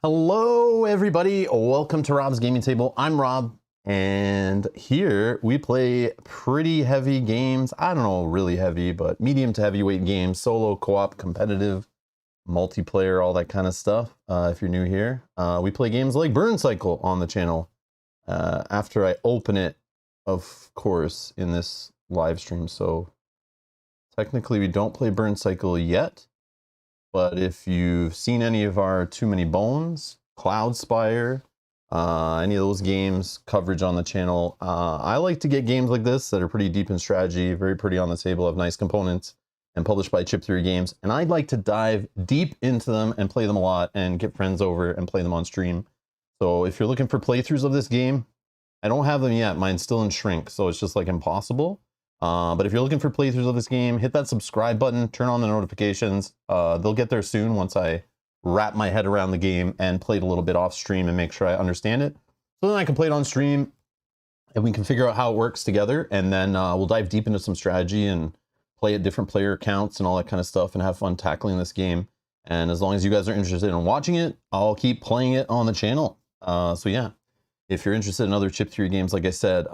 Hello everybody, welcome to Rob's Gaming Table. I'm Rob, and here we play pretty heavy games. I don't know, really heavy, but medium to heavyweight games, solo, co-op, competitive, multiplayer, all that kind of stuff. If you're new here, we play games like Burncycle on the channel. After I open it, of course, in this live stream. So technically we don't play Burncycle yet. But if you've seen any of our Too Many Bones, Cloud Spire, any of those games coverage on the channel, I like to get games like this that are pretty deep in strategy, very pretty on the table, have nice components, and published by Chip Theory Games. And I'd like to dive deep into them and play them a lot and get friends over and play them on stream. So if you're looking for playthroughs of this game, I don't have them yet. Mine's still in shrink, so it's just like impossible. But if you're looking for playthroughs of this game, hit that subscribe button, turn on the notifications. They'll get there soon once I wrap my head around the game and play it a little bit off stream and make sure I understand it. So then I can play it on stream and we can figure out how it works together. And then we'll dive deep into some strategy and play at different player accounts and all that kind of stuff and have fun tackling this game. And as long as you guys are interested in watching it, I'll keep playing it on the channel. So yeah. If you're interested in other Chip Theory games, like I said,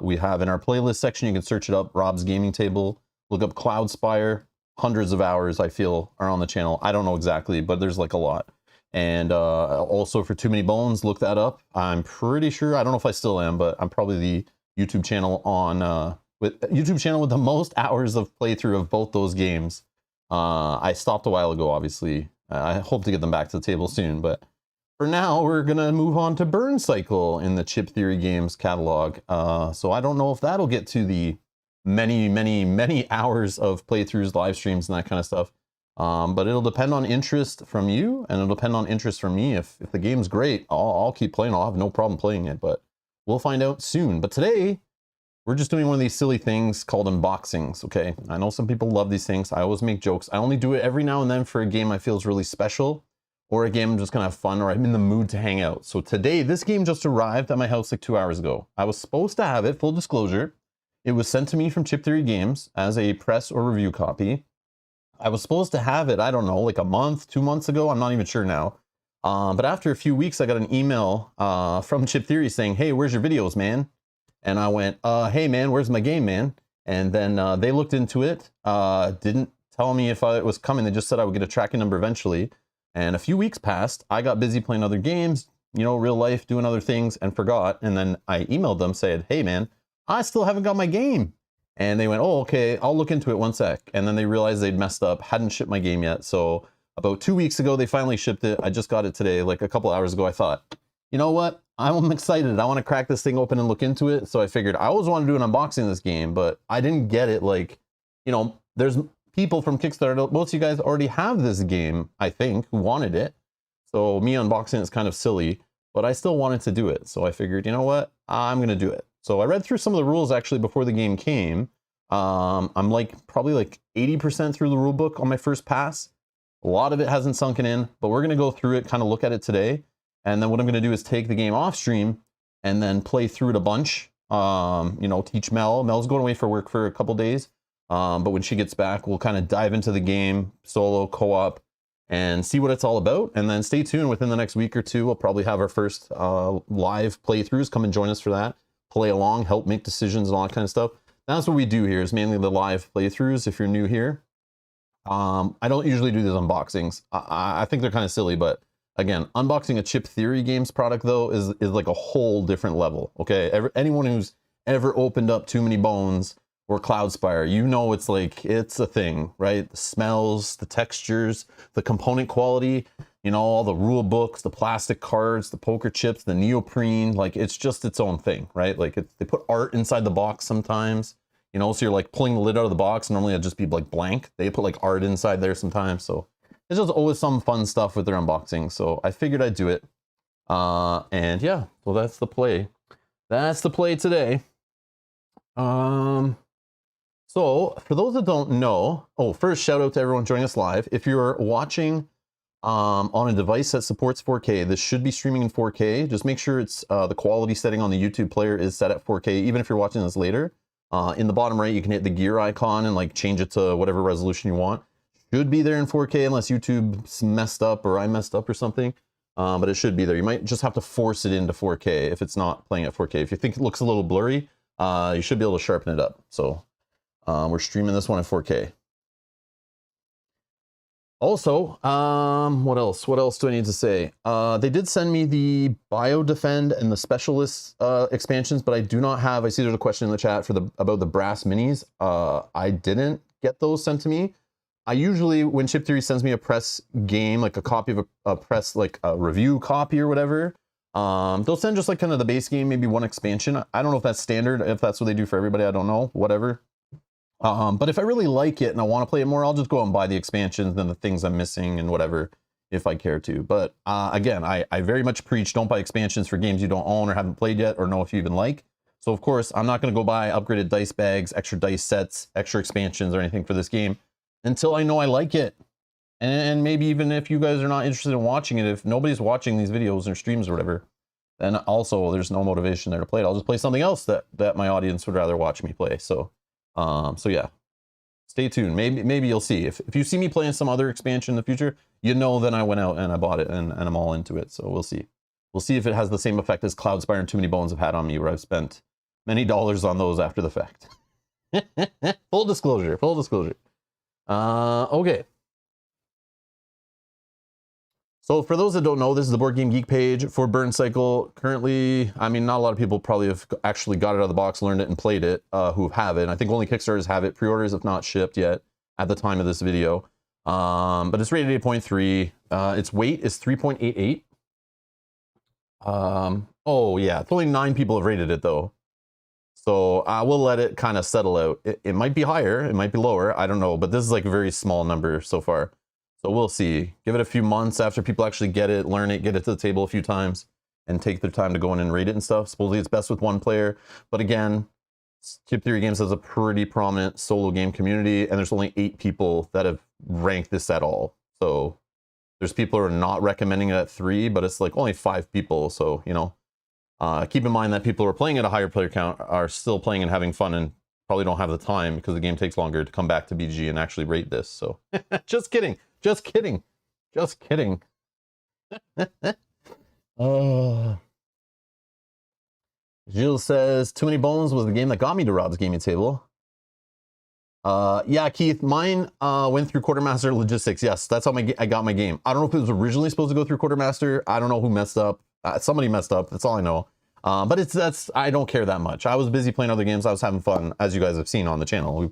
we have in our playlist section, you can search it up, Rob's Gaming Table, look up Cloud Spire. Hundreds of hours, I feel, are on the channel. I don't know exactly, but there's like a lot. And also for Too Many Bones, look that up. I'm pretty sure, I don't know if I still am, but I'm probably the YouTube channel on, with the most hours of playthrough of both those games. I stopped a while ago, obviously. I hope to get them back to the table soon, but for now, we're going to move on to Burncycle in the Chip Theory Games catalog. So I don't know if that'll get to the many hours of playthroughs, live streams, and that kind of stuff. But it'll depend on interest from you, and it'll depend on interest from me. If the game's great, I'll keep playing. I'll have no problem playing it, but we'll find out soon. But today, we're just doing one of these silly things called unboxings, okay? I know some people love these things. I always make jokes. I only do it every now and then for a game I feel is really special, or a game I'm just gonna have fun, or I'm in the mood to hang out. So today, this game just arrived at my house like 2 hours ago. I was supposed to have it, full disclosure. It was sent to me from Chip Theory Games as a press or review copy. I was supposed to have it, I don't know, like a month, 2 months ago, I'm not even sure now. But after a few weeks, I got an email from Chip Theory saying, hey, where's your videos, man? And I went, hey man, where's my game, man? And then they looked into it, didn't tell me if it was coming. They just said I would get a tracking number eventually. And a few weeks passed, I got busy playing other games, real life, doing other things, and forgot. And then I emailed them, said, hey man, I still haven't got my game. And they went, oh, okay, I'll look into it, one sec. And then they realized they'd messed up, hadn't shipped my game yet. So about 2 weeks ago, they finally shipped it. I just got it today, like a couple hours ago. I thought, you know what? I'm excited. I want to crack this thing open and look into it. So I figured I always want to do an unboxing of this game, but I didn't get it. Like, there's people from Kickstarter, most of you guys already have this game, I think, who wanted it. So me unboxing is kind of silly, but I still wanted to do it. So I figured, you know what? I'm going to do it. So I read through some of the rules actually before the game came. I'm probably like 80% through the rule book on my first pass. A lot of it hasn't sunken in, but we're going to go through it, kind of look at it today. And then what I'm going to do is take the game off stream and then play through it a bunch. Teach Mel. Mel's going away for work for a couple days. But when she gets back, we'll kind of dive into the game, solo, co-op, and see what it's all about. And then stay tuned. Within the next week or two, we'll probably have our first live playthroughs. Come and join us for that. Play along, help make decisions and all that kind of stuff. That's what we do here, is mainly the live playthroughs if you're new here. I don't usually do these unboxings. I think they're kind of silly, but again, unboxing a Chip Theory Games product, though, is like a whole different level, okay? Anyone who's ever opened up Too Many Bones or Cloudspire, it's a thing, right? The smells, the textures, the component quality, all the rule books, the plastic cards, the poker chips, the neoprene, like it's just its own thing, right? Like they put art inside the box sometimes, so you're like pulling the lid out of the box. Normally it'd just be like blank. They put like art inside there sometimes. So it's just always some fun stuff with their unboxing. So I figured I'd do it. And yeah, well, that's the play. That's the play today. So for those that don't know, first shout out to everyone joining us live. If you're watching on a device that supports 4K, this should be streaming in 4K. Just make sure it's the quality setting on the YouTube player is set at 4K, even if you're watching this later. In the bottom right, you can hit the gear icon and like change it to whatever resolution you want. Should be there in 4K unless YouTube's messed up or I messed up or something. But it should be there. You might just have to force it into 4K if it's not playing at 4K. If you think it looks a little blurry, you should be able to sharpen it up. So we're streaming this one at 4K. Also, what else? What else do I need to say? They did send me the Biodefend and the Specialist expansions, but I do not have. I see there's a question in the chat about the brass minis. I didn't get those sent to me. I usually, when Chip Theory sends me a press game, like a copy of a press, like a review copy or whatever, they'll send just like kind of the base game, maybe one expansion. I don't know if that's standard, if that's what they do for everybody. I don't know. Whatever. But if I really like it and I want to play it more, I'll just go out and buy the expansions and the things I'm missing and whatever, if I care to. But again, I very much preach don't buy expansions for games you don't own or haven't played yet or know if you even like. So of course, I'm not going to go buy upgraded dice bags, extra dice sets, extra expansions or anything for this game until I know I like it. And maybe even if you guys are not interested in watching it, if nobody's watching these videos or streams or whatever, then also there's no motivation there to play it. I'll just play something else that my audience would rather watch me play. So yeah, stay tuned. Maybe you'll see. If you see me playing some other expansion in the future, then I went out and I bought it and I'm all into it. So we'll see. We'll see if it has the same effect as Cloudspire and Too Many Bones have had on me, where I've spent many dollars on those after the fact. Full disclosure, full disclosure. Okay. So for those that don't know, this is the Board Game Geek page for Burncycle. Currently, I mean, not a lot of people probably have actually got it out of the box, learned it, and played it, who have it. And I think only Kickstarters have it. Pre-orders have not shipped yet at the time of this video. But it's rated 8.3. Its weight is 3.88. Oh yeah, it's only 9 people have rated it though. So I will let it kind of settle out. It might be higher, it might be lower, I don't know. But this is like a very small number so far. So we'll see. Give it a few months after people actually get it, learn it, get it to the table a few times, and take their time to go in and rate it and stuff. Supposedly it's best with 1 player. But again, Chip Theory Games has a pretty prominent solo game community, and there's only 8 people that have ranked this at all. So there's people who are not recommending it at 3, but it's like only 5 people. So, you know, keep in mind that people who are playing at a higher player count are still playing and having fun and probably don't have the time because the game takes longer to come back to BG and actually rate this. So just kidding. Just kidding. Just kidding. Jill says, Too Many Bones was the game that got me to Rob's gaming table. Yeah, Keith, mine went through Quartermaster Logistics. Yes, that's how I got my game. I don't know if it was originally supposed to go through Quartermaster. I don't know who messed up. Somebody messed up. That's all I know. But I don't care that much. I was busy playing other games. I was having fun, as you guys have seen on the channel. We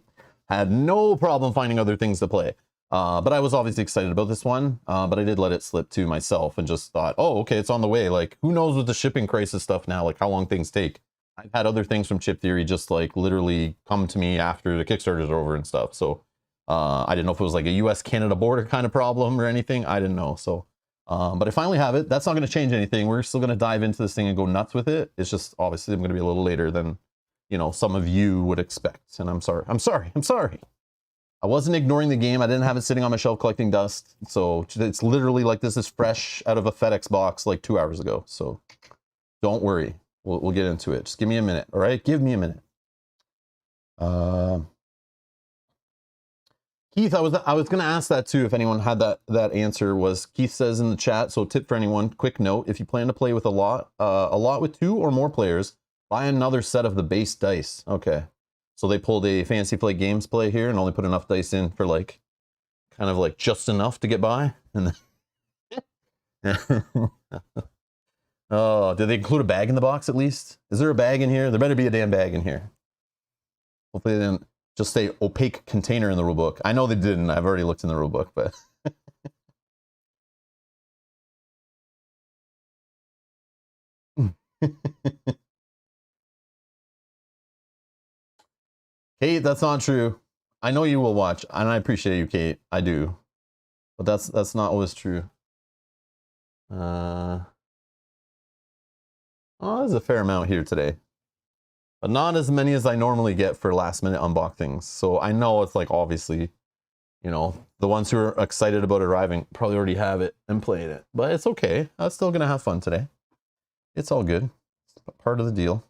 had no problem finding other things to play. But I was obviously excited about this one. But I did let it slip to myself and just thought, oh, okay, it's on the way. Like, who knows with the shipping crisis stuff now, like how long things take. I've had other things from Chip Theory just like literally come to me after the Kickstarters are over and stuff. So I didn't know if it was like a US-Canada border kind of problem or anything. I didn't know. So, but I finally have it. That's not going to change anything. We're still going to dive into this thing and go nuts with it. It's just obviously I'm going to be a little later than, you know, some of you would expect. And I'm sorry. I wasn't ignoring the game. I didn't have it sitting on my shelf collecting dust. So it's literally like this is fresh out of a FedEx box like 2 hours ago. So don't worry. We'll get into it. Just give me a minute. All right. Give me a minute. Keith, I was going to ask that too. If anyone had that answer, was Keith says in the chat. So tip for anyone, quick note, if you plan to play with a lot with 2 or more players, buy another set of the base dice. Okay. So they pulled a Fantasy Flight Games play here and only put enough dice in for like, kind of like just enough to get by. And then oh, did they include a bag in the box at least? Is there a bag in here? There better be a damn bag in here. Hopefully they didn't just say opaque container in the rulebook. I know they didn't. I've already looked in the rulebook, but Kate, that's not true. I know you will watch, and I appreciate you, Kate. I do. But that's not always true. Oh, there's a fair amount here today. But not as many as I normally get for last minute unboxings. So I know it's like obviously, you know, the ones who are excited about arriving probably already have it and played it. But it's okay. I'm still gonna have fun today. It's all good. It's part of the deal.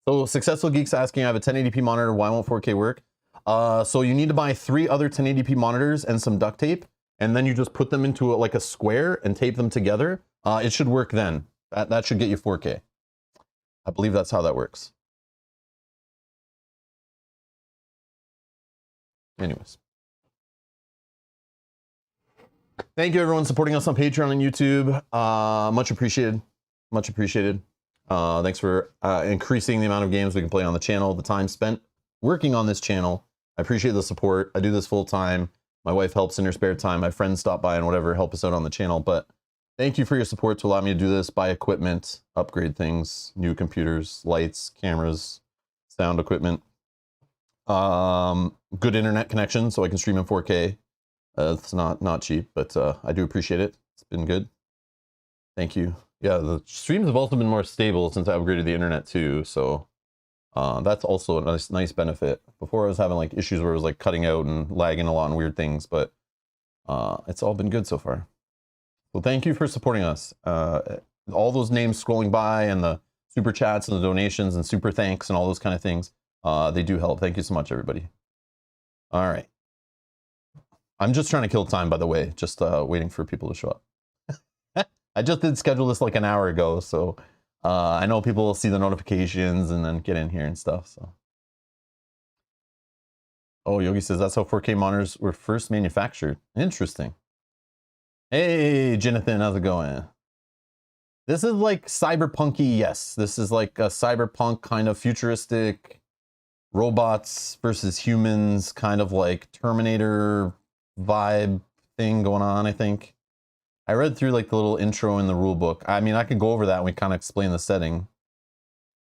So Successful Geeks asking, I have a 1080p monitor, why won't 4K work? So you need to buy 3 other 1080p monitors and some duct tape, and then you just put them into like a square and tape them together. It should work then. That should get you 4K. I believe that's how that works. Anyways. Thank you everyone supporting us on Patreon and YouTube. Much appreciated. Much appreciated. Thanks for increasing the amount of games we can play on the channel, the time spent working on this channel. I appreciate the support. I do this full time. My wife helps in her spare time. My friends stop by and whatever, help us out on the channel. But thank you for your support to allow me to do this, buy equipment, upgrade things, new computers, lights, cameras, sound equipment. Good internet connection so I can stream in 4K. It's not cheap, but I do appreciate it. It's been good. Thank you. Yeah, the streams have also been more stable since I upgraded the internet too, so that's also a nice benefit. Before I was having like issues where it was like cutting out and lagging a lot and weird things, but it's all been good so far. So thank you for supporting us. All those names scrolling by and the super chats and the donations and super thanks and all those kind of things, they do help. Thank you so much, everybody. All right. I'm just trying to kill time, by the way, just waiting for people to show up. I just did schedule this like an hour ago, so I know people will see the notifications and then get in here and stuff. So, oh, Yogi says that's how 4K monitors were first manufactured. Interesting. Hey, Jonathan, how's it going? This is like cyberpunky, yes. This is like a cyberpunk kind of futuristic robots versus humans, kind of like Terminator vibe thing going on, I think. I read through like the little intro in the rule book. I mean, I could go over that and we kind of explain the setting,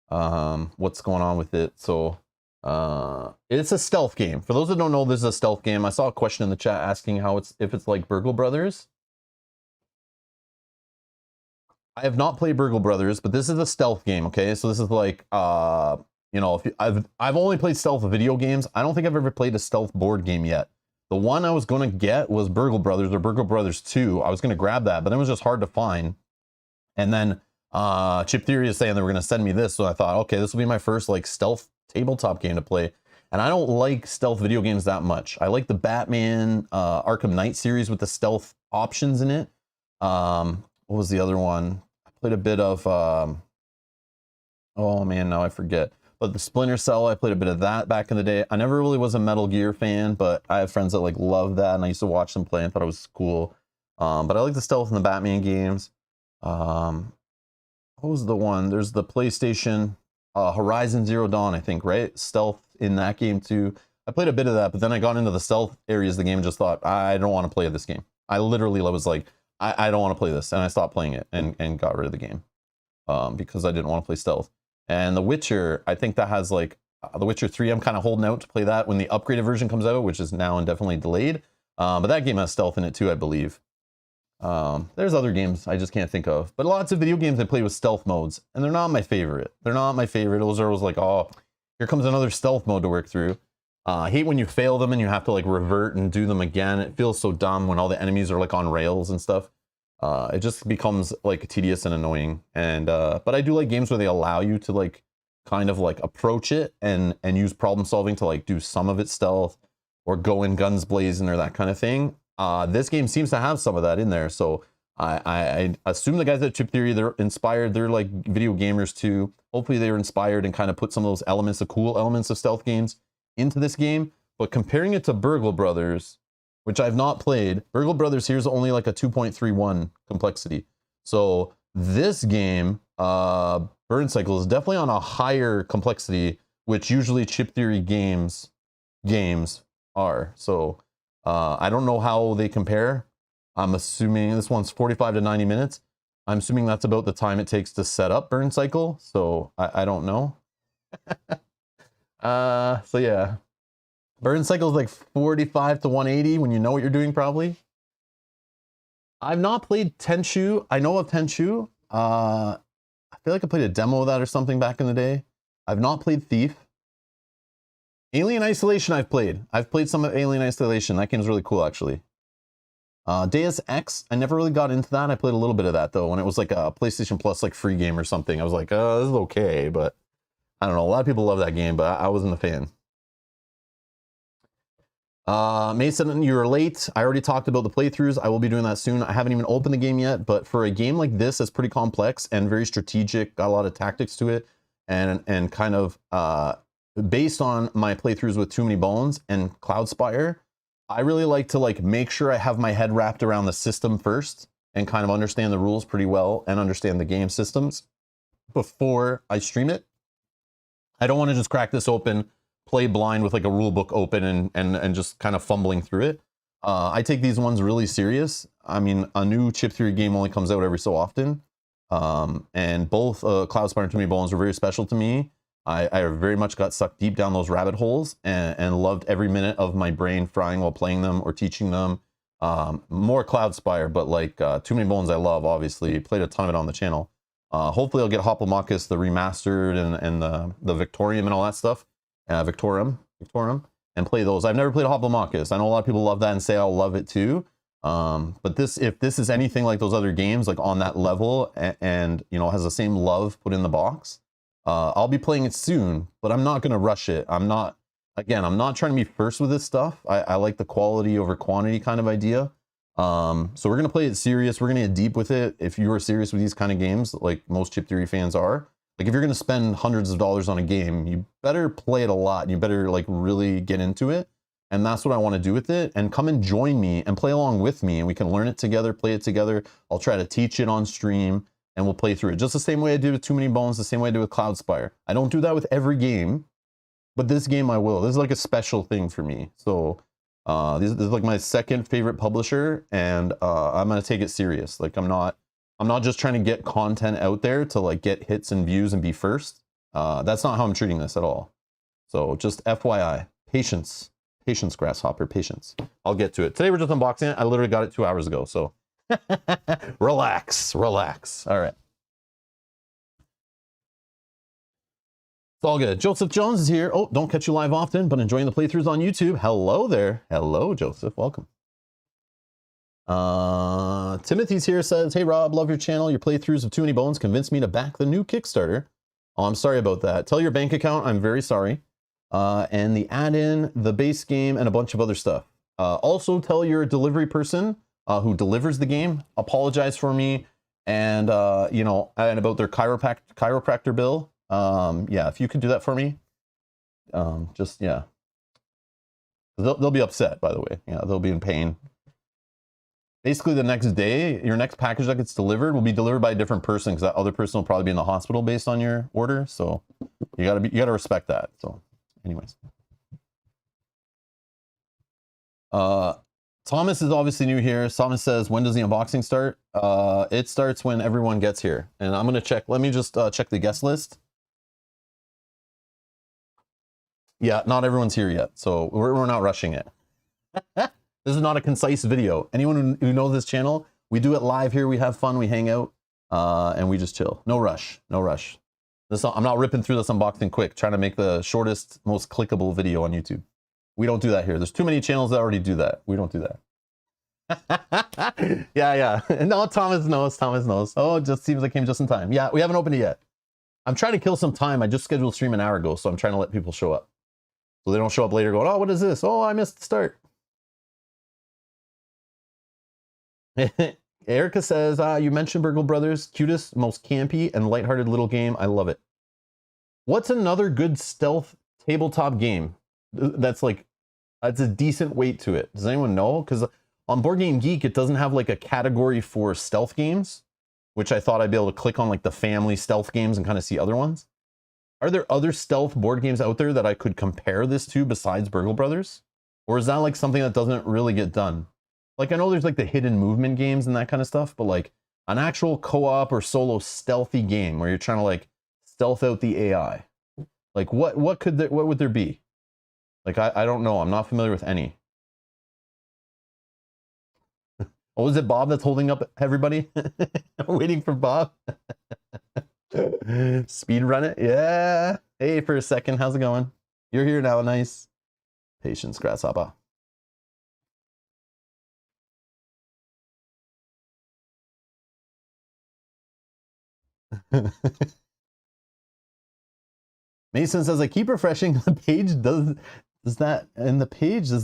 what's going on with it. So it's a stealth game. For those that don't know, this is a stealth game. I saw a question in the chat asking if it's like Burgle Brothers. I have not played Burgle Brothers, but this is a stealth game. Okay, so this is like you know, I've only played stealth video games. I don't think I've ever played a stealth board game yet. The one I was going to get was Burgle Brothers or Burgle Brothers 2. I was going to grab that, but it was just hard to find. And then Chip Theory is saying they were going to send me this. So I thought, okay, this will be my first like stealth tabletop game to play. And I don't like stealth video games that much. I like the Batman Arkham Knight series with the stealth options in it. What was the other one? I played a bit of, oh man, now I forget. But the Splinter Cell, I played a bit of that back in the day. I never really was a Metal Gear fan, but I have friends that like love that, and I used to watch them play and thought it was cool. But I like the stealth in the Batman games. What was the one? There's the PlayStation Horizon Zero Dawn, I think, right? Stealth in that game too. I played a bit of that, but then I got into the stealth areas of the game and just thought, I don't want to play this game. I literally was like, I don't want to play this, and I stopped playing it and got rid of the game because I didn't want to play stealth. And The Witcher, I think that has like The Witcher 3. I'm kind of holding out to play that when the upgraded version comes out, which is now indefinitely delayed. But that game has stealth in it too, I believe. There's other games I just can't think of, but lots of video games I play with stealth modes, and they're not my favorite. They're not my favorite. Those are always like, oh, here comes another stealth mode to work through. I hate when you fail them and you have to like revert and do them again. It feels so dumb when all the enemies are like on rails and stuff. It just becomes like tedious and annoying. And but I do like games where they allow you to like kind of like approach it and use problem solving to like do some of its stealth or go in guns blazing or that kind of thing. This game seems to have some of that in there, so I assume the guys at Chip Theory, they're inspired. They're like video gamers too. Hopefully they were inspired and kind of put some of those elements, the cool elements of stealth games into this game. But comparing it to Burgle Brothers, which I've not played, Burgle Brothers here's only like a 2.31 complexity. So this game, Burncycle, is definitely on a higher complexity, which usually Chip Theory games are. So I don't know how they compare. I'm assuming this one's 45 to 90 minutes. I'm assuming that's about the time it takes to set up Burncycle. So I don't know. So yeah, Burncycle is like 45 to 180 when you know what you're doing, probably. I've not played Tenchu. I know of Tenchu. I feel like I played a demo of that or something back in the day. I've not played Thief. Alien Isolation I've played. I've played some of Alien Isolation. That game's really cool, actually. Deus Ex, I never really got into that. I played a little bit of that, though, when it was like a PlayStation Plus like free game or something. I was like, oh, this is okay, but I don't know. A lot of people love that game, but I wasn't a fan. Mason, you're late. I already talked about the playthroughs. I will be doing that soon. I haven't even opened the game yet, but for a game like this that's pretty complex and very strategic, got a lot of tactics to it, and kind of based on my playthroughs with Too Many Bones and Cloudspire, I really like to like make sure I have my head wrapped around the system first and kind of understand the rules pretty well and understand the game systems before I stream it. I don't want to just crack this open, play blind with like a rule book open and just kind of fumbling through it. I take these ones really serious. I mean, a new Chip Theory game only comes out every so often. And both Cloudspire and Too Many Bones were very special to me. I very much got sucked deep down those rabbit holes and loved every minute of my brain frying while playing them or teaching them. More Cloudspire, but like Too Many Bones I love, obviously. Played a ton of it on the channel. Hopefully I'll get Hoplomachus, the remastered, and the Victorium and all that stuff. Victorium, and play those. I've never played a Hoplomachus. I know a lot of people love that and say I'll love it too. But if this is anything like those other games, like on that level and you know, has the same love put in the box, I'll be playing it soon, but I'm not going to rush it. I'm not trying to be first with this stuff. I like the quality over quantity kind of idea. So we're going to play it serious. We're going to get deep with it. If you are serious with these kind of games, like most Chip Theory fans are, like if you're going to spend hundreds of dollars on a game, you better play it a lot. You better like really get into it. And that's what I want to do with it. And come and join me and play along with me, and we can learn it together, play it together. I'll try to teach it on stream, and we'll play through it just the same way I did with Too Many Bones, the same way I did with Cloudspire. I don't do that with every game, but this game I will. This is like a special thing for me. So this is like my second favorite publisher, and I'm gonna take it serious. Like I'm not just trying to get content out there to like get hits and views and be first. That's not how I'm treating this at all. So just FYI, patience, Grasshopper, patience. I'll get to it. Today we're just unboxing it. I literally got it 2 hours ago, so relax. All right. It's all good. Joseph Jones is here. Oh, don't catch you live often, but enjoying the playthroughs on YouTube. Hello there. Hello, Joseph. Welcome. Timothy's here, says, hey Rob, love your channel. Your playthroughs of Too Many Bones convinced me to back the new Kickstarter. Oh, I'm sorry about that. Tell your bank account I'm very sorry. And the add-in, the base game, and a bunch of other stuff. Also tell your delivery person who delivers the game, apologize for me, and you know, and about their chiropractor bill. Yeah, if you could do that for me, just yeah. They'll be upset, by the way. Yeah, they'll be in pain. Basically, the next day, your next package that gets delivered will be delivered by a different person because that other person will probably be in the hospital based on your order. So you gotta respect that. So, anyways, Thomas is obviously new here. Thomas says, when does the unboxing start? It starts when everyone gets here, and I'm gonna check. Let me just check the guest list. Yeah, not everyone's here yet, so we're not rushing it. This is not a concise video. Anyone who knows this channel, we do it live here. We have fun. We hang out, and we just chill. No rush. No rush. I'm not ripping through this unboxing quick, trying to make the shortest, most clickable video on YouTube. We don't do that here. There's too many channels that already do that. We don't do that. Yeah. No, Thomas knows. Thomas knows. Oh, it just seems like it came just in time. Yeah, we haven't opened it yet. I'm trying to kill some time. I just scheduled a stream an hour ago, so I'm trying to let people show up. So they don't show up later going, oh, what is this? Oh, I missed the start. Erica says, you mentioned Burgle Brothers, cutest, most campy, and lighthearted little game. I love it. What's another good stealth tabletop game that's like, that's a decent weight to it? Does anyone know? Because on Board Game Geek, it doesn't have like a category for stealth games, which I thought I'd be able to click on like the family stealth games and kind of see other ones. Are there other stealth board games out there that I could compare this to besides Burgle Brothers? Or is that like something that doesn't really get done? Like, I know there's like the hidden movement games and that kind of stuff, but like an actual co-op or solo stealthy game where you're trying to like stealth out the AI. Like what would there be? Like, I don't know. I'm not familiar with any. Oh, is it Bob that's holding up everybody? I'm waiting for Bob. Speed run it. Yeah. Hey, for a second. How's it going? You're here now. Nice. Patience, grasshopper. Mason says, I keep refreshing the page. Does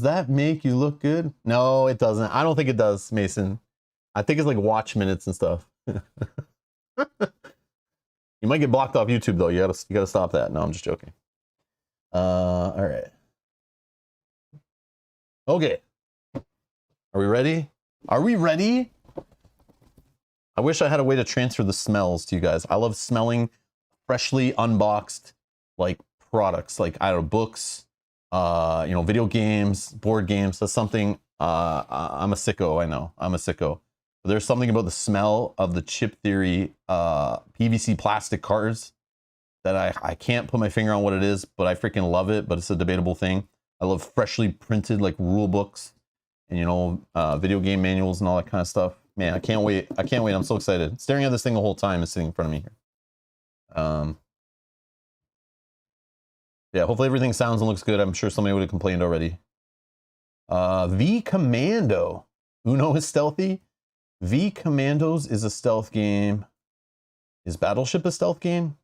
that make you look good? No, it doesn't. I don't think it does, Mason. I think it's like watch minutes and stuff. You might get blocked off YouTube though. You gotta stop that. No, I'm just joking. All right. Okay. Are we ready? Are we ready? I wish I had a way to transfer the smells to you guys. I love smelling freshly unboxed like products, like I don't know, books, you know, video games, board games. That's something I'm a sicko. I know I'm a sicko. But there's something about the smell of the Chip Theory PVC plastic cards that I can't put my finger on what it is, but I freaking love it. But it's a debatable thing. I love freshly printed like rule books and, you know, video game manuals and all that kind of stuff. Man, I can't wait. I can't wait. I'm so excited. Staring at this thing the whole time is sitting in front of me here. Yeah, hopefully everything sounds and looks good. I'm sure somebody would have complained already. V Commando. Uno is stealthy. V Commandos is a stealth game. Is Battleship a stealth game?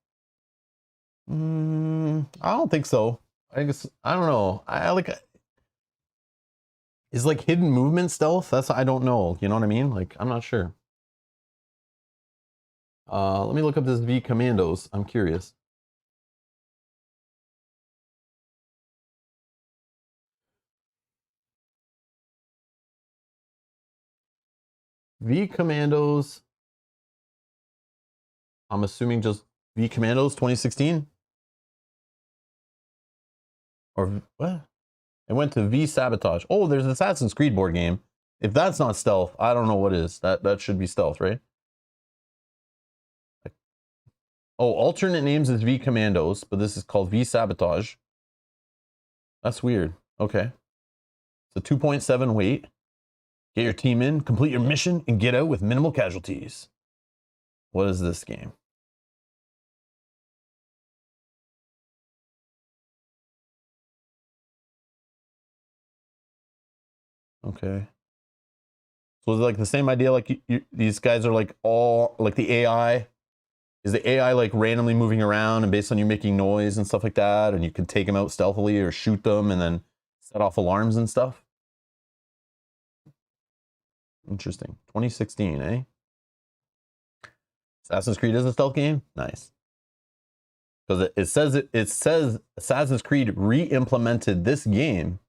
I don't think so. I guess, I don't know. I like, is like hidden movement stealth? I don't know. You know what I mean? Like, I'm not sure. Let me look up this V Commandos. I'm curious. V Commandos. I'm assuming just V Commandos 2016? Or what? It went to V Sabotage. Oh, there's an Assassin's Creed board game. If that's not stealth, I don't know what is. That should be stealth, right? Oh, alternate names is V Commandos, but this is called V Sabotage. That's weird. Okay. It's a 2.7 weight. Get your team in, complete your mission, and get out with minimal casualties. What is this game? Okay. So is it like the same idea? Like these guys are like all like the AI. Is the AI like randomly moving around and based on you making noise and stuff like that, and you can take them out stealthily or shoot them and then set off alarms and stuff? Interesting. 2016, eh? Assassin's Creed is a stealth game? Nice. because it says Assassin's Creed re-implemented this game.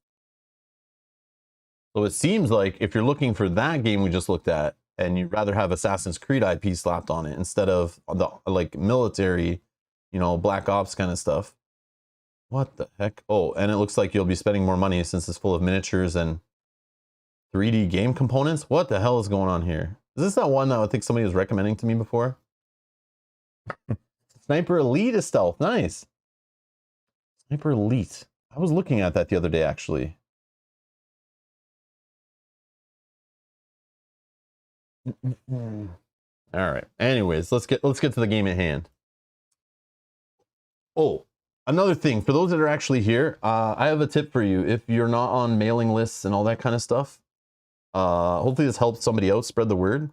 So it seems like if you're looking for that game we just looked at, and you'd rather have Assassin's Creed IP slapped on it instead of the like military, you know, Black Ops kind of stuff. What the heck? Oh, and it looks like you'll be spending more money since it's full of miniatures and 3D game components. What the hell is going on here? Is this that one that I think somebody was recommending to me before? Sniper Elite is stealth. Nice. Sniper Elite. I was looking at that the other day, actually. All right. Anyways, let's get to the game at hand. Oh, another thing for those that are actually here, I have a tip for you. If you're not on mailing lists and all that kind of stuff, hopefully this helps somebody out. Spread the word.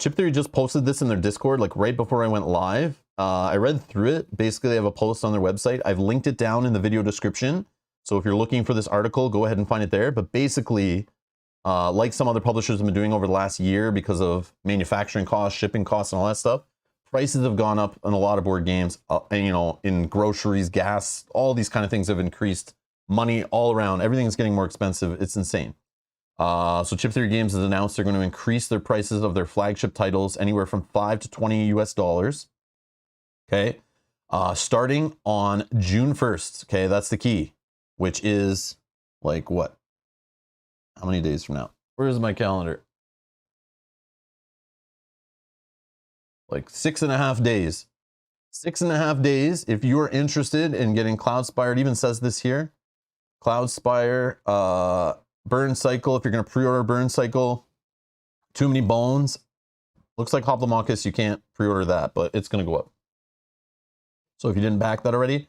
Chip Theory just posted this in their Discord like right before I went live. I read through it. Basically, they have a post on their website. I've linked it down in the video description. So if you're looking for this article, go ahead and find it there. But basically, like some other publishers have been doing over the last year because of manufacturing costs, shipping costs, and all that stuff, prices have gone up on a lot of board games. And, you know, in groceries, gas, all these kind of things have increased. Money all around. Everything's getting more expensive. It's insane. So Chip Theory Games has announced they're going to increase their prices of their flagship titles anywhere from $5 to $20 US. Okay. Starting on June 1st. Okay. That's the key, which is like what? How many days from now? Where is my calendar? Like 6.5 days. 6.5 days. If you are interested in getting Cloudspire, it even says this here. Cloudspire, burncycle. If you're going to pre-order burncycle, Too Many Bones. Looks like Hoplomachus, you can't pre-order that, but it's going to go up. So if you didn't back that already,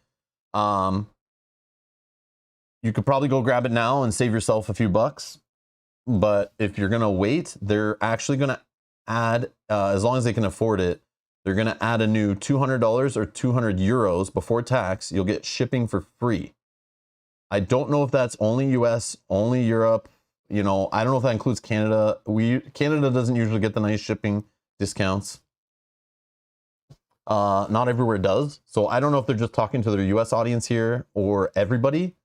you could probably go grab it now and save yourself a few bucks. But if you're going to wait, they're actually going to add, as long as they can afford it, they're going to add a new $200 or 200 euros before tax. You'll get shipping for free. I don't know if that's only US, only Europe. You know, I don't know if that includes Canada. Canada doesn't usually get the nice shipping discounts. Not everywhere does. So I don't know if they're just talking to their US audience here or everybody.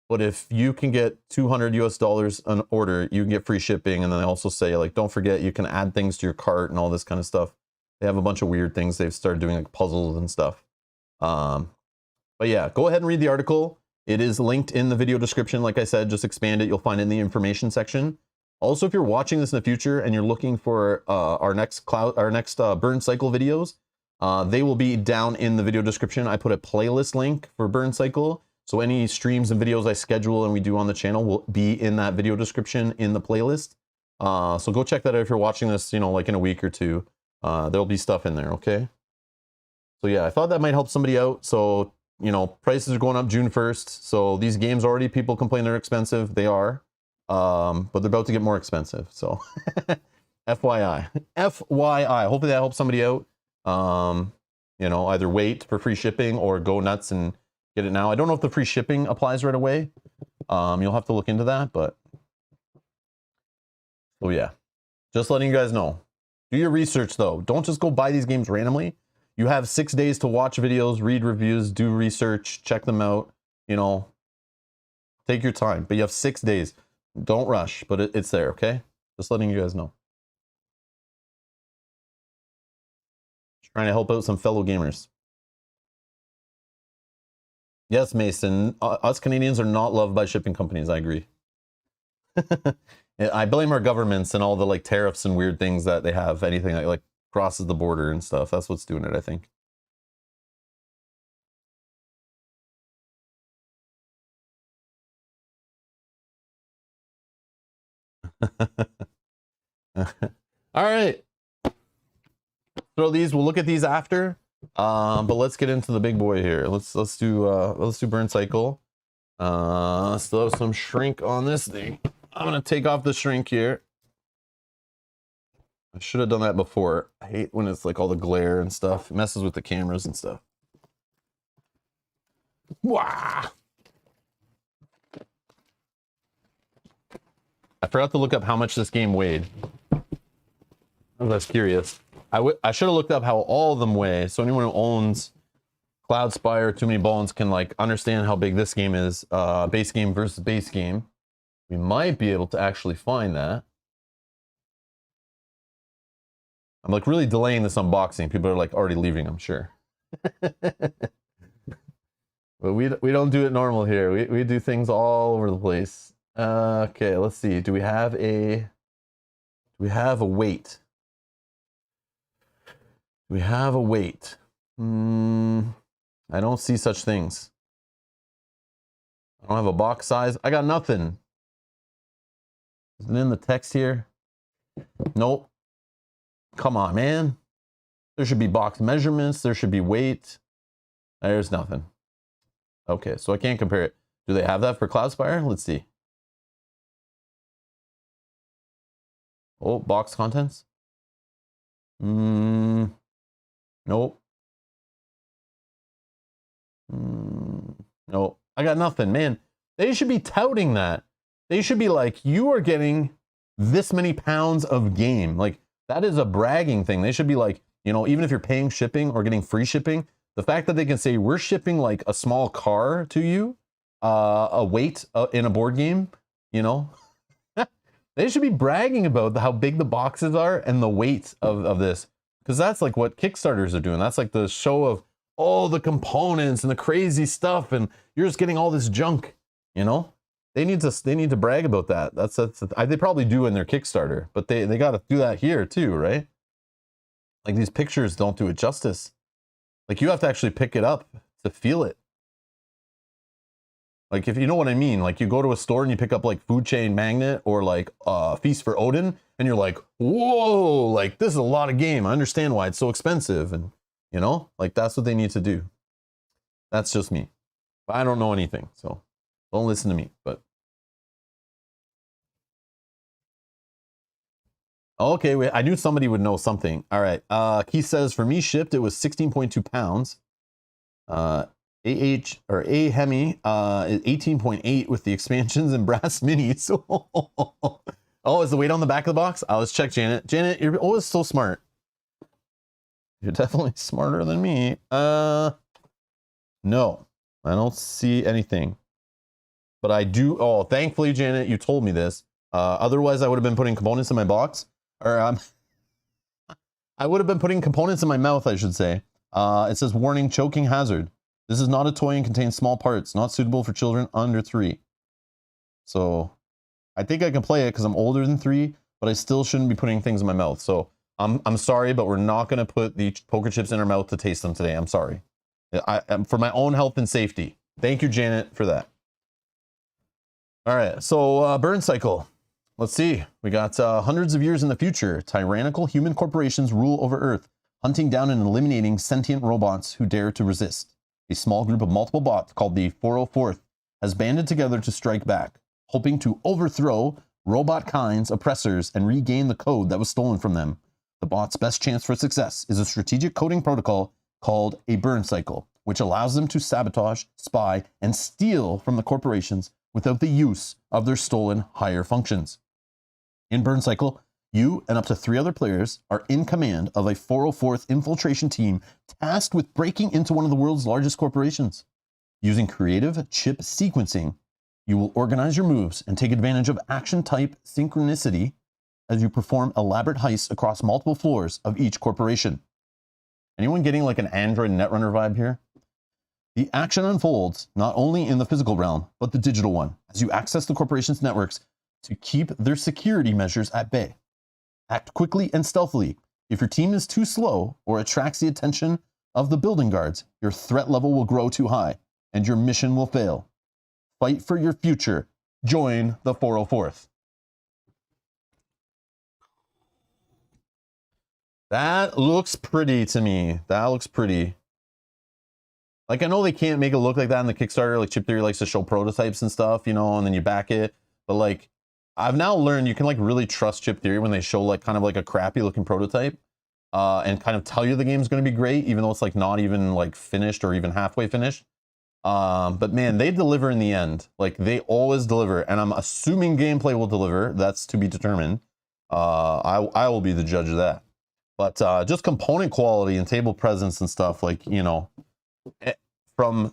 But if you can get $200 US an order, you can get free shipping. And then they also say, like, don't forget, you can add things to your cart and all this kind of stuff. They have a bunch of weird things. They've started doing like puzzles and stuff. But yeah, go ahead and read the article. It is linked in the video description. Like I said, just expand it. You'll find it in the information section. Also, if you're watching this in the future and you're looking for our next burncycle videos, they will be down in the video description. I put a playlist link for burncycle. So any streams and videos I schedule and we do on the channel will be in that video description in the playlist. So go check that out if you're watching this, you know, like in a week or two. There'll be stuff in there, okay? So yeah, I thought that might help somebody out. So, you know, prices are going up June 1st. So these games already, people complain they're expensive. They are. But they're about to get more expensive. So FYI. FYI. Hopefully that helps somebody out. You know, either wait for free shipping or go nuts and get it now. I don't know if the free shipping applies right away. You'll have to look into that, but oh yeah, just letting you guys know. Do your research though. Don't just go buy these games randomly. You have 6 days to watch videos, read reviews, do research, check them out. You know, take your time, but you have 6 days. Don't rush, but it's there, okay? Just letting you guys know. Just trying to help out some fellow gamers. Yes, Mason, us Canadians are not loved by shipping companies. I agree. I blame our governments and all the like tariffs and weird things that they have. Anything that like crosses the border and stuff. That's what's doing it, I think. All right. Throw these. We'll look at these after. But let's get into the big boy here. Let's do burncycle. Let's throw some shrink on this thing. I'm gonna take off the shrink here. I should have done that before. I hate when it's like all the glare and stuff. It messes with the cameras and stuff. Wow. I forgot to look up how much this game weighed. I was curious. I should have looked up how all of them weigh, so anyone who owns Cloud Spire, Too Many Bones can like understand how big this game is. Base game versus base game. We might be able to actually find that. I'm like really delaying this unboxing. People are like already leaving, I'm sure. But we don't do it normal here. We do things all over the place. Okay, let's see. Do we have a weight? Do we have a weight? I don't see such things. I don't have a box size. I got nothing. Is it in the text here? Nope. Come on, man. There should be box measurements. There should be weight. There's nothing. Okay, so I can't compare it. Do they have that for Cloudspire? Let's see. Oh, box contents? Nope. Nope. I got nothing, man. They should be touting that. They should be like, you are getting this many pounds of game. Like, that is a bragging thing. They should be like, you know, even if you're paying shipping or getting free shipping, the fact that they can say, we're shipping like a small car to you, a weight in a board game, you know, they should be bragging about how big the boxes are and the weight of this. Because that's like what Kickstarters are doing. That's like the show of all the components and the crazy stuff, and you're just getting all this junk, you know? They need to brag about that. They probably do in their Kickstarter, but they got to do that here too, right? Like these pictures don't do it justice. Like you have to actually pick it up to feel it. Like if you know what I mean, like you go to a store and you pick up like Food Chain Magnet or like Feast for Odin, and you're like, whoa, like this is a lot of game. I understand why it's so expensive, and you know, like that's what they need to do. That's just me. I don't know anything, so don't listen to me. But okay, I knew somebody would know something. All right. Keith says for me shipped it was 16.2 pounds. A Hemi is 18.8 with the expansions and brass minis. Oh, is the weight on the back of the box? Let's check, Janet. Janet, you're always so smart. You're definitely smarter than me. No, I don't see anything. But I do. Oh, thankfully, Janet, you told me this. Otherwise, I would have been putting components in my box. Or I would have been putting components in my mouth, I should say. It says, warning, choking hazard. This is not a toy and contains small parts, not suitable for children under 3. So I think I can play it because I'm older than 3, but I still shouldn't be putting things in my mouth. So I'm sorry, but we're not going to put the poker chips in our mouth to taste them today. I'm sorry. For my own health and safety. Thank you, Janet, for that. All right, so burn cycle. Let's see. We got hundreds of years in the future. Tyrannical human corporations rule over Earth, hunting down and eliminating sentient robots who dare to resist. A small group of multiple bots called the 404th has banded together to strike back, hoping to overthrow robot kind's oppressors and regain the code that was stolen from them. The bots' best chance for success is a strategic coding protocol called a burn cycle, which allows them to sabotage, spy, and steal from the corporations without the use of their stolen higher functions. In burn cycle, you and up to 3 other players are in command of a 404th infiltration team tasked with breaking into one of the world's largest corporations. Using creative chip sequencing, you will organize your moves and take advantage of action-type synchronicity as you perform elaborate heists across multiple floors of each corporation. Anyone getting like an Android Netrunner vibe here? The action unfolds not only in the physical realm, but the digital one, as you access the corporation's networks to keep their security measures at bay. Act quickly and stealthily. If your team is too slow or attracts the attention of the building guards, your threat level will grow too high and your mission will fail. Fight for your future. Join the 404th. That looks pretty to me. That looks pretty. Like, I know they can't make it look like that in the Kickstarter. Like, Chip Theory likes to show prototypes and stuff, you know, and then you back it. But, like, I've now learned you can, like, really trust Chip Theory when they show, like, kind of like a crappy-looking prototype and kind of tell you the game's going to be great, even though it's, like, not even, like, finished or even halfway finished. But, man, they deliver in the end. Like, they always deliver. And I'm assuming gameplay will deliver. That's to be determined. I will be the judge of that. But just component quality and table presence and stuff, like, you know, from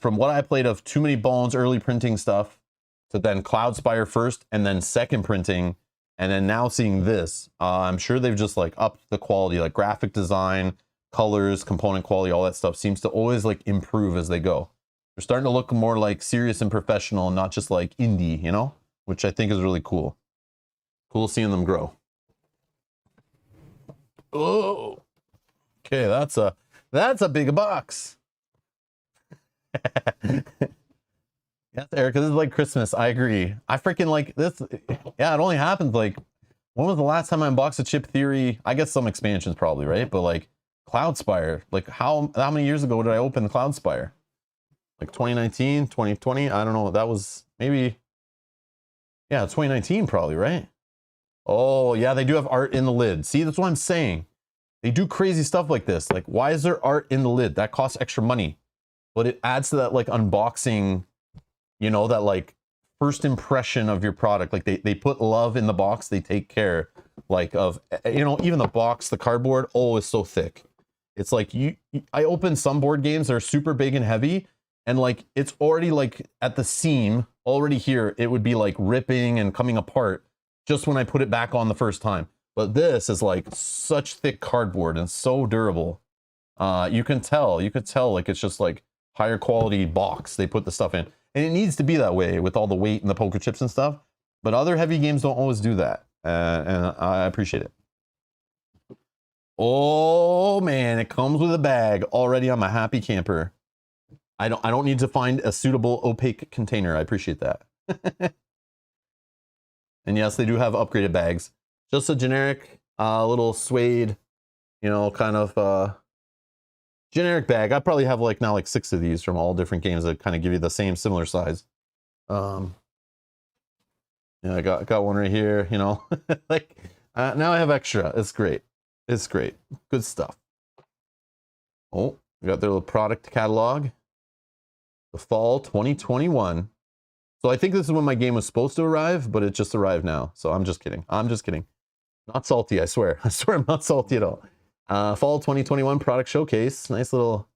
what I played of Too Many Bones early printing stuff to then Cloudspire first and then second printing, and then now seeing this, I'm sure they've just like upped the quality, like graphic design, colors, component quality, all that stuff seems to always like improve as they go. They're starting to look more like serious and professional and not just like indie, you know, which I think is really cool. Cool seeing them grow. Oh, okay, that's a big box. Yes, Erica, this is like Christmas. I agree. I freaking like this. Yeah, it only happens like, when was the last time I unboxed a Chip Theory? I guess some expansions probably, right? But like Cloudspire, like how many years ago did I open the Cloudspire? Like 2019, 2020? I don't know. That was maybe, yeah, 2019 probably, right? Oh, yeah, they do have art in the lid. See, that's what I'm saying. They do crazy stuff like this. Like, why is there art in the lid? That costs extra money. But it adds to that, like, unboxing, you know, that, like, first impression of your product. Like, they put love in the box. They take care, like, of, you know, even the box, the cardboard, oh, it's so thick. It's like, I open some board games that are super big and heavy, and, like, it's already, like, at the seam, already here, it would be, like, ripping and coming apart just when I put it back on the first time. But this is like such thick cardboard and so durable. You could tell like it's just like higher quality box they put the stuff in. And it needs to be that way with all the weight and the poker chips and stuff. But other heavy games don't always do that. And I appreciate it. Oh man, it comes with a bag. Already I'm a happy camper. I don't need to find a suitable opaque container. I appreciate that. And yes, they do have upgraded bags. Just a generic little suede, you know, kind of generic bag. I probably have like now like 6 of these from all different games that kind of give you the same similar size. Yeah, I got one right here, you know. Like now I have extra. It's great. It's great. Good stuff. Oh, we got their little product catalog. The fall 2021. So I think this is when my game was supposed to arrive, but it just arrived now. So I'm just kidding. I'm just kidding. Not salty, I swear. I swear I'm not salty at all. Fall 2021 product showcase. Nice little...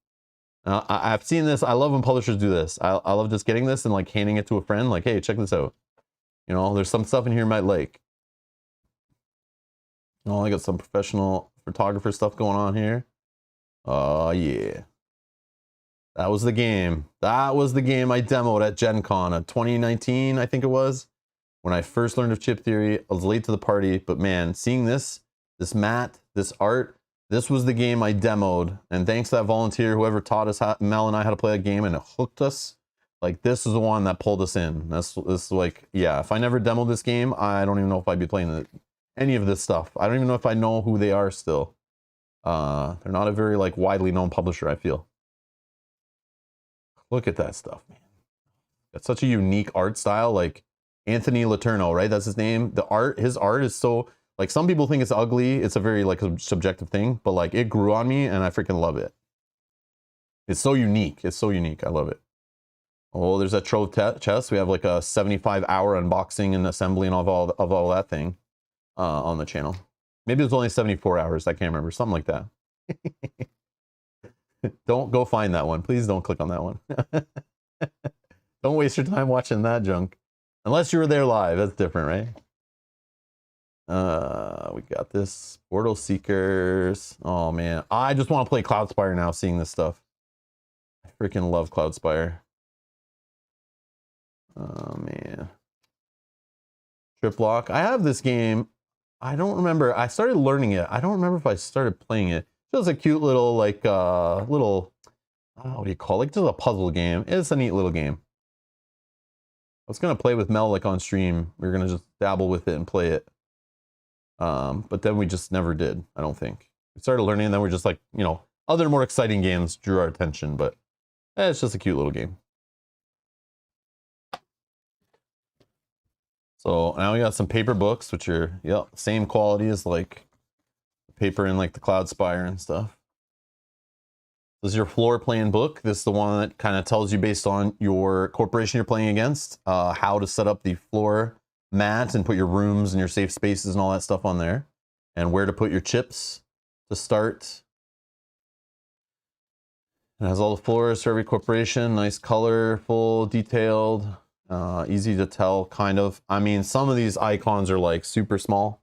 I've seen this. I love when publishers do this. I love just getting this and like handing it to a friend. Like, hey, check this out. You know, there's some stuff in here you might like. Oh, I got some professional photographer stuff going on here. Oh, yeah. That was the game. That was the game I demoed at Gen Con of 2019, I think it was. When I first learned of chip theory, I was late to the party, but man, seeing this mat, this art, this was the game I demoed. And thanks to that volunteer, whoever taught us, Mel and I, how to play a game, and it hooked us. Like, this is the one that pulled us in. This is like, yeah, if I never demoed this game, I don't even know if I'd be playing any of this stuff. I don't even know if I know who they are still. They're not a very like widely known publisher, I feel. Look at that stuff, man. That's such a unique art style. Like Anthony Letourneau, right? That's his name. His art is so, like, some people think it's ugly. It's a very like subjective thing, but like it grew on me and I freaking love it. It's so unique. It's so unique. I love it. Oh, there's that Trove chest. We have like a 75-hour unboxing and assembly and of all that thing on the channel. Maybe it was only 74 hours. I can't remember. Something like that. Don't go find that one. Please don't click on that one. Don't waste your time watching that junk. Unless you were there live. That's different, right? We got this. Portal Seekers. Oh, man. I just want to play Cloudspire now, seeing this stuff. I freaking love Cloudspire. Oh, man. Triplock. I have this game. I don't remember. I started learning it. I don't remember if I started playing it. Just a cute little, like, what do you call it? Like, just a puzzle game. It's a neat little game. I was going to play with Mel, like, on stream. We were going to just dabble with it and play it. But then we just never did, I don't think. We started learning, and then we're just like, you know, other more exciting games drew our attention, but it's just a cute little game. So now we got some paper books, which are, yeah, same quality as, like, paper in like the Cloudspire and stuff. This is your floor plan book. This is the one that kind of tells you, based on your corporation you're playing against, how to set up the floor mat and put your rooms and your safe spaces and all that stuff on there, and where to put your chips. to start. It has all the floors for every corporation. Nice, colorful, detailed, easy to tell, kind of. I mean, some of these icons are like super small.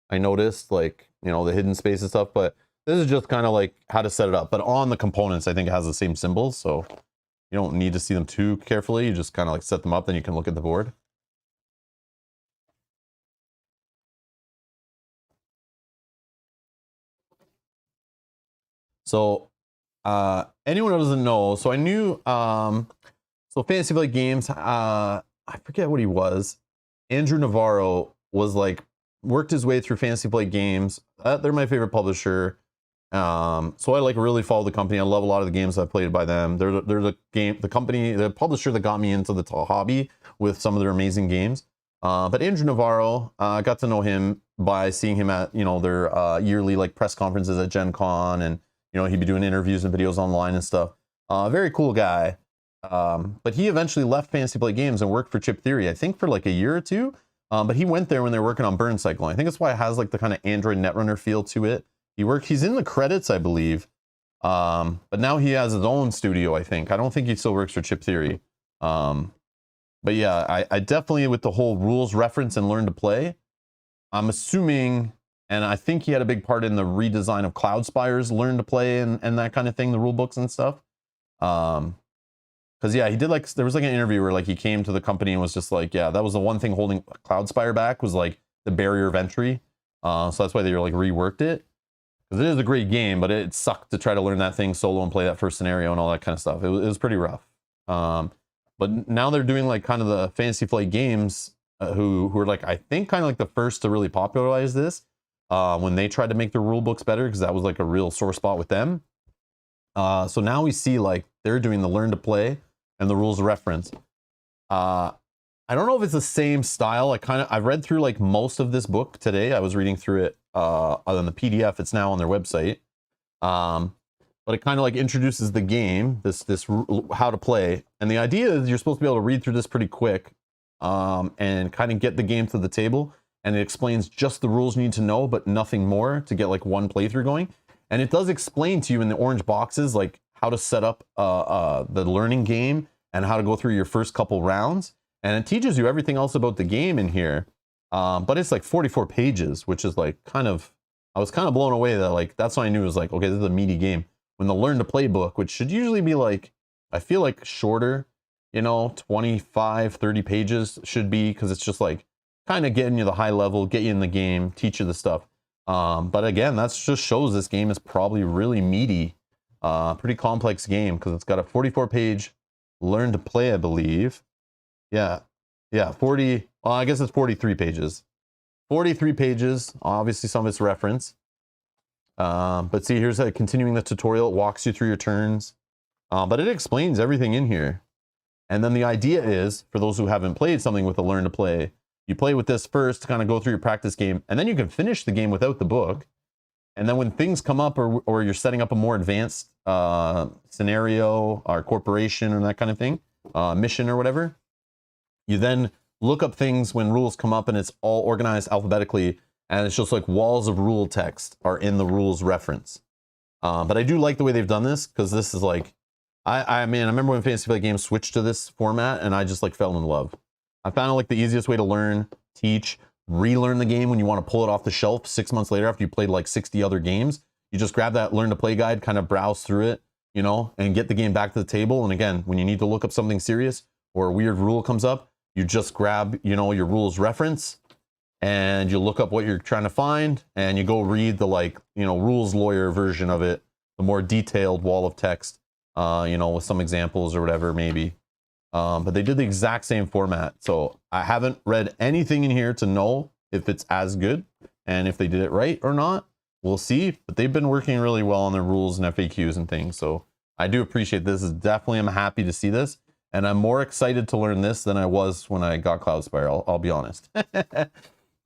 I noticed, like, you know, the hidden space and stuff, but this is just kind of like how to set it up. But on the components, I think it has the same symbols, so you don't need to see them too carefully. You just kind of like set them up, then you can look at the board. So anyone who doesn't know, so I knew so Fantasy Flight Games, I forget what he was. Andrew Navarro was like worked his way through Fantasy Flight Games. They're my favorite publisher. So I like really follow the company. I love a lot of the games I've played by them. They're the publisher that got me into the hobby with some of their amazing games. But Andrew Navarro, I got to know him by seeing him at, you know, their yearly like press conferences at Gen Con, and you know, he'd be doing interviews and videos online and stuff. Very cool guy. But he eventually left Fantasy Flight Games and worked for Chip Theory, I think for like a year or two. But he went there when they were working on burncycle. I think that's why it has like the kind of Android Netrunner feel to it. He's in the credits, I believe. But now he has his own studio, I think. I don't think he still works for Chip Theory. But yeah, I definitely, with the whole rules reference and learn to play, I'm assuming, and I think he had a big part in the redesign of Cloudspire's learn to play and that kind of thing, the rule books and stuff. Because yeah, he did like, there was like an interview where like he came to the company and was just like, yeah, that was the one thing holding Cloudspire back, was like the barrier of entry. So that's why they like reworked it. Because it is a great game, but it sucked to try to learn that thing solo and play that first scenario and all that kind of stuff. It was pretty rough. But now they're doing like kind of the Fantasy Flight Games, who are like, I think kind of like the first to really popularize this, when they tried to make their rule books better, because that was like a real sore spot with them. So now we see like they're doing the learn to play and the rules of reference. I don't know if it's the same style. I've read through like most of this book today. I was reading through it other than the PDF. It's now on their website. But it kind of like introduces the game, this how to play. And the idea is you're supposed to be able to read through this pretty quick, and kind of get the game to the table. And it explains just the rules you need to know, but nothing more, to get like one playthrough going. And it does explain to you in the orange boxes like how to set up the learning game and how to go through your first couple rounds. And it teaches you everything else about the game in here. But it's like 44 pages, which is like I was kind of blown away that like, that's when I knew it was like, okay, this is a meaty game. When the learn to play book, which should usually be like, I feel like shorter, you know, 25, 30 pages should be, because it's just like kind of getting you the high level, get you in the game, teach you the stuff. But again, that just shows this game is probably really meaty, pretty complex game, because it's got a 44-page learn to play, I believe. Yeah, 40, well, I guess it's 43 pages. 43 pages, obviously some of it's reference. But see, here's continuing the tutorial. It walks you through your turns, but it explains everything in here. And then the idea is, for those who haven't played something with a learn to play, you play with this first to kind of go through your practice game, and then you can finish the game without the book. And then when things come up, or you're setting up a more advanced scenario or corporation or that kind of thing, mission or whatever, you then look up things when rules come up, and it's all organized alphabetically. And it's just like walls of rule text are in the rules reference. But I do like the way they've done this, because this is like, I mean, I remember when Fantasy Flight Games switched to this format, and I just like fell in love. I found it like the easiest way to learn, teach, relearn the game when you want to pull it off the shelf 6 months later after you played like 60 other games. You just grab that learn to play guide, kind of browse through it, you know, and get the game back to the table. And again, when you need to look up something serious or a weird rule comes up, you just grab, you know, your rules reference, and you look up what you're trying to find, and you go read the, like, you know, rules lawyer version of it, the more detailed wall of text, you know, with some examples or whatever, maybe. But they did the exact same format. So I haven't read anything in here to know if it's as good and if they did it right or not. We'll see. But they've been working really well on their rules and FAQs and things. So I do appreciate this. I'm happy to see this. And I'm more excited to learn this than I was when I got Cloudspire. I'll be honest.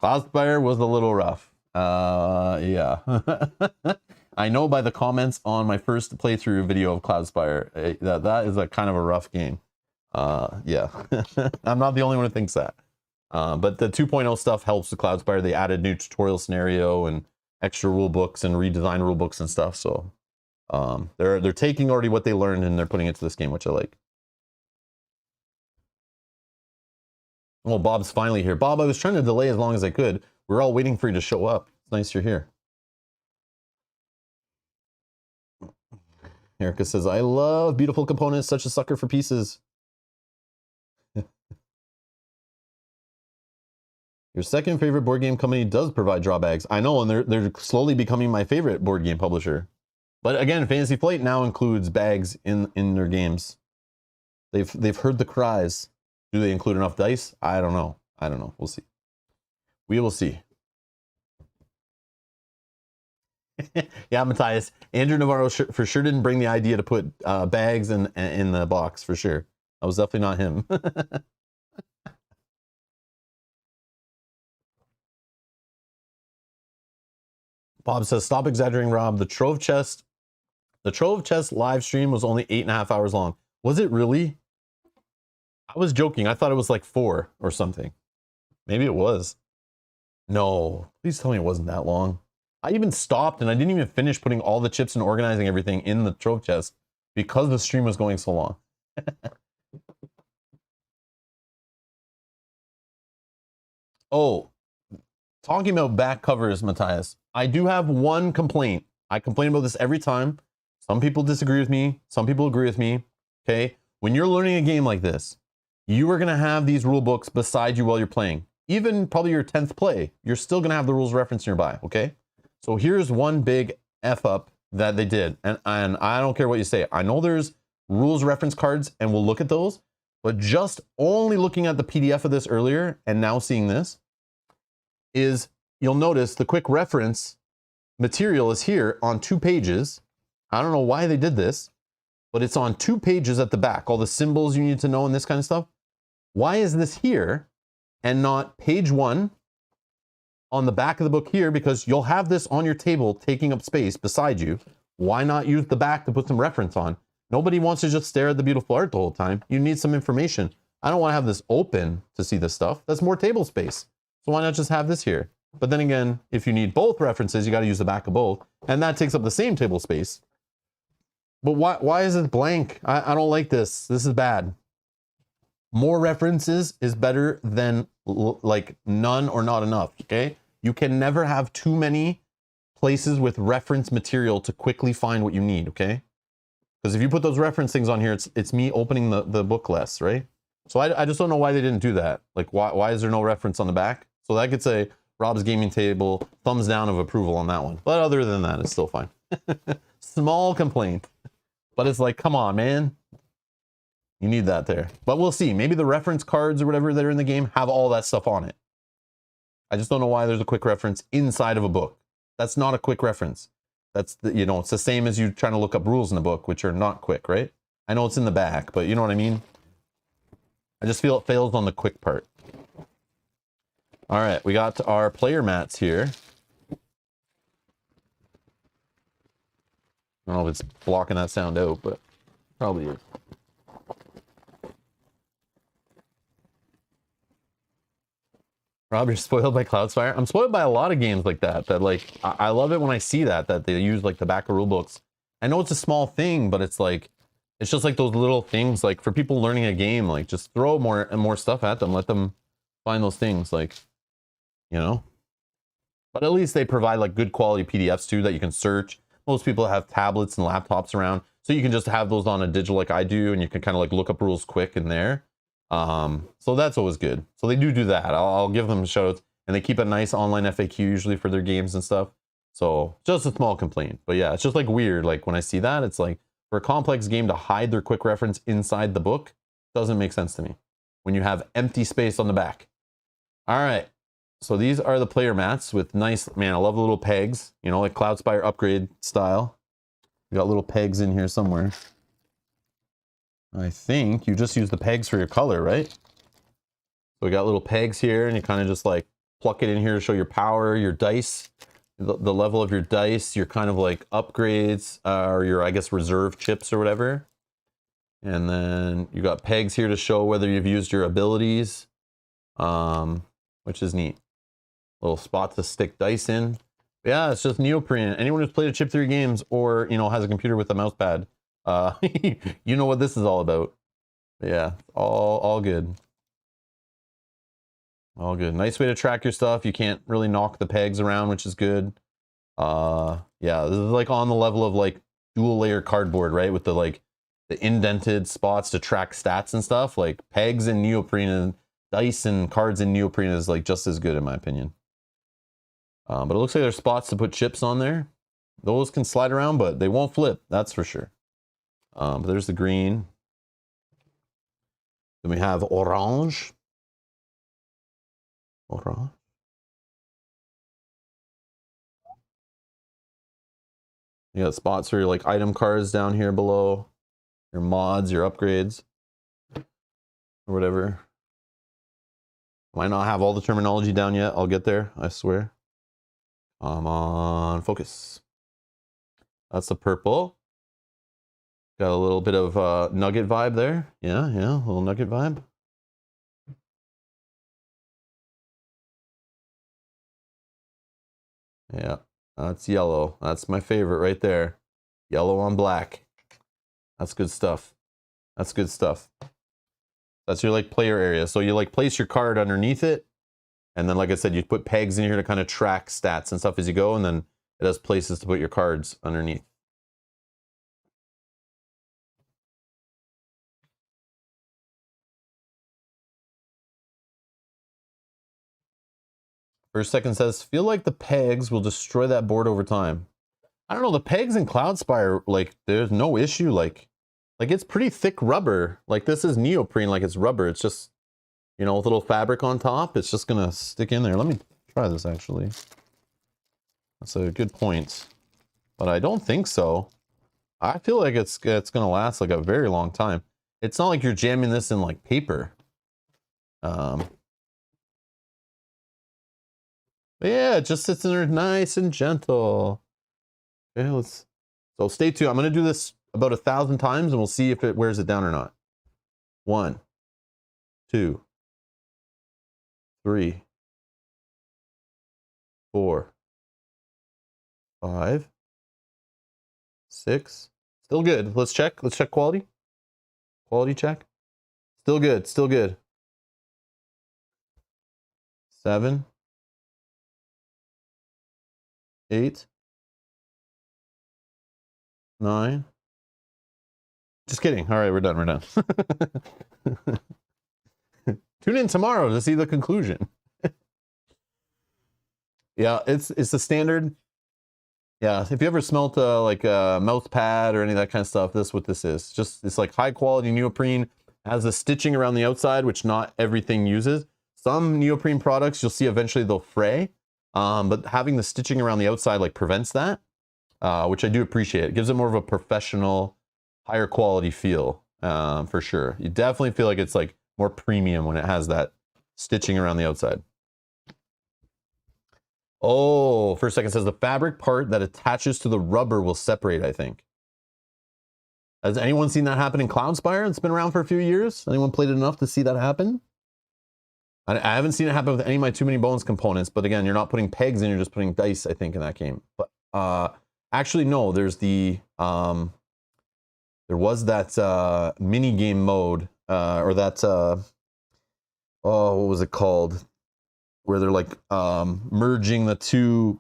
Cloudspire was a little rough. Yeah. I know by the comments on my first playthrough video of Cloudspire that is a kind of a rough game. Yeah. I'm not the only one who thinks that. But the 2.0 stuff helps with Cloudspire. They added new tutorial scenario and extra rule books and redesigned rule books and stuff. So they're taking already what they learned and they're putting it to this game, which I like. Well, Bob's finally here. Bob, I was trying to delay as long as I could. We're all waiting for you to show up. It's nice you're here. Erica says, I love beautiful components, such a sucker for pieces. Your second favorite board game company does provide drawbacks. I know, and they're slowly becoming my favorite board game publisher. But again, Fantasy Flight now includes bags in their games. They've heard the cries. Do they include enough dice? I don't know. I don't know. We'll see. We will see. Yeah, Matthias. Andrew Navarro for sure didn't bring the idea to put bags in the box, for sure. That was definitely not him. Bob says, stop exaggerating, Rob. The Trove Chest live stream was only 8.5 hours long. Was it really? I was joking. I thought it was like 4 or something. Maybe it was. No, please tell me it wasn't that long. I even stopped and I didn't even finish putting all the chips and organizing everything in the Trove Chest because the stream was going so long. Oh, talking about back covers, Matthias. I do have one complaint. I complain about this every time. Some people disagree with me. Some people agree with me. Okay. When you're learning a game like this, you are going to have these rule books beside you while you're playing. Even probably your 10th play, you're still going to have the rules referenced nearby. Okay. So here's one big F up that they did. And I don't care what you say. I know there's rules reference cards and we'll look at those, but just only looking at the PDF of this earlier and now seeing this is, you'll notice the quick reference material is here on 2 pages. I don't know why they did this, but it's on 2 pages at the back. All the symbols you need to know and this kind of stuff. Why is this here and not page 1 on the back of the book here? Because you'll have this on your table taking up space beside you. Why not use the back to put some reference on? Nobody wants to just stare at the beautiful art the whole time. You need some information. I don't want to have this open to see this stuff. That's more table space. So why not just have this here? But then again, if you need both references, you got to use the back of both. And that takes up the same table space. But why is it blank? I don't like this. This is bad. More references is better than like none or not enough, okay? You can never have too many places with reference material to quickly find what you need, okay? Because if you put those reference things on here, it's me opening the book less, right? So I just don't know why they didn't do that. Like, why is there no reference on the back? So that could say Rob's Gaming Table, thumbs down of approval on that one. But other than that, it's still fine. Small complaint. But it's like, come on, man. You need that there. But we'll see. Maybe the reference cards or whatever that are in the game have all that stuff on it. I just don't know why there's a quick reference inside of a book. That's not a quick reference. That's, you know, it's the same as you trying to look up rules in a book, which are not quick, right? I know it's in the back, but you know what I mean? I just feel it fails on the quick part. All right, we got our player mats here. I don't know if it's blocking that sound out, but probably is. Rob, you're spoiled by Cloudspire. I'm spoiled by a lot of games like that. That like, I love it when I see that they use like the back of rule books. I know it's a small thing, but it's like, it's just like those little things. Like for people learning a game, like just throw more and more stuff at them. Let them find those things, like, you know. But at least they provide like good quality PDFs too that you can search. Most people have tablets and laptops around, so you can just have those on a digital like I do, and you can kind of like look up rules quick in there. So that's always good. So they do that. I'll give them shout outs, and they keep a nice online FAQ usually for their games and stuff. So just a small complaint, but yeah, it's just like weird. Like when I see that, it's like for a complex game to hide their quick reference inside the book doesn't make sense to me when you have empty space on the back. All right. So these are the player mats with nice, man, I love the little pegs, you know, like Cloudspire upgrade style. We got little pegs in here somewhere. I think you just use the pegs for your color, right? So we got little pegs here, and you kind of just like pluck it in here to show your power, your dice, the level of your dice, your kind of like upgrades, or your, I guess, reserve chips or whatever. And then you got pegs here to show whether you've used your abilities, which is neat. Little spot to stick dice in. Yeah, it's just neoprene. Anyone who's played a chip 3 games or, you know, has a computer with a mouse pad, you know what this is all about. Yeah, all good. All good. Nice way to track your stuff. You can't really knock the pegs around, which is good. Yeah, this is like on the level of like dual layer cardboard, right? With the like the indented spots to track stats and stuff. Like pegs and neoprene and dice and cards in neoprene is like just as good in my opinion. But it looks like there's spots to put chips on there. Those can slide around, but they won't flip, that's for sure. But there's the green. Then we have orange. Orange. You got spots for your like item cards down here below. Your mods, your upgrades. Or whatever. Might not have all the terminology down yet. I'll get there, I swear. Come on, focus. That's the purple. Got a little bit of nugget vibe there. Yeah, a little nugget vibe. Yeah, that's yellow. That's my favorite right there. Yellow on black. That's good stuff. That's good stuff. That's your like player area. So you like place your card underneath it. And then like I said, you put pegs in here to kind of track stats and stuff as you go. And then it has places to put your cards underneath. First second says, feel like the pegs will destroy that board over time. I don't know, the pegs in Cloudspire, like there's no issue. Like it's pretty thick rubber. Like this is neoprene, like it's rubber. It's just, you know, with a little fabric on top. It's just gonna stick in there. Let me try this actually. That's a good point. But I don't think so. I feel like it's gonna last like a very long time. It's not like you're jamming this in like paper. Yeah, it just sits in there nice and gentle. Okay, so stay tuned. I'm gonna do this about 1,000 times and we'll see if it wears it down or not. 1, 2, 3, 4, 5, 6. Still good. Let's check quality. Quality check. Still good, still good. 7, 8, 9. Just kidding. All right, we're done. Tune in tomorrow to see the conclusion. Yeah, it's the standard. Yeah, if you ever smelt like a mouse pad or any of that kind of stuff, this is what this is. Just it's like high quality neoprene. Has the stitching around the outside, which not everything uses. Some neoprene products you'll see eventually they'll fray, but having the stitching around the outside like prevents that, which I do appreciate. It gives it more of a professional, higher quality feel, for sure. You definitely feel like it's like more premium when it has that stitching around the outside. Oh, first second says the fabric part that attaches to the rubber will separate, I think. Has anyone seen that happen in Cloudspire? It's been around for a few years. Anyone played it enough to see that happen? I haven't seen it happen with any of my Too Many Bones components, but again, you're not putting pegs in, you're just putting dice, I think, in that game. But actually, no, there's the, there was that mini game mode, or that, oh, what was it called? Where they're like merging the two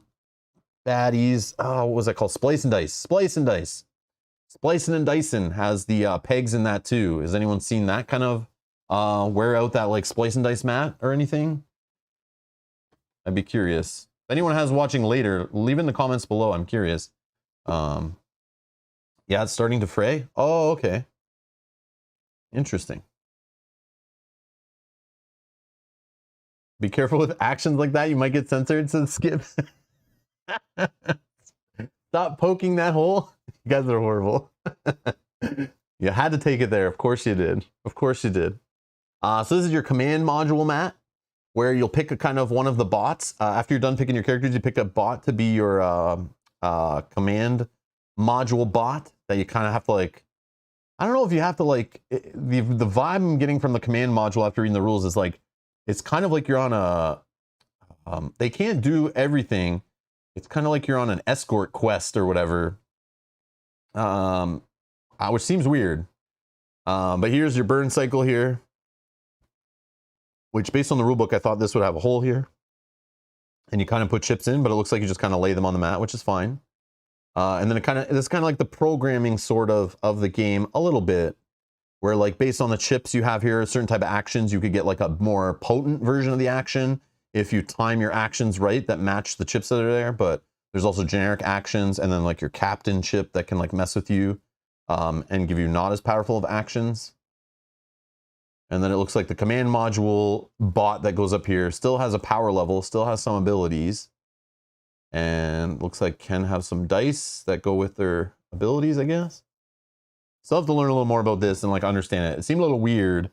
baddies. Oh, what was that called? Splice and Dice. Splice and Dice. Splicing and Dicing has the pegs in that too. Has anyone seen that kind of wear out that like Splice and Dice mat or anything? I'd be curious. If anyone has watching later, leave in the comments below. I'm curious. Yeah, it's starting to fray. Oh, okay. Interesting. Be careful with actions like that. You might get censored, so skip. Stop poking that hole. You guys are horrible. You had to take it there. Of course you did. Of course you did. So this is your command module mat, where you'll pick a kind of one of the bots. After you're done picking your characters, you pick a bot to be your command module bot that you kind of have to like, I don't know if you have to like, the vibe I'm getting from the command module after reading the rules is like, it's kind of like you're on a, they can't do everything, It's kind of like you're on an escort quest or whatever. Which seems weird. But here's your burn cycle here. Which, based on the rulebook, I thought this would have a hole here. And you kind of put chips in, but it looks like you just kind of lay them on the mat, which is fine. And then it's kind of like the programming sort of the game a little bit, where like based on the chips you have here, a certain type of actions, you could get like a more potent version of the action if you time your actions right that match the chips that are there. But there's also generic actions, and then like your captain chip that can like mess with you and give you not as powerful of actions. And then it looks like the command module bot that goes up here still has a power level, still has some abilities. And looks like can have some dice that go with their abilities, I guess. Still have to learn a little more about this and like understand it. It seemed a little weird.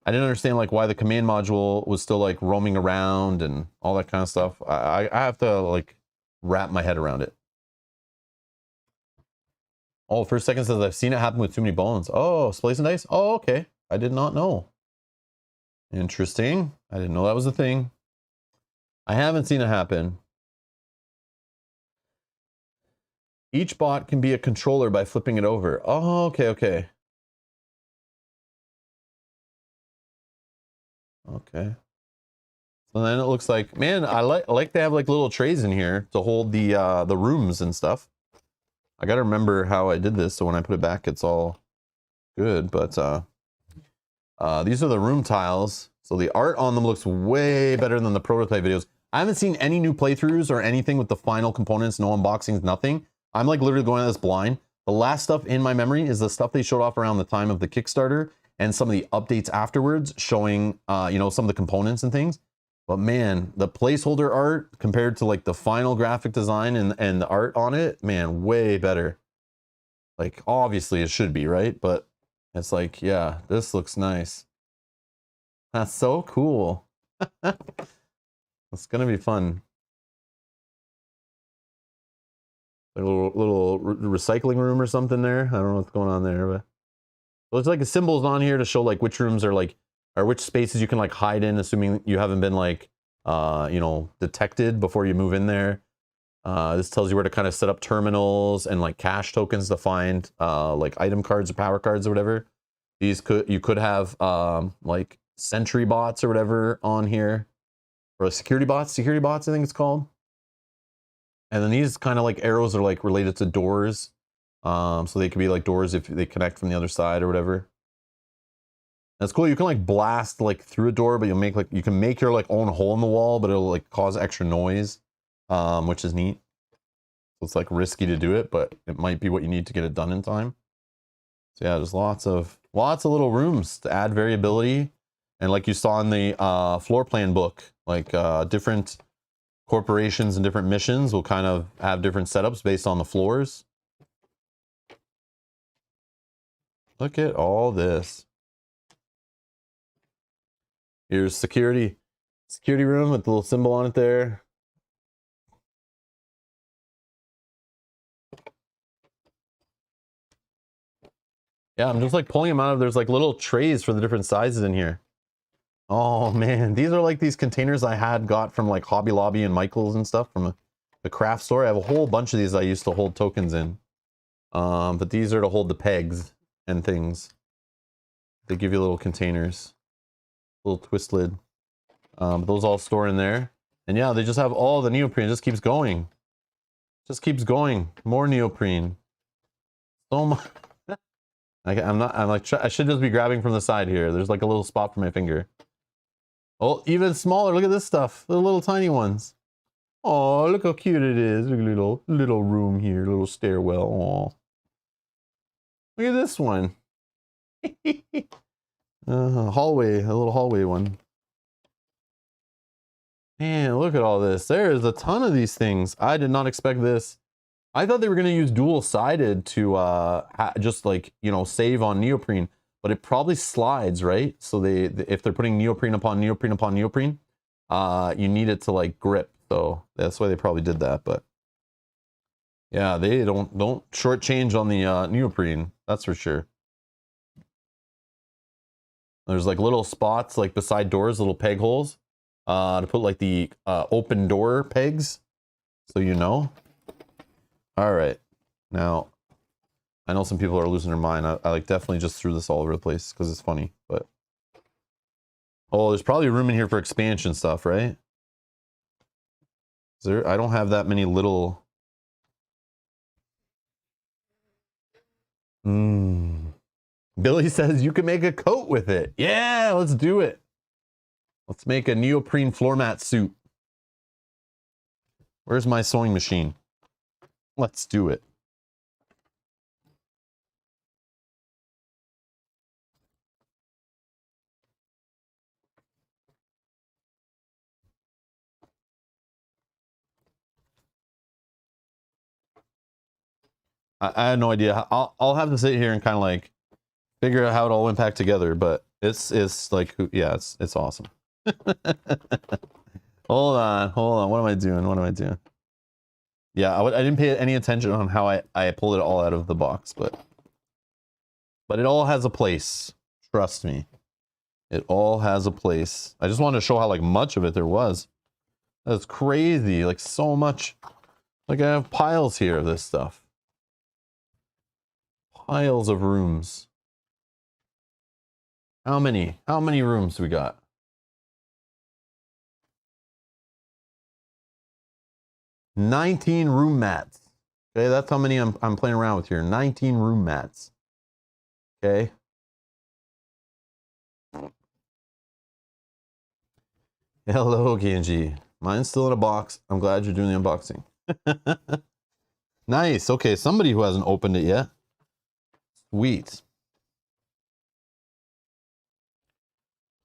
I didn't understand like why the command module was still like roaming around and all that kind of stuff. I have to like wrap my head around it. Oh, first second says I've seen it happen with too many bones. Oh, splice and dice? Oh, okay. I did not know. Interesting. I didn't know that was a thing. I haven't seen it happen. Each bot can be a controller by flipping it over. Oh, okay, okay. Okay. So then it looks like, man, I like to have like little trays in here to hold the rooms and stuff. I gotta remember how I did this, so when I put it back, it's all good. But these are the room tiles. So the art on them looks way better than the prototype videos. I haven't seen any new playthroughs or anything with the final components, no unboxings, nothing. I'm like literally going at this blind. The last stuff in my memory is the stuff they showed off around the time of the Kickstarter and some of the updates afterwards showing, you know, some of the components and things. But man, the placeholder art compared to like the final graphic design and the art on it, man, way better. Like obviously it should be, right? But it's like, yeah, this looks nice. That's so cool. It's gonna be fun. Like a little recycling room or something there. I don't know what's going on there, but looks like the symbols on here to show like which rooms are like, or which spaces you can like hide in, assuming you haven't been like, you know, detected before you move in there. This tells you where to kind of set up terminals and like cash tokens to find like item cards or power cards or whatever. You could have like sentry bots or whatever on here, or security bots I think it's called. And then these kind of like arrows are like related to doors. So they could be like doors if they connect from the other side or whatever. That's cool. You can like blast like through a door, but you can make your like own hole in the wall, but it'll like cause extra noise, which is neat. So it's like risky to do it, but it might be what you need to get it done in time. So yeah, there's lots of little rooms to add variability. And like you saw in the floor plan book, like different corporations and different missions will kind of have different setups based on the floors. Look at all this. Here's security room with the little symbol on it there. Yeah, I'm just like pulling them out of, there's like little trays for the different sizes in here. Oh man, these are like these containers I had got from like Hobby Lobby and Michael's and stuff from the craft store. I have a whole bunch of these I used to hold tokens in. But these are to hold the pegs and things. They give you little containers, little twist lid. Those all store in there. And yeah, they just have all the neoprene. It just keeps going. Just keeps going. More neoprene. So much. I'm like, I should just be grabbing from the side here. There's like a little spot for my finger. Oh, even smaller. Look at this stuff. The little tiny ones. Oh, look how cute it is. Look at little room here, little stairwell. Oh, look at this one. Hallway, a little hallway one. Man, look at all this. There's a ton of these things. I did not expect this. I thought they were going to use dual-sided to just like, you know, save on neoprene, but it probably slides, right? So if they're putting neoprene upon neoprene upon neoprene, you need it to like grip. So that's why they probably did that. But yeah, they don't shortchange on the neoprene. That's for sure. There's like little spots like beside doors, little peg holes to put like the open door pegs. so you know. All right, now I know some people are losing their mind. I like definitely just threw this all over the place because it's funny, but oh, there's probably room in here for expansion stuff, right? Is there? I don't have that many little. Billy says you can make a coat with it. Yeah, let's do it. Let's make a neoprene floor mat suit. Where's my sewing machine? Let's do it. I had no idea. I'll have to sit here and kind of like figure out how it all went back together, but it's like, yeah, it's awesome. Hold on. What am I doing? Yeah, I didn't pay any attention on how I pulled it all out of the box, but it all has a place. Trust me. It all has a place. I just wanted to show how like much of it there was. That's crazy. Like so much. Like I have piles here of this stuff. Piles of rooms. How many rooms we got? "19 room mats." Okay, that's how many I'm playing around with here. 19 room mats. Okay. Hello, Genji. Mine's still in a box. I'm glad you're doing the unboxing. Nice. Okay, somebody who hasn't opened it yet. Sweet.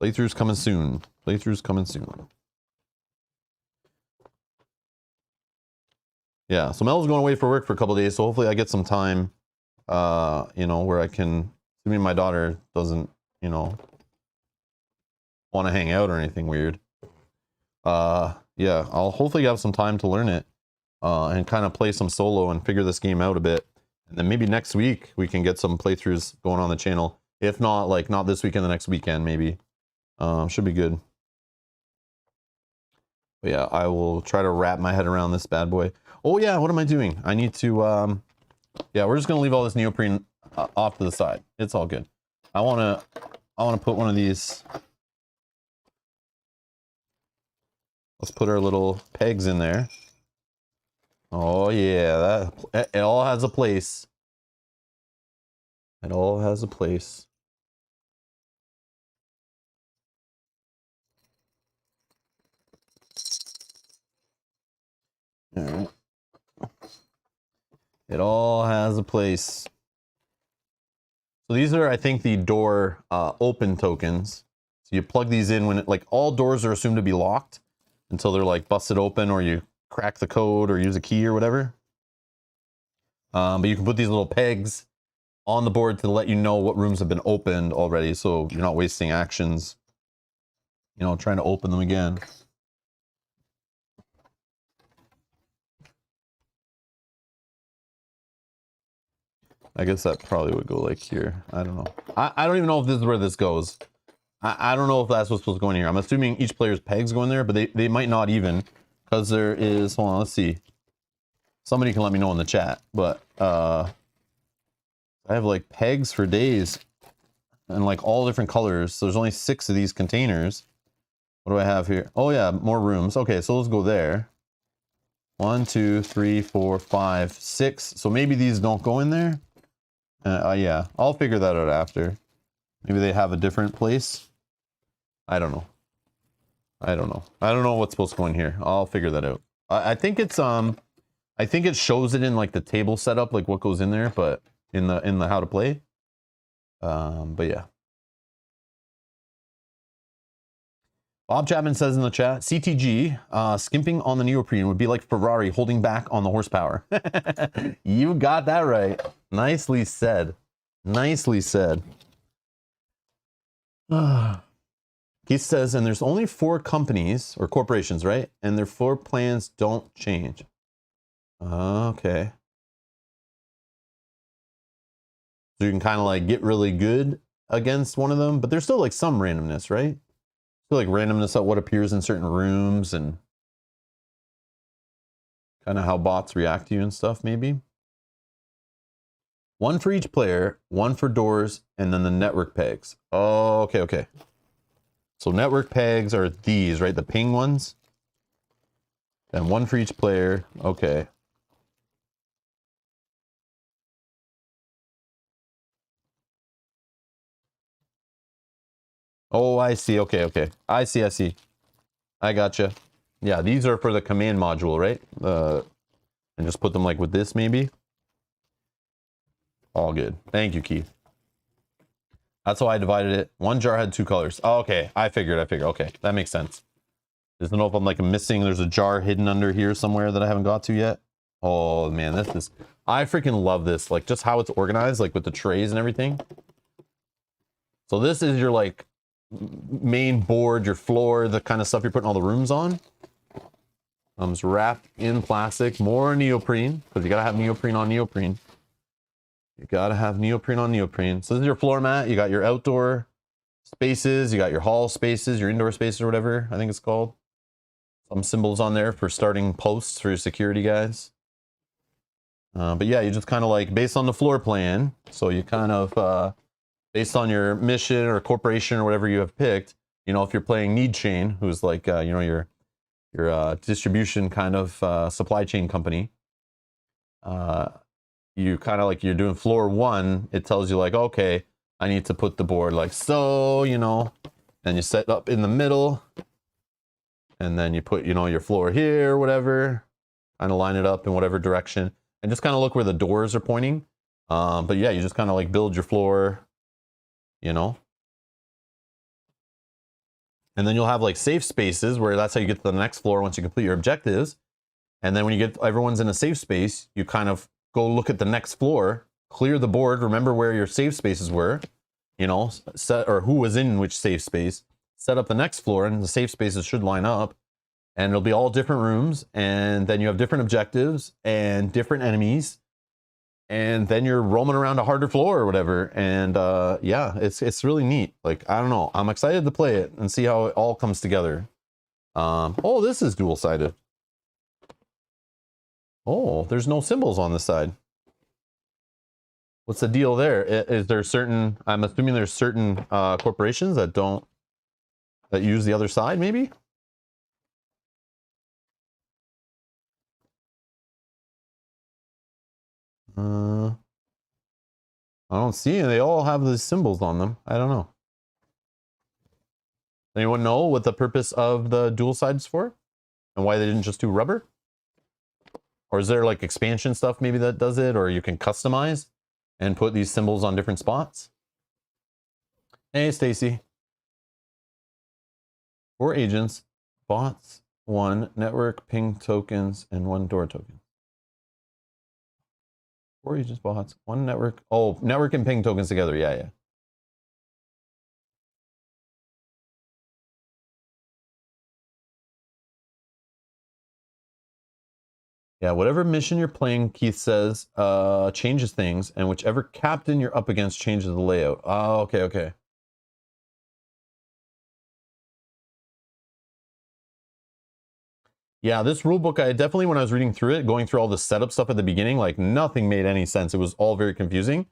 Playthrough's coming soon. Yeah, so Mel's going away for work for a couple of days, so hopefully I get some time, you know, where I can, assuming my daughter doesn't, you know, want to hang out or anything weird. Yeah, I'll hopefully have some time to learn it, and kind of play some solo and figure this game out a bit. And then maybe next week we can get some playthroughs going on the channel. If not, like, not this weekend, the next weekend, maybe. Should be good. But yeah, I will try to wrap my head around this bad boy. Oh yeah, what am I doing? I need to, yeah, we're just gonna leave all this neoprene off to the side. It's all good. I wanna put one of these. Let's put our little pegs in there. Oh yeah, it all has a place. It all has a place. All right. It all has a place. So these are, I think, the door open tokens. So you plug these in when like all doors are assumed to be locked until they're like busted open, or you crack the code or use a key or whatever. But you can put these little pegs on the board to let you know what rooms have been opened already, so you're not wasting actions, you know, trying to open them again. I guess that probably would go like here. I don't know. I don't even know if this is where this goes. I don't know if that's what's supposed to go in here. I'm assuming each player's pegs go in there, but they might not even, because there is, hold on, let's see. Somebody can let me know in the chat, but I have like pegs for days and like all different colors. So there's only 6 of these containers. What do I have here? Oh yeah, more rooms. Okay, so let's go there. 1, 2, 3, 4, 5, 6. So maybe these don't go in there. Yeah, I'll figure that out after. Maybe they have a different place. I don't know. I don't know what's supposed to go in here. I'll figure that out. I think it's I think it shows it in like the table setup, like what goes in there, but in the how to play. But yeah. Bob Chapman says in the chat, CTG, skimping on the neoprene would be like Ferrari holding back on the horsepower. You got that right. Nicely said. Nicely said. He says, and there's only 4 companies or corporations, right? And their floor plans don't change. Okay. So you can kind of like get really good against one of them, but there's still like some randomness, right? Still like randomness at what appears in certain rooms and Kind of how bots react to you and stuff, maybe. One for each player, one for doors, and then the network pegs. Oh, okay, okay. So network pegs are these, right? The ping ones. And one for each player. Okay. Oh, I see. Okay, okay. I see, I see. I gotcha. Yeah, these are for the command module, right? And just put them like with this, maybe. All good. Thank you, Keith. That's how I divided it. One jar had two colors. Oh, okay, I figured. Okay, that makes sense. Just don't know if I'm like missing. There's a jar hidden under here somewhere that I haven't got to yet. Oh man, this is. I freaking love this. Like just how it's organized, like with the trays and everything. So this is your like main board, your floor, the kind of stuff you're putting all the rooms on. Comes wrapped in plastic, more neoprene, because you gotta have neoprene on neoprene. You gotta have neoprene on neoprene. So this is your floor mat. You got your outdoor spaces, you got your hall spaces, your indoor spaces or whatever, I think it's called. Some symbols on there for starting posts for your security guys. But yeah, you just kind of like, based on the floor plan, so you kind of, based on your mission or corporation or whatever you have picked, you know, if you're playing Need Chain, who's like, you know, your distribution kind of supply chain company, you kind of like, you're doing floor one, it tells you like, okay, I need to put the board like so, you know, and you set up in the middle, and then you put, you know, your floor here or whatever, kind of line it up in whatever direction, and just kind of look where the doors are pointing. But yeah, you just kind of like build your floor, you know. And then you'll have like safe spaces where that's how you get to the next floor once you complete your objectives. And then when you get everyone's in a safe space, you kind of go look at the next floor, clear the board, remember where your safe spaces were, you know, set or who was in which safe space, set up the next floor, and the safe spaces should line up, and it'll be all different rooms, and then you have different objectives and different enemies, and then you're roaming around a harder floor or whatever. And yeah, it's really neat. Like, I don't know, I'm excited to play it and see how it all comes together. Oh, this is dual-sided. Oh, there's no symbols on this side. What's the deal there? Is there certain, I'm assuming there's certain corporations that use the other side, maybe? I don't see any. They all have the symbols on them. I don't know. Anyone know what the purpose of the dual sides for? And why they didn't just do rubber? Or is there like expansion stuff maybe that does it? Or you can customize and put these symbols on different spots? Hey, Stacy. 4 agents, bots, 1 network, ping tokens, and 1 door token. 4 agents, bots, 1 network. Oh, network and ping tokens together. Yeah, yeah. Yeah, whatever mission you're playing, Keith says, changes things, and whichever captain you're up against changes the layout. Oh, okay, okay. Yeah, this rulebook, I definitely, when I was reading through it, going through all the setup stuff at the beginning, like nothing made any sense. It was all very confusing,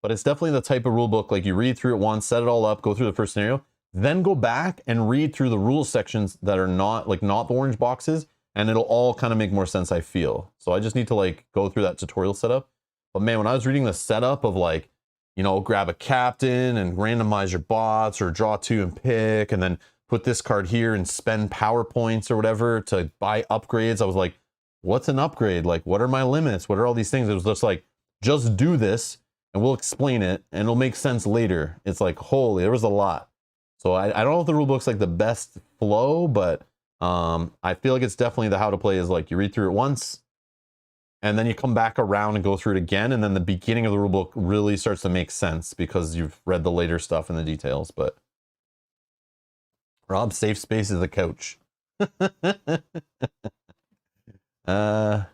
but it's definitely the type of rulebook, like you read through it once, set it all up, go through the first scenario, then go back and read through the rules sections that are not the orange boxes, and it'll all kind of make more sense, I feel. So I just need to like go through that tutorial setup. But man, when I was reading the setup of like, you know, grab a captain and randomize your bots, or draw 2 and pick, and then put this card here and spend power points or whatever to buy upgrades, I was like, what's an upgrade? Like, what are my limits? What are all these things? It was just like, just do this and we'll explain it and it'll make sense later. It's like, holy, there was a lot. So I don't know if the rule book's like the best flow, but I feel like it's definitely the how to play is like you read through it once and then you come back around and go through it again, and then the beginning of the rule book really starts to make sense because you've read the later stuff and the details. But Rob's safe space is the couch. Oh,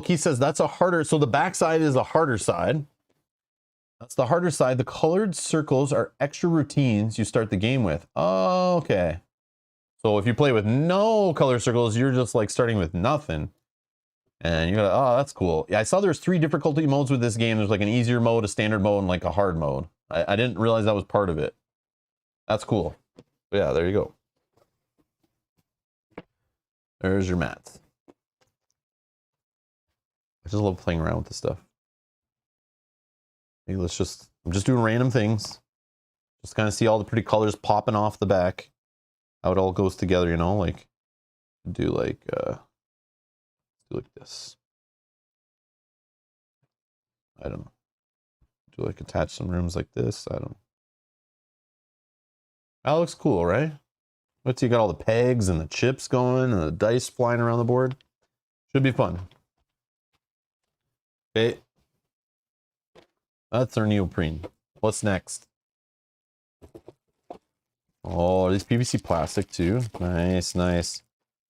Keith says that's a harder, so the back side is a harder side. That's the harder side. The colored circles are extra routines you start the game with. Oh, okay. So if you play with no color circles, you're just like starting with nothing. And you're like, oh, that's cool. Yeah, I saw there's 3 difficulty modes with this game. There's like an easier mode, a standard mode, and like a hard mode. I didn't realize that was part of it. That's cool. But yeah, there you go. There's your mats. I just love playing around with this stuff. Maybe I'm just doing random things. Just kind of see all the pretty colors popping off the back. How it all goes together, you know, like do like this. I don't know. Do like attach some rooms like this. I don't know. That looks cool, right? Let's see, you got all the pegs and the chips going and the dice flying around the board. Should be fun. Okay. That's our neoprene. What's next? Oh, these PVC plastic too. Nice, nice.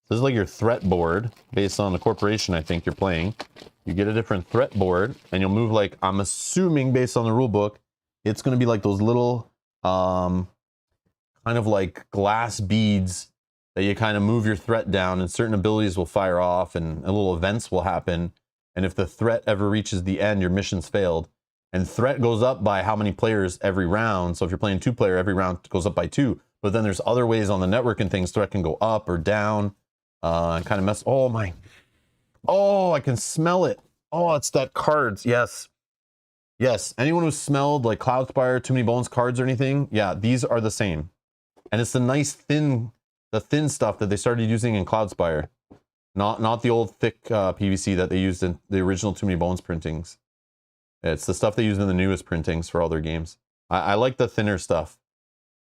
This is like your threat board based on the corporation I think you're playing. You get a different threat board and you'll move like, I'm assuming based on the rule book, it's going to be like those little kind of like glass beads that you kind of move your threat down and certain abilities will fire off and little events will happen. And if the threat ever reaches the end, your mission's failed. And threat goes up by how many players every round. So if you're playing 2-player, every round goes up by 2. But then there's other ways on the network and things, threat can go up or down and kind of mess. Oh my. Oh, I can smell it. Oh, it's that cards. Yes. Yes. Anyone who smelled like Cloudspire, Too Many Bones cards or anything. Yeah, these are the same. And it's the nice thin stuff that they started using in Cloudspire. Not the old thick PVC that they used in the original Too Many Bones printings. It's the stuff they use in the newest printings for all their games. I like the thinner stuff.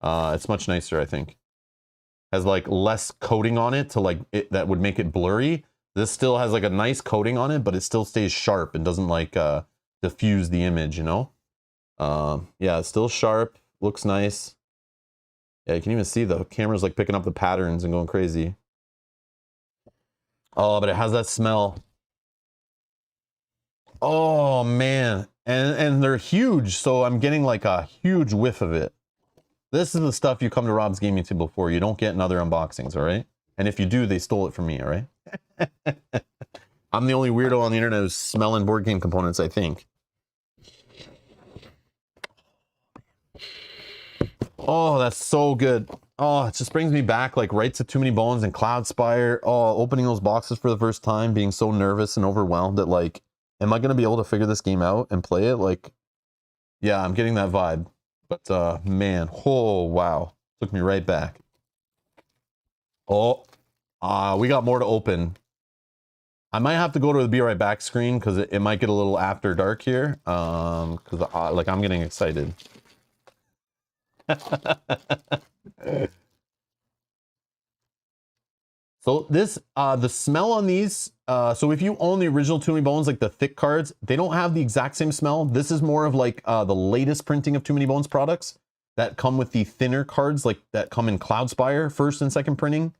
It's much nicer, I think. Has like less coating on it to like that would make it blurry. This still has like a nice coating on it, but it still stays sharp and doesn't like diffuse the image, you know? Yeah, it's still sharp, looks nice. Yeah, you can even see the camera's like picking up the patterns and going crazy. Oh, but it has that smell. Oh man, and they're huge, so I'm getting like a huge whiff of it. This is the stuff you come to Rob's Gaming Table for. You don't get in other unboxings, all right? And if you do, they stole it from me, all right? I'm the only weirdo on the internet who's smelling board game components, I think. Oh, that's so good. Oh, it just brings me back like right to Too Many Bones and Cloudspire. Oh, opening those boxes for the first time, being so nervous and overwhelmed that like, am I going to be able to figure this game out and play it? Like, yeah, I'm getting that vibe. But man, oh wow, took me right back. Oh, we got more to open. I might have to go to the be right back screen because it might get a little after dark here. Because like I'm getting excited. So this, the smell on these, so if you own the original Too Many Bones, like the thick cards, they don't have the exact same smell. This is more of like the latest printing of Too Many Bones products that come with the thinner cards, like that come in Cloudspire first and second printing.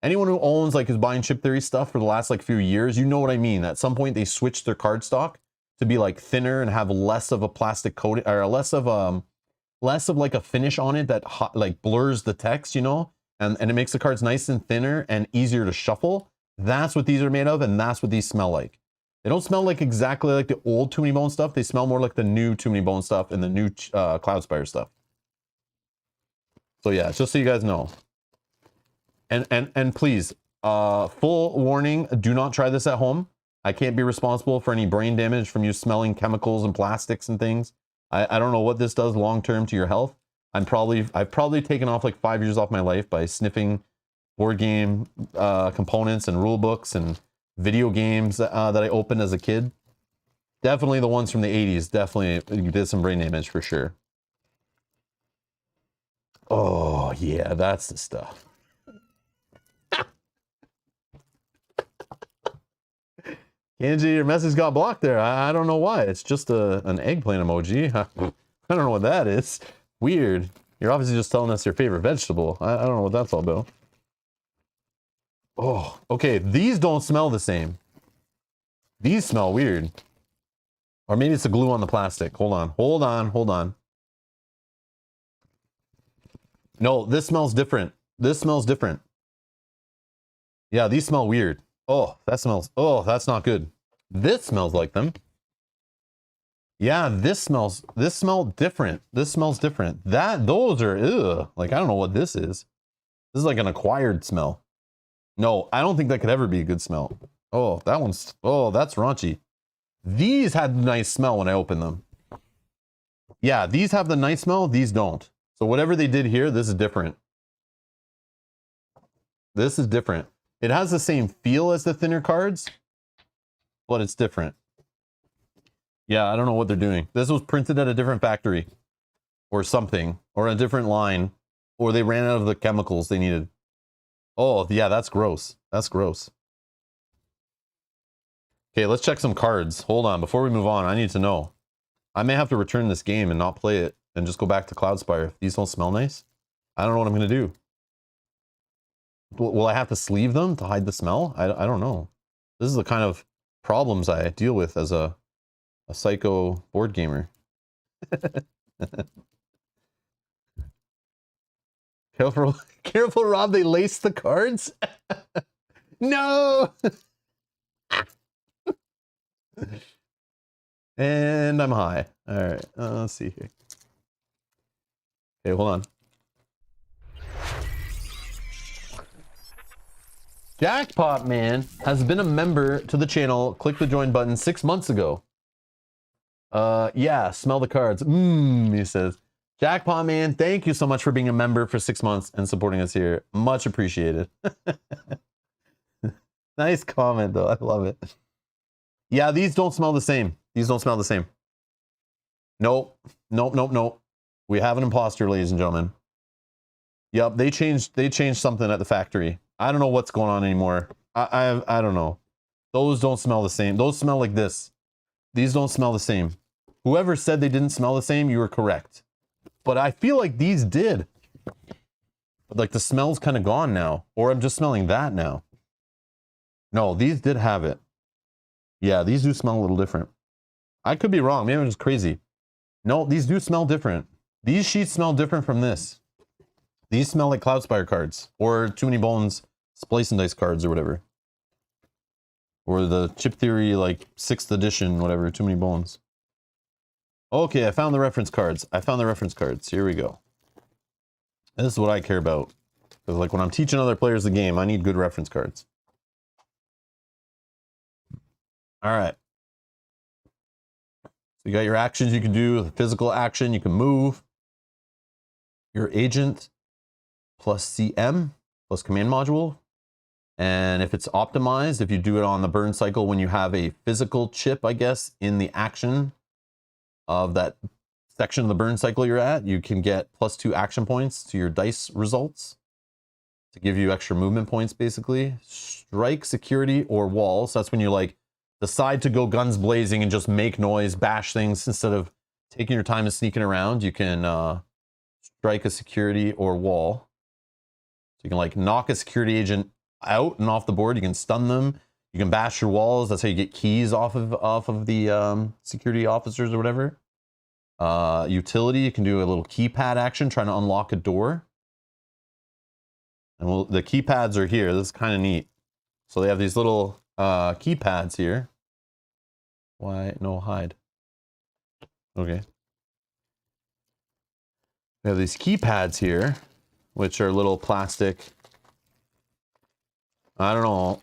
Anyone who owns like is buying Chip Theory stuff for the last like few years, you know what I mean. At some point they switched their card stock to be like thinner and have less of a plastic coating or less of like a finish on it that like blurs the text, you know. And it makes the cards nice and thinner and easier to shuffle. That's what these are made of, and that's what these smell like. They don't smell like exactly like the old Too Many Bones stuff. They smell more like the new Too Many Bones stuff and the new Cloudspire stuff. So yeah, just so you guys know. And please, full warning, do not try this at home. I can't be responsible for any brain damage from you smelling chemicals and plastics and things. I don't know what this does long-term to your health. I've probably taken off like 5 years off my life by sniffing board game components and rule books and video games that I opened as a kid. Definitely the ones from the 80s definitely did some brain damage for sure. Oh yeah, that's the stuff. Angie, your message got blocked there. I don't know why. It's just an eggplant emoji. I don't know what that is. Weird. You're obviously just telling us your favorite vegetable. I don't know what that's all about. Oh, okay. These don't smell the same. These smell weird. Or maybe it's the glue on the plastic. Hold on. Hold on. Hold on. No, this smells different. This smells different. Yeah, these smell weird. Oh, that's not good. This smells like them. Yeah, this smells different. This smells different. Those are, ugh. Like, I don't know what this is. This is like an acquired smell. No, I don't think that could ever be a good smell. Oh, that's raunchy. These had a nice smell when I opened them. Yeah, these have the nice smell, these don't. So whatever they did here, this is different. This is different. It has the same feel as the thinner cards, but it's different. Yeah, I don't know what they're doing. This was printed at a different factory or something, or a different line, or they ran out of the chemicals they needed. Oh, yeah, that's gross. That's gross. Okay, let's check some cards. Hold on, before we move on, I need to know. I may have to return this game and not play it and just go back to Cloudspire. If these don't smell nice, I don't know what I'm going to do. Will I have to sleeve them to hide the smell? I don't know. This is the kind of problems I deal with as a psycho board gamer. Careful, Rob, they laced the cards? No! And I'm high. All right, let's see here. Okay, hold on. Jackpot Man has been a member to the channel. Click the join button 6 months ago. Yeah, smell the cards. He says. Jackpot Man, thank you so much for being a member for 6 months and supporting us here. Much appreciated. Nice comment, though. I love it. Yeah, these don't smell the same. These don't smell the same. Nope. We have an imposter, ladies and gentlemen. Yep, they changed something at the factory. I don't know what's going on anymore. I don't know. Those don't smell the same. Those smell like this. These don't smell the same. Whoever said they didn't smell the same, you were correct. But I feel like these did. Like the smell's kind of gone now. Or I'm just smelling that now. No, these did have it. Yeah, these do smell a little different. I could be wrong. Maybe I'm just crazy. No, these do smell different. These sheets smell different from this. These smell like Cloudspire cards. Or Too Many Bones Splice and Dice cards or whatever. Or the Chip Theory, like, 6th edition, whatever, Too Many Bones. Okay, I found the reference cards. Here we go. This is what I care about. Because, like, when I'm teaching other players the game, I need good reference cards. All right. So you got your actions you can do, the physical action, you can move. Your agent plus CM plus command module. And if it's optimized, if you do it on the burn cycle when you have a physical chip, I guess, in the action of that section of the burn cycle you're at, you can get +2 action points to your dice results to give you extra movement points, basically. Strike, security, or wall. So that's when you like decide to go guns blazing and just make noise, bash things instead of taking your time and sneaking around. You can strike a security or wall. So you can like knock a security agent out and off the board. You can stun them. You can bash your walls. That's how you get keys off of the security officers or whatever. Utility, you can do a little keypad action trying to unlock a door. And the keypads are here. This is kind of neat. So they have these little keypads here. Why? No, hide. Okay. We have these keypads here, which are little plastic. I don't know.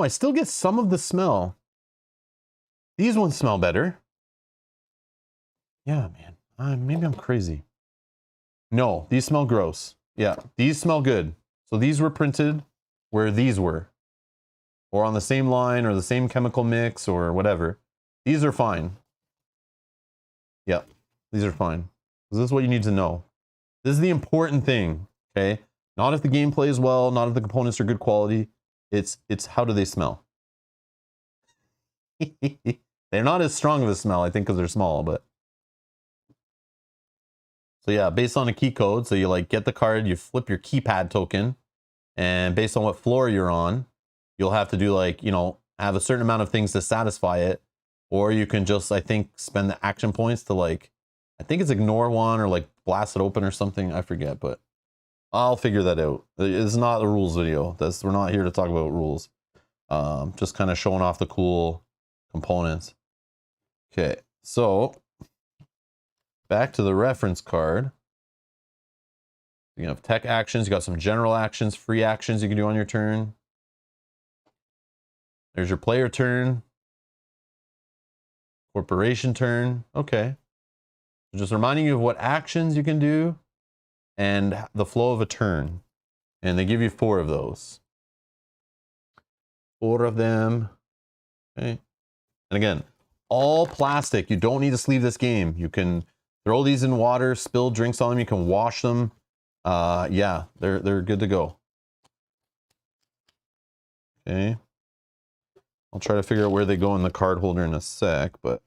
I still get some of the smell. These ones smell better. Yeah, man. Maybe I'm crazy. No, these smell gross. Yeah, these smell good. So these were printed where these were. Or on the same line or the same chemical mix or whatever. These are fine. Yeah, these are fine. This is what you need to know. This is the important thing, okay? Not if the game plays well, not if the components are good quality. It's how do they smell? They're not as strong of a smell, I think, because they're small, but. So yeah, based on a key code, so you like get the card, you flip your keypad token, and based on what floor you're on, you'll have to do like, you know, have a certain amount of things to satisfy it, or you can just, I think, spend the action points to like, I think it's ignore one or like blast it open or something, I forget, but I'll figure that out. It's not a rules video. We're not here to talk about rules. Just kind of showing off the cool components. Okay, so back to the reference card. You have tech actions. You got some general actions, free actions you can do on your turn. There's your player turn. Corporation turn. Okay. Just reminding you of what actions you can do and the flow of a turn. And they give you 4 of those. 4 of them. Okay. And again, all plastic. You don't need to sleeve this game. You can throw these in water, spill drinks on them. You can wash them. Yeah, they're good to go. Okay. I'll try to figure out where they go in the card holder in a sec, but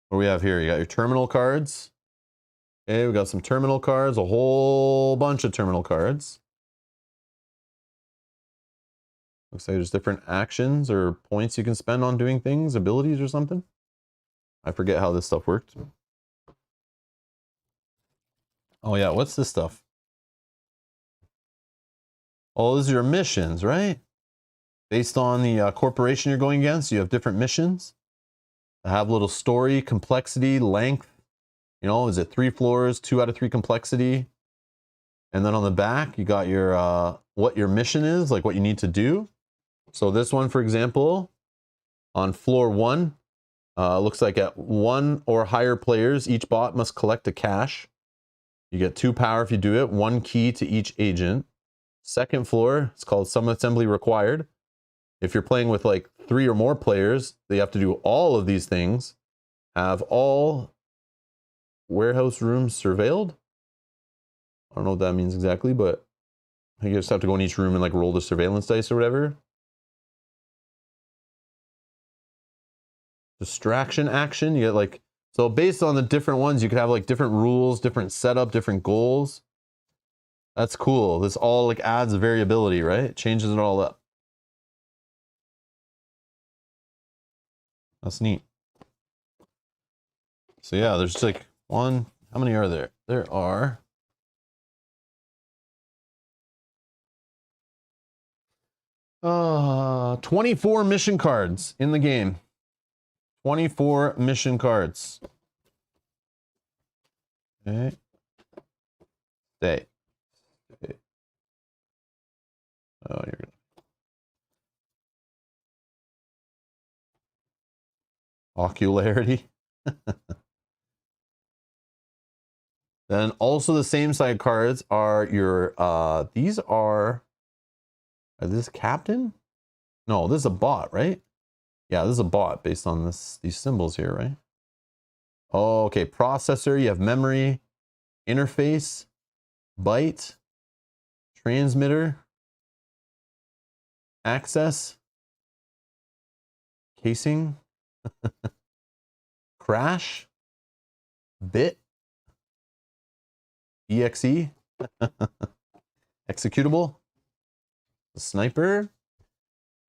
what do we have here? You got your terminal cards. Okay, we got some terminal cards, a whole bunch of terminal cards. Looks like there's different actions or points you can spend on doing things, abilities or something. I forget how this stuff worked. Oh yeah, what's this stuff? Oh, these are your missions, right? Based on the corporation you're going against, you have different missions. They have a little story, complexity, length. You know, is it 3 floors, 2 out of 3 complexity? And then on the back, you got your what your mission is, like what you need to do. So this one, for example, on floor 1, looks like at 1 or higher players, each bot must collect a cache. You get 2 power if you do it, 1 key to each agent. Second floor, it's called some assembly required. If you're playing with like 3 or more players, they have to do all of these things. Have all warehouse rooms surveilled. I don't know what that means exactly, but I think you just have to go in each room and like roll the surveillance dice or whatever. Distraction action, you get like, so based on the different ones, you could have like different rules, different setup, different goals. That's cool. This all like adds variability, right? It changes it all up. That's neat. So yeah, there's like how many are there? There are 24 mission cards in the game. 24 mission cards. Okay. Stay. Oh, you're gonna. Ocularity. Then also the same side cards are your these are this captain? No, this is a bot, right? Yeah, this is a bot based on these symbols here, right? Oh, okay. Processor, you have memory, interface, byte, transmitter, access, casing, crash, bit, exe, executable, sniper.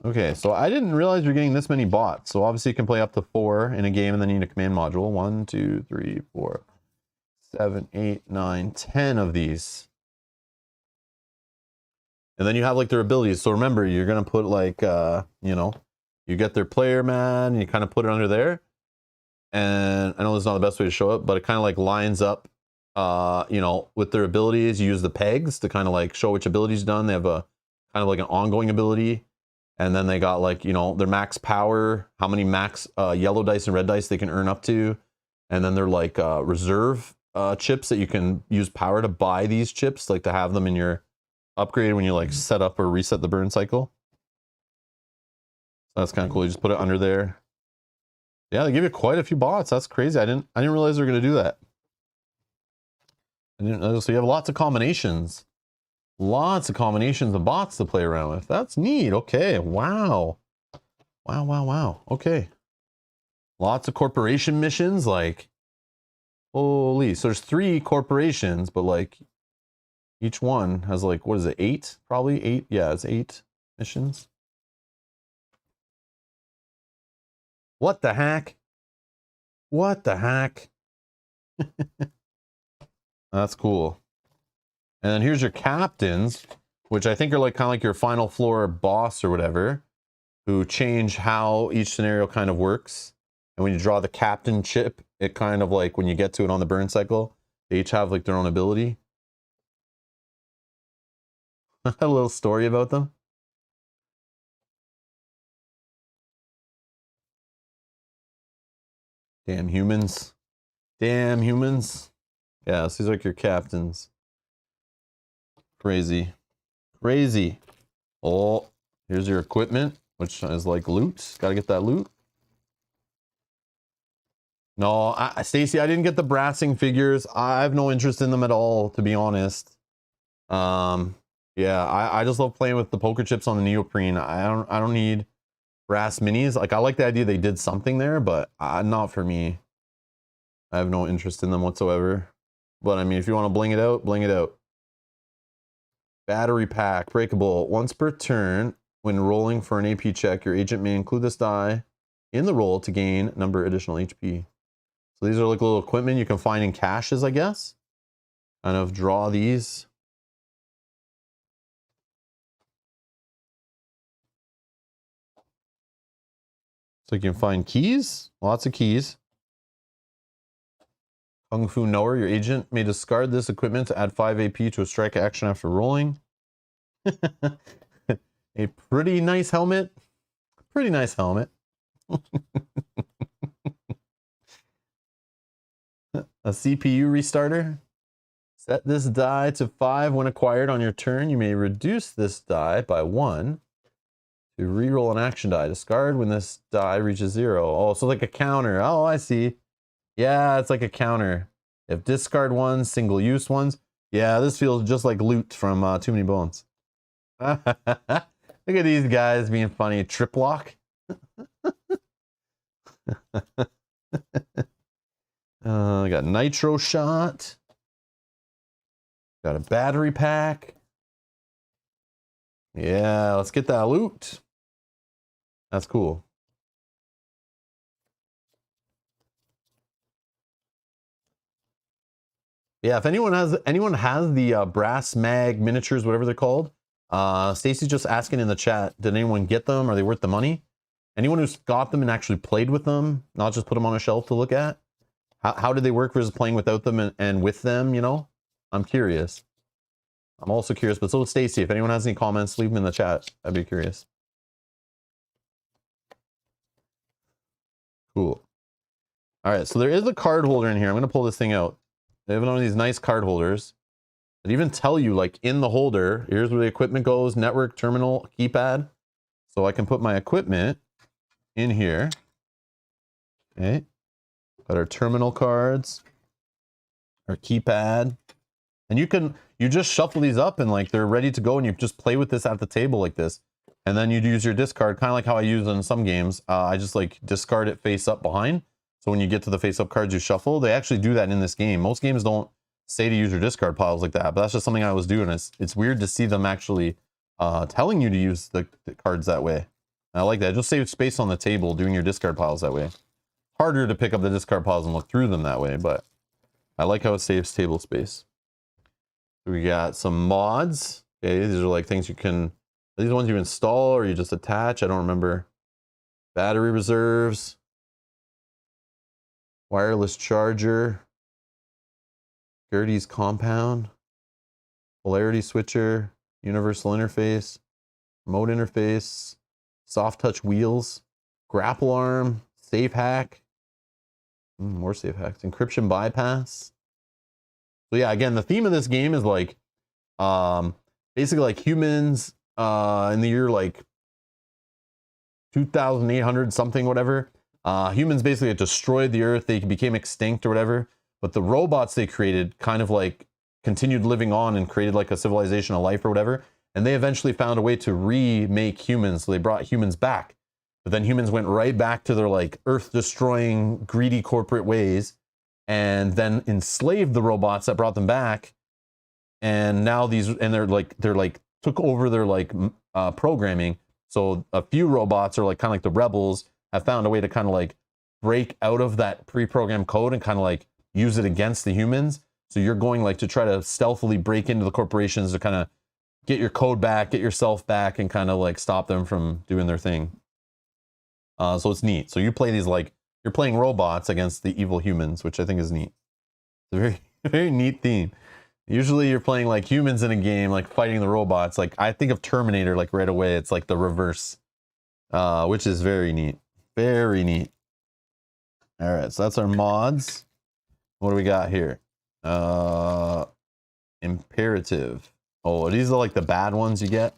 Okay, so I didn't realize you're getting this many bots. So obviously you can play up to 4 in a game and then you need a command module. 1, 2, 3, 4, 7, 8, 9, 10 of these. And then you have like their abilities. So remember, you're gonna put like you know, you get their player man and you kind of put it under there. And I know this is not the best way to show it, but it kind of like lines up you know, with their abilities. You use the pegs to kind of like show which ability's done. They have a kind of like an ongoing ability. And then they got like, you know, their max power, how many max yellow dice and red dice they can earn up to. And then they're like reserve chips that you can use power to buy these chips, like to have them in your upgrade when you like set up or reset the burn cycle. So that's kind of cool. You just put it under there. Yeah, they give you quite a few bots. That's crazy. I didn't realize they were gonna do that. I didn't know. So you have lots of combinations. Lots of combinations of bots to play around with. That's neat. Okay. Wow. Wow, wow, wow. Okay. Lots of corporation missions. Like, holy. So there's 3 corporations, but like each one has like, what is it? 8? Probably 8. Yeah, it's 8 missions. What the heck? What the heck? That's cool. And then here's your captains, which I think are like kind of like your final floor boss or whatever, who change how each scenario kind of works. And when you draw the captain chip, it kind of like when you get to it on the burn cycle, they each have like their own ability. A little story about them. Damn humans. Damn humans. Yeah, so these are like your captains. Crazy. Crazy. Oh, here's your equipment, which is like loot. Gotta get that loot. No, Stacy, I didn't get the brassing figures. I have no interest in them at all, to be honest. Yeah, I just love playing with the poker chips on the neoprene. I don't need brass minis. Like, I like the idea they did something there, but not for me. I have no interest in them whatsoever. But I mean, if you want to bling it out, bling it out. Battery pack, breakable. Once per turn, when rolling for an AP check, your agent may include this die in the roll to gain number additional HP. So these are like little equipment you can find in caches, I guess. Kind of draw these. So you can find keys, lots of keys. Kung Fu Knower, your agent may discard this equipment to add 5 AP to a strike action after rolling. A pretty nice helmet. Pretty nice helmet. A CPU restarter. Set this die to 5 when acquired on your turn. You may reduce this die by 1 to reroll an action die. Discard when this die reaches 0. Oh, so like a counter. Oh, I see. Yeah, it's like a counter. If discard ones, single use ones. Yeah, this feels just like loot from Too Many Bones. Look at these guys being funny. Trip lock. I got nitro shot. Got a battery pack. Yeah, let's get that loot. That's cool. Yeah, if anyone has the brass mag miniatures, whatever they're called, Stacy's just asking in the chat, did anyone get them? Are they worth the money? Anyone who's got them and actually played with them, not just put them on a shelf to look at, how did they work versus playing without them and with them, you know? I'm curious. I'm also curious, but so is Stacy. If anyone has any comments, leave them in the chat. I'd be curious. Cool. All right, so there is a card holder in here. I'm going to pull this thing out. They have one of these nice card holders that even tell you, like, in the holder, here's where the equipment goes, network, terminal, keypad. So I can put my equipment in here. Okay. Got our terminal cards, our keypad. And you just shuffle these up and like they're ready to go, and you just play with this at the table like this. And then you'd use your discard, kind of like how I use in some games. I just like discard it face up behind. So when you get to the face up cards, you shuffle. They actually do that in this game. Most games don't say to use your discard piles like that, but that's just something I was doing. It's weird to see them actually telling you to use the cards that way. And I like that. It just saves space on the table doing your discard piles that way. Harder to pick up the discard piles and look through them that way, but I like how it saves table space. We got some mods. Okay, these are like things you can, are these ones you install or you just attach? I don't remember. Battery reserves. Wireless charger. Gertie's compound. Polarity switcher. Universal interface. Remote interface. Soft touch wheels. Grapple arm. Safe hack. More safe hacks. Encryption bypass. So yeah, again, the theme of this game is like, basically like humans in the year like 2,800 something, whatever. Humans basically had destroyed the earth. They became extinct or whatever. But the robots they created kind of like continued living on and created like a civilization of life or whatever. And they eventually found a way to remake humans. So they brought humans back. But then humans went right back to their like earth-destroying, greedy corporate ways, and then enslaved the robots that brought them back. And now they're like took over their like programming. So a few robots are like kind of like the rebels have found a way to kind of like break out of that pre-programmed code and kind of like use it against the humans. So you're going like to try to stealthily break into the corporations to kind of get your code back, get yourself back, and kind of like stop them from doing their thing. So it's neat. So you play these like, you're playing robots against the evil humans, which I think is neat. It's a very, very neat theme. Usually you're playing like humans in a game, like fighting the robots. Like I think of Terminator like right away. It's like the reverse, which is very neat. Very neat. All right, so that's our mods. What do we got here? Imperative. Oh, these are like the bad ones you get.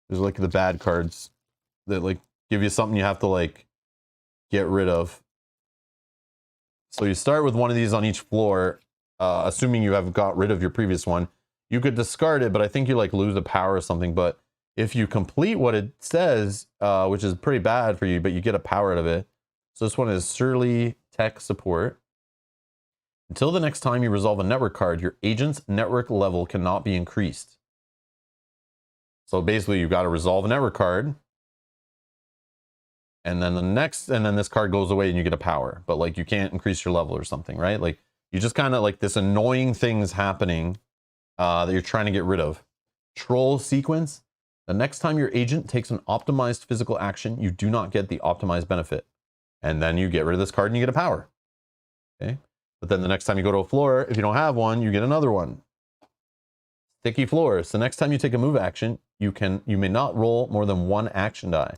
There's like the bad cards that like give you something you have to like get rid of. So you start with one of these on each floor, assuming you have got rid of your previous one. You could discard it, but I think you like lose a power or something. But if you complete what it says, which is pretty bad for you, but you get a power out of it. So this one is Surly Tech Support. Until the next time you resolve a network card, your agent's network level cannot be increased. So basically you've got to resolve a network card. And then this card goes away and you get a power, but like you can't increase your level or something, right? Like you just kind of like this annoying things happening that you're trying to get rid of. Troll sequence. The next time your agent takes an optimized physical action, you do not get the optimized benefit. And then you get rid of this card and you get a power. Okay. But then the next time you go to a floor, if you don't have one, you get another one. Sticky floors. The next time you take a move action, you may not roll more than one action die.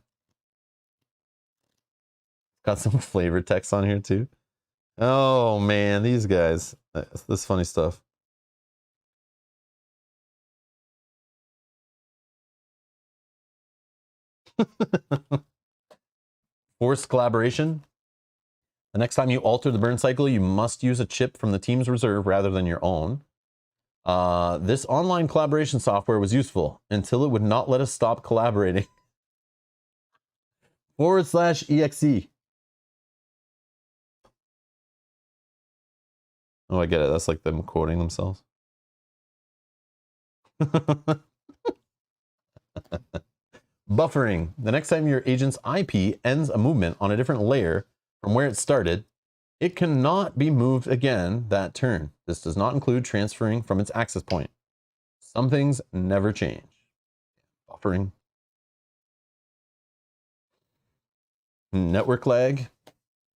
Got some flavor text on here too. Oh man, these guys. This funny stuff. Forced collaboration. The next time you alter the burn cycle, you must use a chip from the team's reserve rather than your own. This online collaboration software was useful until it would not let us stop collaborating. /exe. Oh, I get it. That's like them quoting themselves. Buffering. The next time your agent's IP ends a movement on a different layer from where it started, it cannot be moved again that turn. This does not include transferring from its access point. Some things never change. Buffering. Network lag.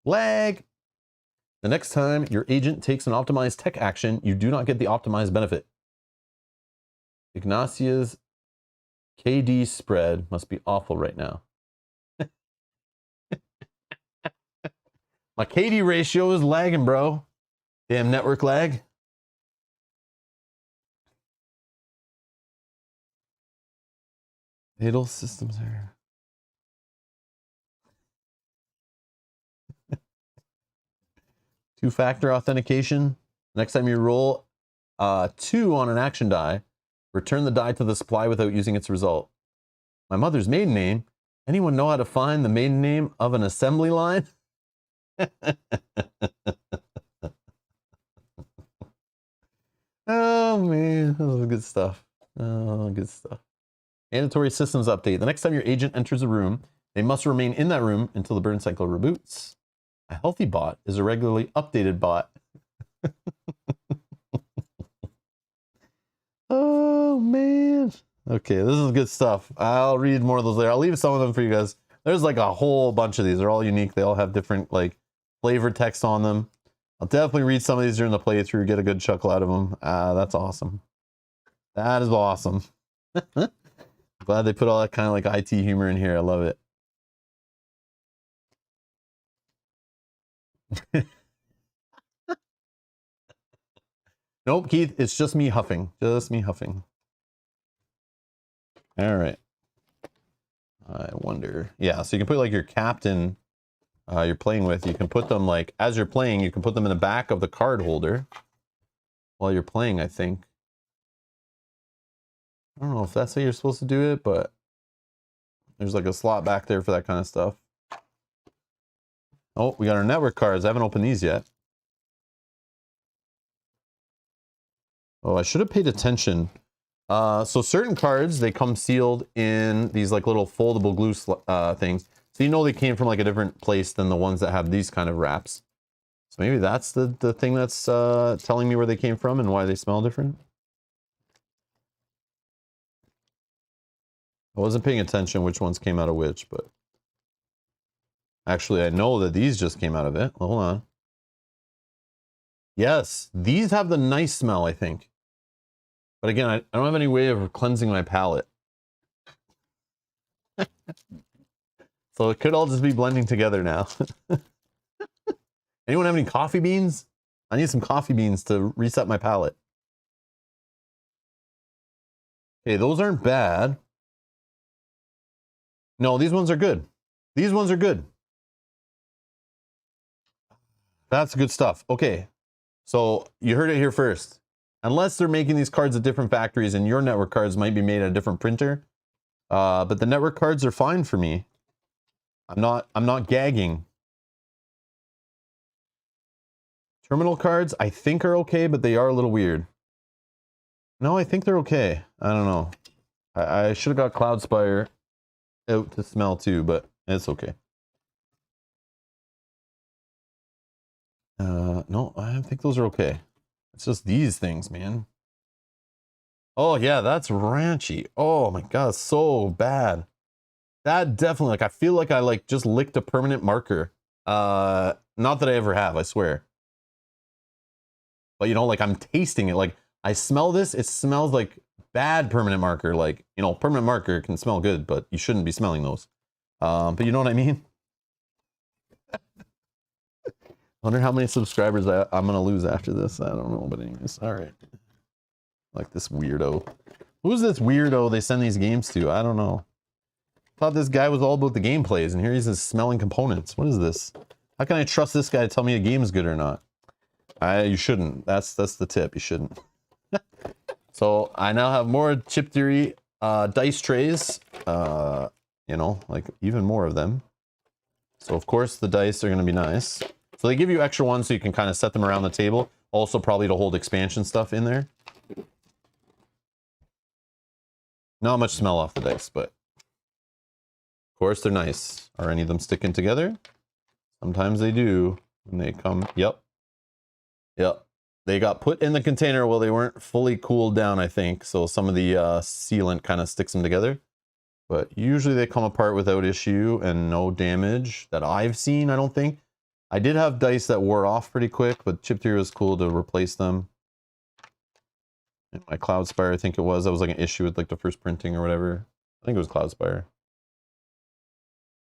Lag. The next time your agent takes an optimized tech action, you do not get the optimized benefit. Ignatia's KD spread must be awful right now. My KD ratio is lagging, bro. Damn network lag. Fatal systems error. Two-factor authentication. Next time you roll 2 on an action die, return the die to the supply without using its result. My mother's maiden name. Anyone know how to find the maiden name of an assembly line? Oh man, that was good stuff. Oh, good stuff. Mandatory systems update. The next time your agent enters a room, they must remain in that room until the burn cycle reboots. A healthy bot is a regularly updated bot. Oh man. Okay, this is good stuff. I'll read more of those later. I'll leave some of them for you guys. There's like a whole bunch of these. They're all unique. They all have different like flavor text on them. I'll definitely read some of these during the playthrough, get a good chuckle out of them. That's awesome. That is awesome. Glad they put all that kind of like IT humor in here. I love it. Nope, Keith, it's just me huffing. Just me huffing. All right. I wonder. Yeah, so you can put like your captain you're playing with. You can put them like, as you're playing, you can put them in the back of the card holder while you're playing, I think. I don't know if that's how you're supposed to do it, but there's like a slot back there for that kind of stuff. Oh, we got our network cards. I haven't opened these yet. Oh, I should have paid attention. So certain cards, they come sealed in these like little foldable glue things. So you know they came from like a different place than the ones that have these kind of wraps. So maybe that's the thing that's telling me where they came from and why they smell different. I wasn't paying attention which ones came out of which, but actually I know that these just came out of it. Hold on. Yes, these have the nice smell, I think. But again, I don't have any way of cleansing my palate. So it could all just be blending together now. Anyone have any coffee beans? I need some coffee beans to reset my palate. Okay, those aren't bad. No, these ones are good. These ones are good. That's good stuff. Okay, so you heard it here first. Unless they're making these cards at different factories and your network cards might be made at a different printer. But the network cards are fine for me. I'm not gagging. Terminal cards, I think are okay, but they are a little weird. No, I think they're okay. I don't know. I should have got Cloudspire out to smell too, but it's okay. No, I think those are okay. It's just these things, man. Oh yeah, that's ranchy. Oh my god, so bad. That definitely, like, I feel like I like just licked a permanent marker. Not that I ever have, I swear. But you know, like I'm tasting it. Like I smell this, it smells like bad permanent marker. Like, you know, permanent marker can smell good, but you shouldn't be smelling those. But you know what I mean? Wonder how many subscribers I'm gonna lose after this. I don't know, but anyways, all right. Like this weirdo. Who's this weirdo they send these games to? I don't know. Thought this guy was all about the gameplays, and here he's just smelling components. What is this? How can I trust this guy to tell me a game is good or not? You shouldn't. That's the tip. You shouldn't. So I now have more chip theory dice trays. You know, like even more of them. So of course the dice are gonna be nice. So they give you extra ones so you can kind of set them around the table. Also probably to hold expansion stuff in there. Not much smell off the dice, but of course they're nice. Are any of them sticking together? Sometimes they do. When they come, yep. They got put in the container while they weren't fully cooled down, I think. So some of the sealant kind of sticks them together. But usually they come apart without issue and no damage that I've seen, I don't think. I did have dice that wore off pretty quick, but chip theory was cool to replace them. And my Cloudspire, I think it was. That was like an issue with like the first printing or whatever. I think it was Cloudspire.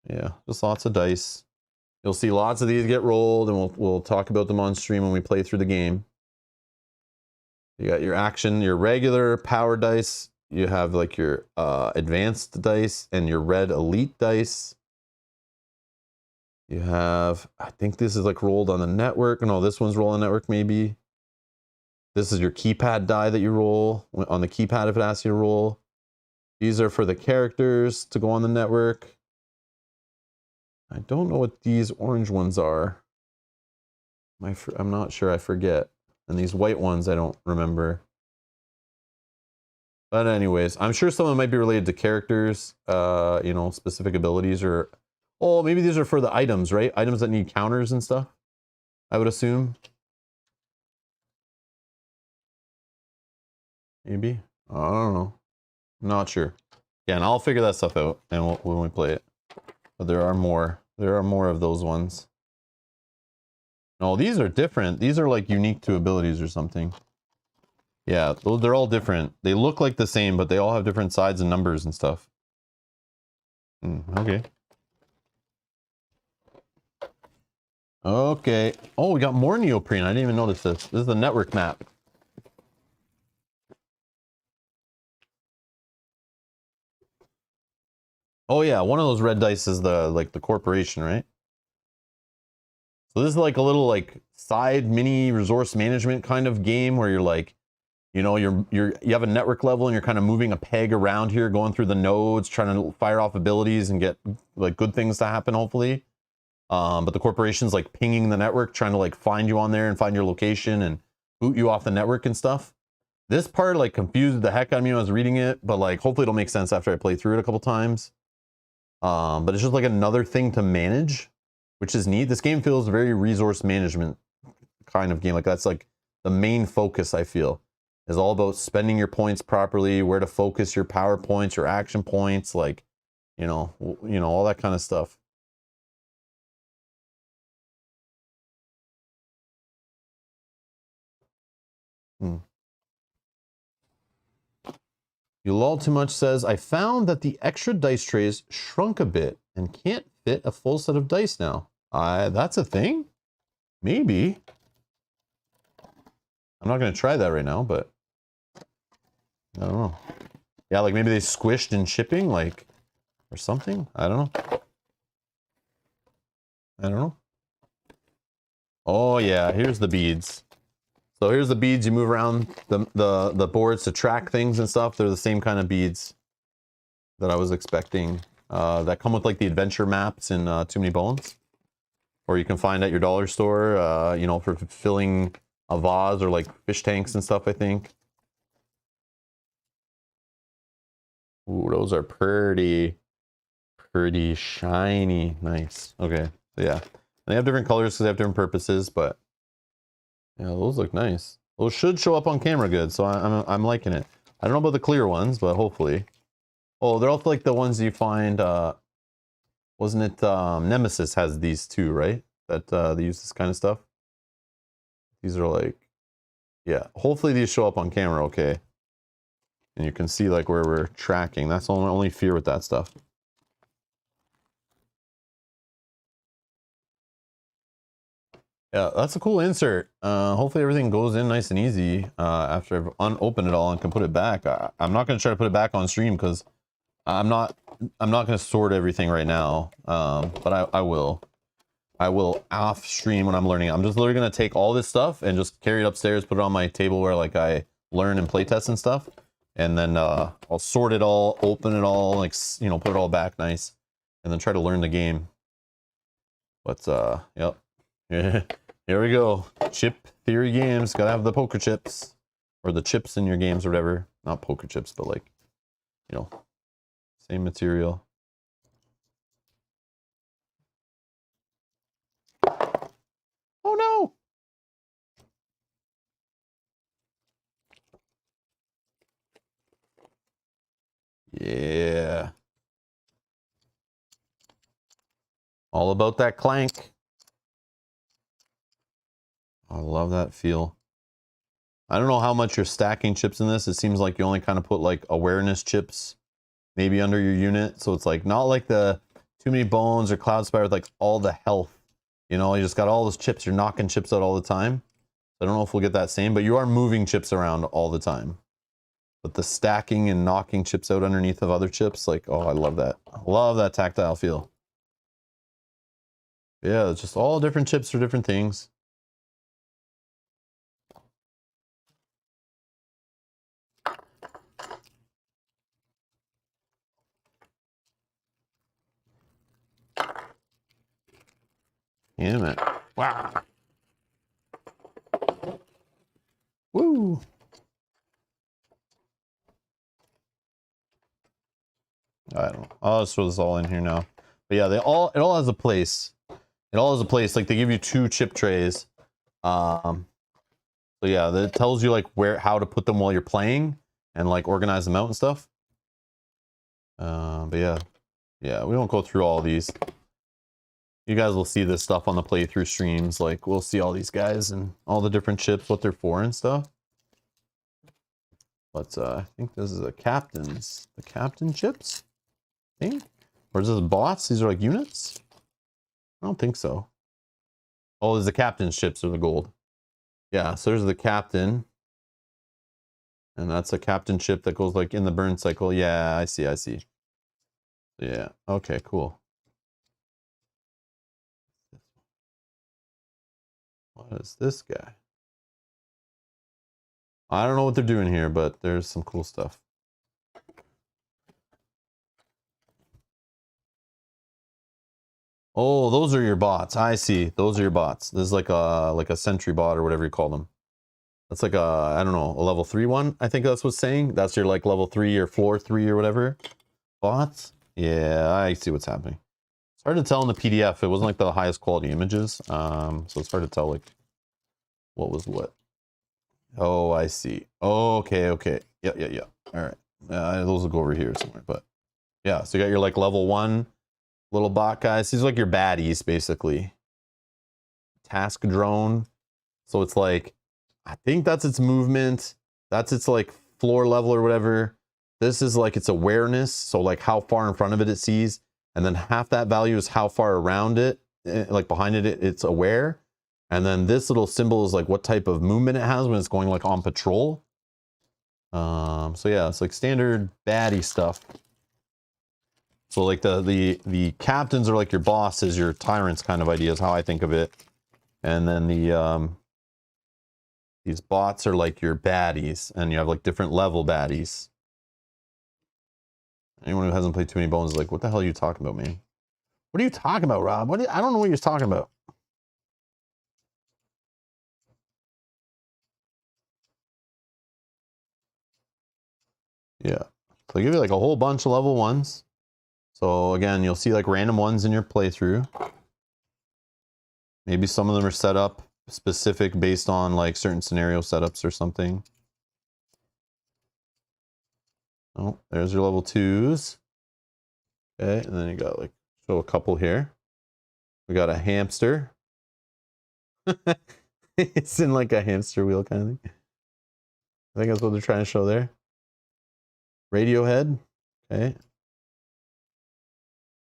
Yeah, just lots of dice. You'll see lots of these get rolled, and we'll talk about them on stream when we play through the game. You got your action, your regular power dice. You have like your advanced dice and your red elite dice. You have, I think this is like rolled on the network. No, this one's rolled on the network maybe. This is your keypad die that you roll on the keypad if it asks you to roll. These are for the characters to go on the network. I don't know what these orange ones are. I'm not sure, I forget. And these white ones I don't remember. But anyways, I'm sure some of them might be related to characters, you know, specific abilities or... Oh, maybe these are for the items, right? Items that need counters and stuff, I would assume. Maybe. I don't know. Not sure. Yeah, and I'll figure that stuff out and when we play it. But there are more. There are more of those ones. No, these are different. These are like unique to abilities or something. Yeah, they're all different. They look like the same, but they all have different sides and numbers and stuff. Okay. Okay. Oh, we got more neoprene. I didn't even notice this. This is the network map. Oh yeah, one of those red dice is the corporation, right? So this is like a little like side mini resource management kind of game where you're like, you know, you have a network level and you're kind of moving a peg around here, going through the nodes, trying to fire off abilities and get like good things to happen, hopefully. But the corporation's like pinging the network, trying to like find you on there and find your location and boot you off the network and stuff. This part like confused the heck out of me when I was reading it, but like hopefully it'll make sense after I play through it a couple times. But it's just like another thing to manage, which is neat. This game feels very resource management kind of game. Like that's like the main focus, I feel, is all about spending your points properly, where to focus your power points, your action points, like, you know, all that kind of stuff. You Lol Too Much says, I found that the extra dice trays shrunk a bit and can't fit a full set of dice now. That's a thing? Maybe. I'm not going to try that right now, but I don't know. Yeah, like maybe they squished in shipping, like, or something. I don't know. I don't know. Oh yeah, here's the beads. So here's the beads. You move around the boards to track things and stuff. They're the same kind of beads that I was expecting. That come with like the adventure maps in Too Many Bones, or you can find at your dollar store. You know, for filling a vase or like fish tanks and stuff, I think. Ooh, those are pretty shiny. Nice. Okay. So yeah, they have different colors because they have different purposes, but yeah, those look nice. Those should show up on camera good, so I'm liking it. I don't know about the clear ones, but hopefully. Oh, they're also like the ones you find. Wasn't it Nemesis has these too, right? That they use this kind of stuff. These are like, yeah. Hopefully these show up on camera, okay. And you can see like where we're tracking. That's the only fear with that stuff. Yeah, that's a cool insert. Hopefully everything goes in nice and easy after I've unopened it all and can put it back. I'm not going to try to put it back on stream because I'm not going to sort everything right now. But I will. I will off stream when I'm learning. I'm just literally going to take all this stuff and just carry it upstairs, put it on my table where like I learn and play test and stuff. And then I'll sort it all, open it all, like, you know, put it all back nice, and then try to learn the game. But yep. Here we go. Chip theory games. Gotta have the poker chips. Or the chips in your games or whatever. Not poker chips, but like, you know, same material. Oh no! Yeah. All about that clank. I love that feel. I don't know how much you're stacking chips in this. It seems like you only kind of put like awareness chips maybe under your unit. So it's like not like the Too Many Bones or Cloud Spire with like all the health. You know, you just got all those chips. You're knocking chips out all the time. I don't know if we'll get that same, but you are moving chips around all the time. But the stacking and knocking chips out underneath of other chips, like, oh, I love that. I love that tactile feel. Yeah, it's just all different chips for different things. Damn it. Wow. Woo. I don't know. I'll just throw this all in here now. But yeah, it all has a place. It all has a place. Like they give you 2 chip trays. So yeah, that tells you like how to put them while you're playing and like organize them out and stuff. But yeah, we won't go through all these. You guys will see this stuff on the playthrough streams. Like we'll see all these guys and all the different chips, what they're for and stuff. But I think this is the captain chips. I think, or is this bots? These are like units. I don't think so. Oh, there's the captain's chips are the gold. Yeah, so there's the captain. And that's a captain chip that goes like in the burn cycle. Yeah, I see. Yeah, okay, cool. What is this guy? I don't know what they're doing here, but there's some cool stuff. Oh, those are your bots. I see. Those are your bots. This is like a sentry bot or whatever you call them. That's like I don't know, a level 3 one. I think that's what's saying. That's your like level 3 or floor 3 or whatever. Bots? Yeah, I see what's happening. It's hard to tell in the PDF. It wasn't like the highest quality images. So it's hard to tell like What was what? Oh, I see. Oh, okay, okay. Yeah. All right. Those will go over here somewhere, but yeah. So you got your like level 1 little bot guys. These are like your baddies, basically. Task drone. So it's like, I think that's its movement. That's its like floor level or whatever. This is like its awareness. So like how far in front of it sees. And then half that value is how far around it, like behind it, it's aware. And then this little symbol is like what type of movement it has when it's going like on patrol. So yeah, it's like standard baddie stuff. So like the captains are like your bosses, your tyrants kind of idea is how I think of it. And then these bots are like your baddies, and you have like different level baddies. Anyone who hasn't played too many bones is like, what the hell are you talking about, man? What are you talking about, Rob? I don't know what you're talking about. Yeah. So they give you like a whole bunch of level 1s. So again, you'll see like random ones in your playthrough. Maybe some of them are set up specific based on like certain scenario setups or something. Oh, there's your level 2s. Okay, and then you got like, show a couple here. We got a hamster. It's in like a hamster wheel kind of thing. I think that's what they're trying to show there. Radiohead. Okay.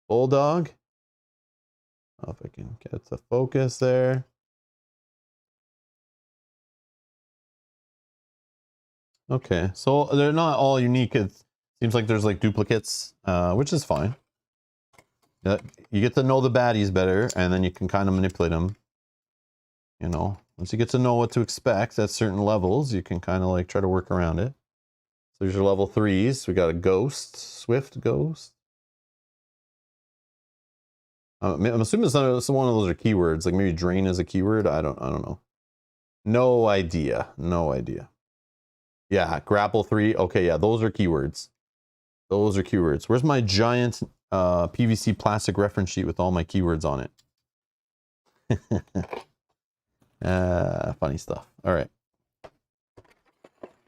Bulldog. Oh, if I can get the focus there. Okay, so they're not all unique. It seems like there's like duplicates, which is fine. You get to know the baddies better, and then you can kind of manipulate them. You know, once you get to know what to expect at certain levels, you can kind of like try to work around it. So there's your level 3s. We got a ghost, swift ghost. I'm assuming some one of those are keywords, like maybe drain is a keyword. I don't know. No idea. No idea. Yeah, grapple 3. Okay, yeah, those are keywords. Those are keywords. Where's my giant PVC plastic reference sheet with all my keywords on it? Funny stuff. All right.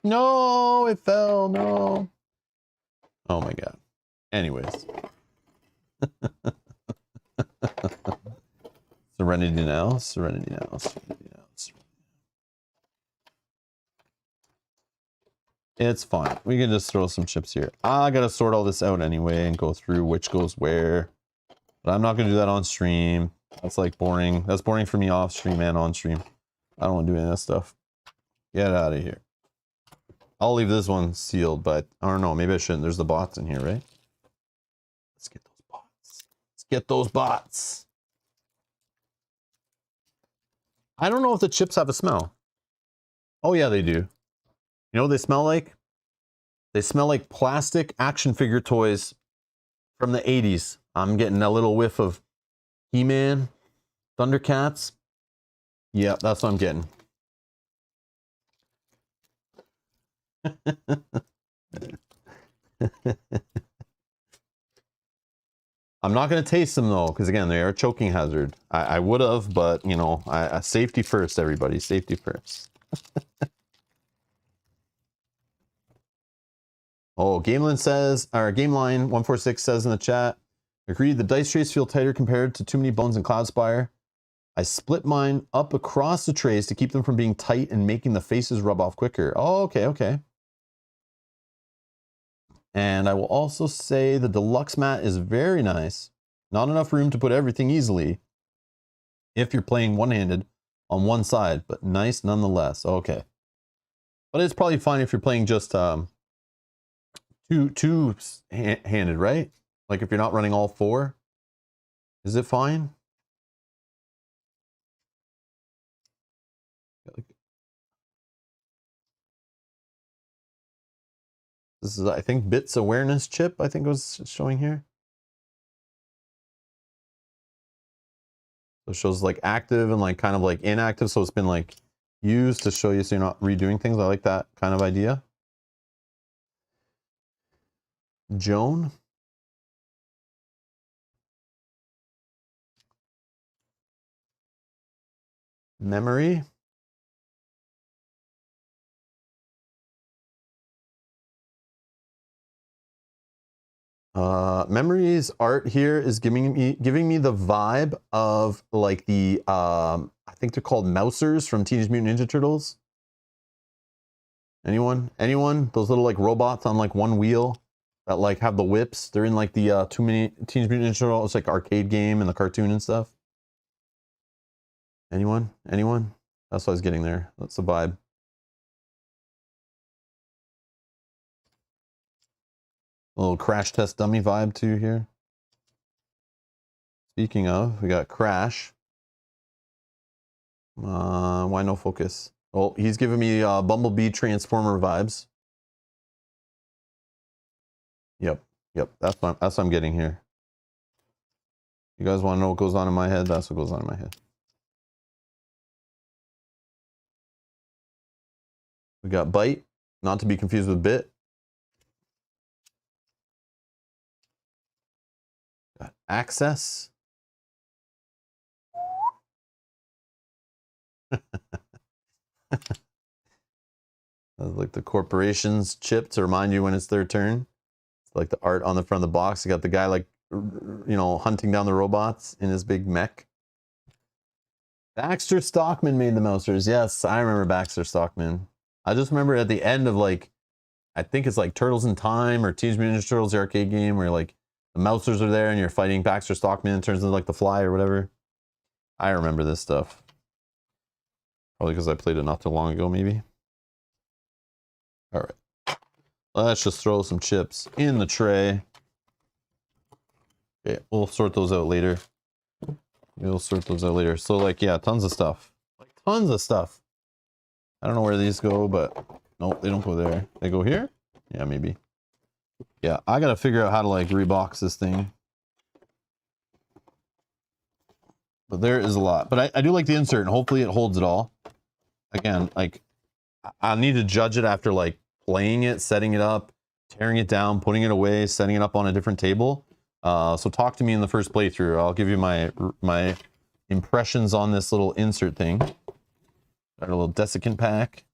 No, it fell. No. Oh my god. Anyways. Serenity now. Serenity now. Serenity now. It's fine. We can just throw some chips here. I gotta sort all this out anyway and go through which goes where. But I'm not gonna do that on stream. That's like boring. That's boring for me off stream and on stream. I don't want to do any of that stuff. Get out of here. I'll leave this one sealed, but I don't know. Maybe I shouldn't. There's the bots in here, right? Let's get those bots. Let's get those bots. I don't know if the chips have a smell. Oh yeah, they do. You know what they smell like? They smell like plastic action figure toys from the 80s. I'm getting a little whiff of He-Man, Thundercats. Yeah, that's what I'm getting. I'm not going to taste them though, because again, they are a choking hazard. I would have, but you know, safety first, everybody. Safety first. Oh, Gameline says, or Gameline 146 says in the chat, agreed, the dice trays feel tighter compared to Too Many Bones and Cloudspire. I split mine up across the trays to keep them from being tight and making the faces rub off quicker. Oh, okay, okay. And I will also say the deluxe mat is very nice. Not enough room to put everything easily if you're playing one-handed on one side, but nice nonetheless. Okay. But it's probably fine if you're playing just two-handed, right? Like if you're not running all four. Is it fine? This is, I think, Bits awareness chip, I think it was showing here. So it shows like active and like kind of like inactive. So it's been like used to show you so you're not redoing things. I like that kind of idea. Joan. Memory. Memories art here is giving me the vibe of like the I think they're called Mousers from Teenage Mutant Ninja Turtles. Anyone? Those little like robots on like one wheel that like have the whips. They're in like the Too Many Teenage Mutant Ninja Turtles like arcade game and the cartoon and stuff. Anyone? That's what I was getting there. That's the vibe. A little Crash Test Dummy vibe too here. Speaking of, we got Crash. Why no focus? Well, he's giving me Bumblebee Transformer vibes. Yep. That's what I'm getting here. You guys want to know what goes on in my head? That's what goes on in my head. We got Bite, not to be confused with Bit. Got Access. Like the corporation's chip to remind you when it's their turn. It's like the art on the front of the box. You got the guy like, you know, hunting down the robots in his big mech. Baxter Stockman made the Mousers. Yes, I remember Baxter Stockman. I just remember at the end of like, I think it's like Turtles in Time or Teenage Mutant Ninja Turtles, the arcade game, where like the Mousers are there and you're fighting Baxter Stockman and it turns into like the Fly or whatever. I remember this stuff. Probably because I played it not too long ago, maybe. All right. Let's just throw some chips in the tray. Okay, we'll sort those out later. So like, yeah, tons of stuff. Like tons of stuff. I don't know where these go, but nope, they don't go there. They go here? Yeah, maybe. Yeah, I gotta figure out how to like rebox this thing. But there is a lot. But I do like the insert, and hopefully it holds it all. Again, like, I need to judge it after like playing it, setting it up, tearing it down, putting it away, setting it up on a different table. So talk to me in the first playthrough. I'll give you my impressions on this little insert thing. Got a little desiccant pack.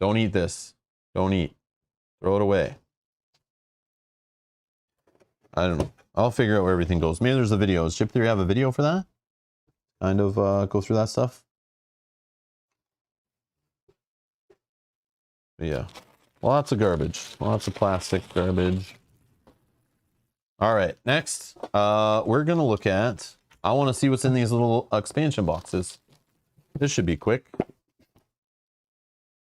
Don't eat this. Don't eat. Throw it away. I don't know. I'll figure out where everything goes. Maybe there's a video. Does Chip Theory have a video for that? Kind of go through that stuff. But yeah. Lots of garbage. Lots of plastic garbage. All right. Next, we're going to look at... I want to see what's in these little expansion boxes. This should be quick.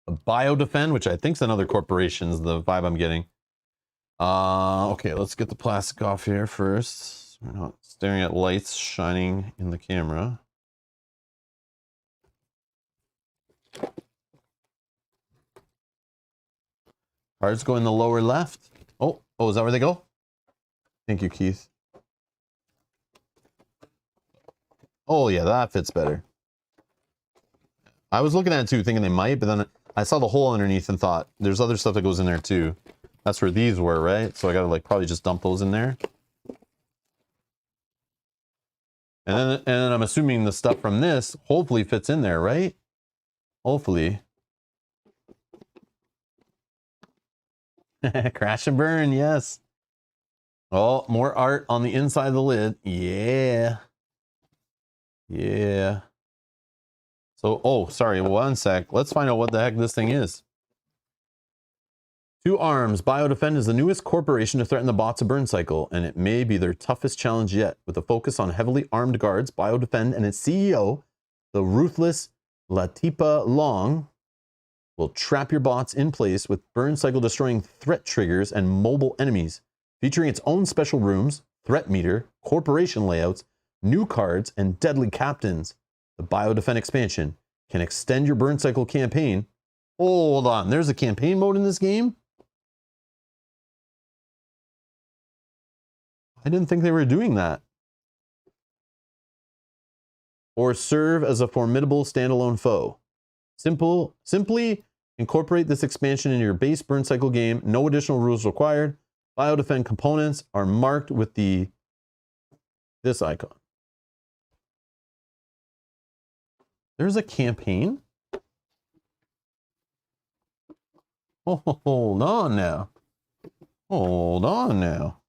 A Biodefend, which I think is another corporation, is the vibe I'm getting. Okay, let's get the plastic off here first. We're not staring at lights shining in the camera. Cards go in the lower left. Oh, is that where they go? Thank you, Keith. Oh yeah, that fits better. I was looking at it too, thinking they might, but then I saw the hole underneath and thought, there's other stuff that goes in there too. That's where these were, right? So I gotta like probably just dump those in there. And then I'm assuming the stuff from this hopefully fits in there, right? Hopefully. Crash and burn, yes. Oh, more art on the inside of the lid. Yeah. Yeah. So, oh, sorry, one sec. Let's find out what the heck this thing is. 2 Arms. Biodefend is the newest corporation to threaten the bots of Burncycle, and it may be their toughest challenge yet. With a focus on heavily armed guards, Biodefend and its CEO, the ruthless Latipa Long, will trap your bots in place with Burncycle destroying threat triggers and mobile enemies. Featuring its own special rooms, threat meter, corporation layouts, new cards, and deadly captains, the Biodefend expansion can extend your Burncycle campaign. Oh, hold on, there's a campaign mode in this game? I didn't think they were doing that. Or serve as a formidable standalone foe. Simply incorporate this expansion into your base Burncycle game. No additional rules required. Biodefend components are marked with this icon. There's a campaign? Oh, hold on now. Hold on now.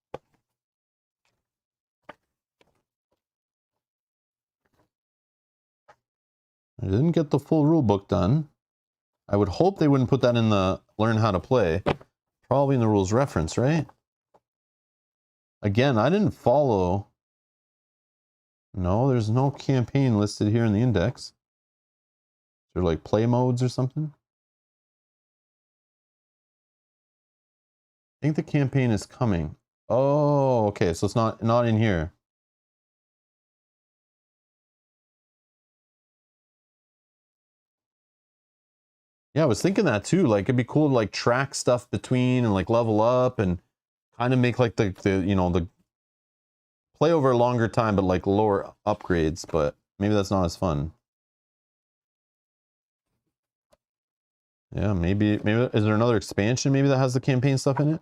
I didn't get the full rule book done. I would hope they wouldn't put that in the learn how to play. Probably in the rules reference, right? Again, I didn't follow. No, there's no campaign listed here in the index. Is there like play modes or something? I think the campaign is coming. Oh, okay, so it's not in here. Yeah, I was thinking that too. Like it'd be cool to like track stuff between and like level up and kind of make like the you know the play over a longer time, but like lower upgrades. But maybe that's not as fun. Yeah, maybe is there another expansion maybe that has the campaign stuff in it?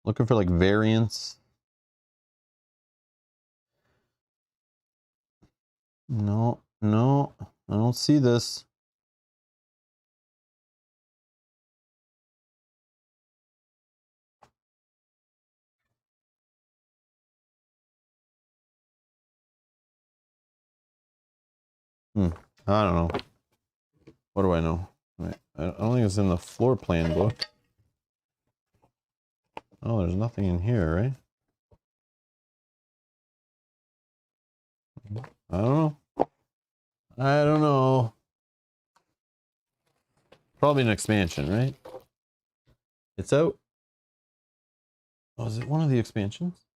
Looking for like variants. No, no, I don't see this. I don't know. What do I know? I don't think it's in the floor plan book. Oh, there's nothing in here, right? I don't know. I don't know. Probably an expansion, right? It's out. Oh, is it one of the expansions?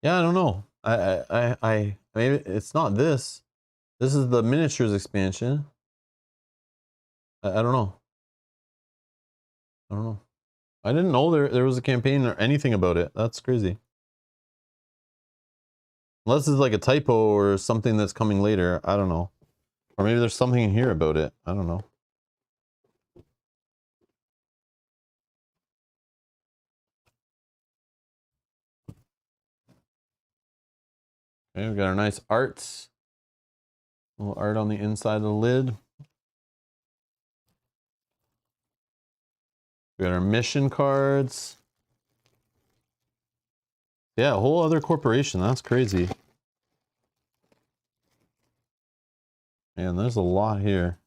Yeah, I don't know. I maybe it's not this. This is the miniatures expansion. I don't know. I don't know. I didn't know there was a campaign or anything about it. That's crazy. Unless it's like a typo or something that's coming later. I don't know. Or maybe there's something in here about it. I don't know. Okay, we got our nice art. A little art on the inside of the lid. We got our mission cards. Yeah, a whole other corporation. That's crazy. Man, there's a lot here.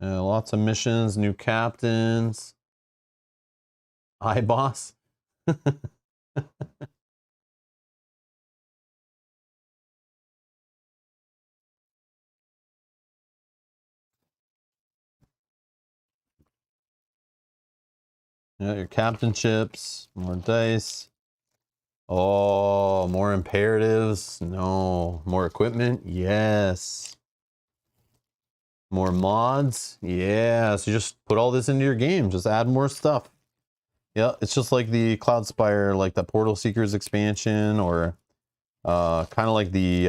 Lots of missions, new captains. Hi, boss. Yeah, your captainships, more dice. Oh, more imperatives. No. More equipment. Yes. More mods. Yeah. So you just put all this into your game. Just add more stuff. Yeah, it's just like the Cloudspire, like the Portal Seekers expansion, or kind of like the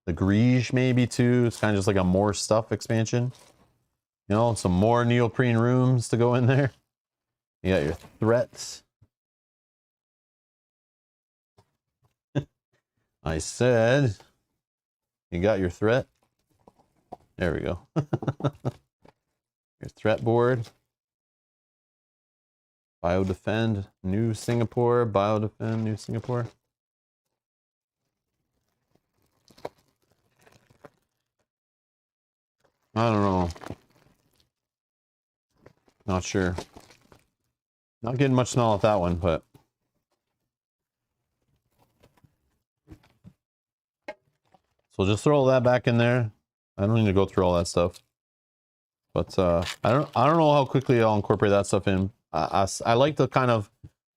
Grige maybe too. It's kind of just like a more stuff expansion. You know, some more neoprene rooms to go in there. You got your threats. I said, you got your threat. There we go. Your threat board. Biodefend, New Singapore. Biodefend, New Singapore. I don't know. Not sure. Not getting much smell at that one, but so just throw all that back in there. I don't need to go through all that stuff. But I don't know how quickly I'll incorporate that stuff in. I like to kind of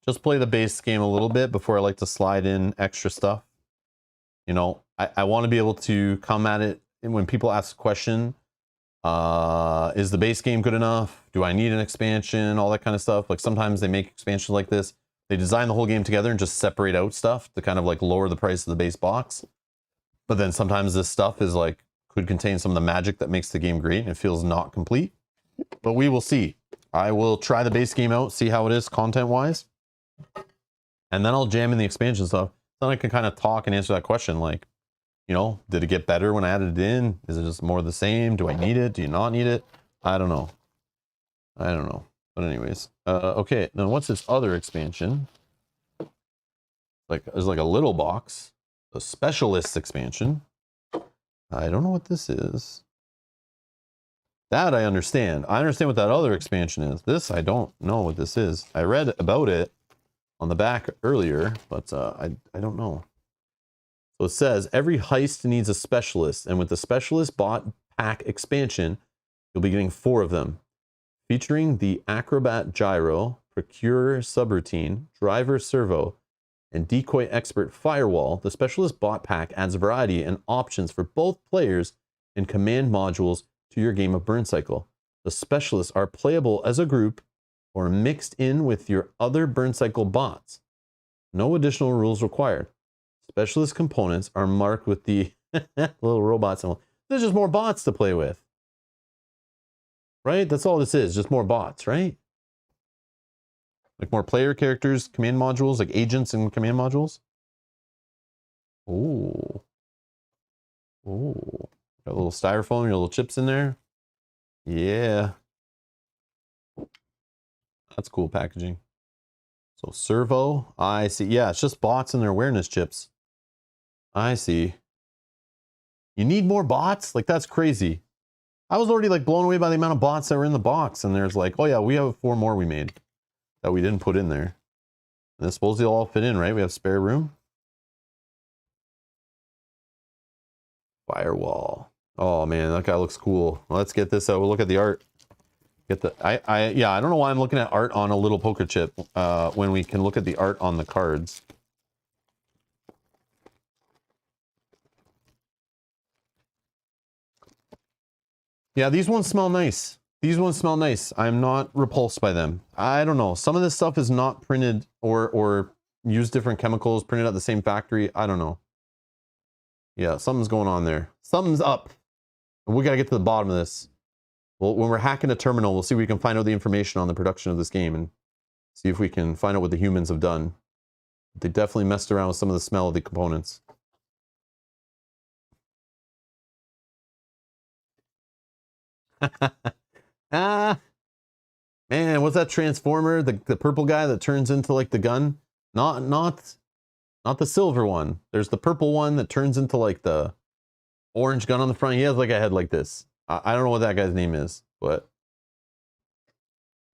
just play the base game a little bit before I like to slide in extra stuff. You know, I want to be able to come at it, and when people ask a question, Is the base game good enough? Do I need an expansion? All that kind of stuff. Like sometimes they make expansions like this. They design the whole game together and just separate out stuff to kind of like lower the price of the base box. But then sometimes this stuff is like, could contain some of the magic that makes the game great and it feels not complete. But we will see. I will try the base game out, see how it is content-wise. And then I'll jam in the expansion stuff. Then I can kind of talk and answer that question like, you know, did it get better when I added it in? Is it just more of the same? Do I need it? Do you not need it? I don't know. I don't know. But anyways, okay. Now what's this other expansion? Like, there's like a little box. The Specialists expansion. I don't know what this is. That I understand. I understand what that other expansion is. This, I don't know what this is. I read about it on the back earlier, but I don't know. So it says, every heist needs a specialist, and with the Specialist Bot Pack expansion, you'll be getting 4 of them. Featuring the Acrobat Gyro, Procurer Subroutine, Driver Servo, and Decoy Expert Firewall, the Specialist Bot Pack adds variety and options for both players and command modules to your game of Burncycle. The Specialists are playable as a group or mixed in with your other Burncycle bots. No additional rules required. Specialist components are marked with the little robot symbol. There's just more bots to play with. Right? That's all this is, just more bots, right? Like more player characters, command modules, like agents and command modules. Ooh. Ooh. Got a little styrofoam, your little chips in there. Yeah. That's cool packaging. So servo, I see. Yeah, it's just bots and their awareness chips. I see. You need more bots? Like, that's crazy. I was already like blown away by the amount of bots that were in the box. And there's like, oh yeah, we have 4 more we made that we didn't put in there. And I suppose they'll all fit in, right? We have spare room. Firewall. Oh man, that guy looks cool. Let's get this out. We'll look at the art. Get the yeah, I don't know why I'm looking at art on a little poker chip when we can look at the art on the cards. Yeah, these ones smell nice. These ones smell nice. I'm not repulsed by them. I don't know. Some of this stuff is not printed or use different chemicals, printed at the same factory. I don't know. Yeah, something's going on there. Something's up. We got to get to the bottom of this. Well, when we're hacking a terminal, we'll see if we can find out the information on the production of this game and see if we can find out what the humans have done. They definitely messed around with some of the smell of the components. Ah, man, what's that transformer? The purple guy that turns into like the gun? Not the silver one. There's the purple one that turns into like the orange gun on the front. He has like a head like this. I don't know what that guy's name is, but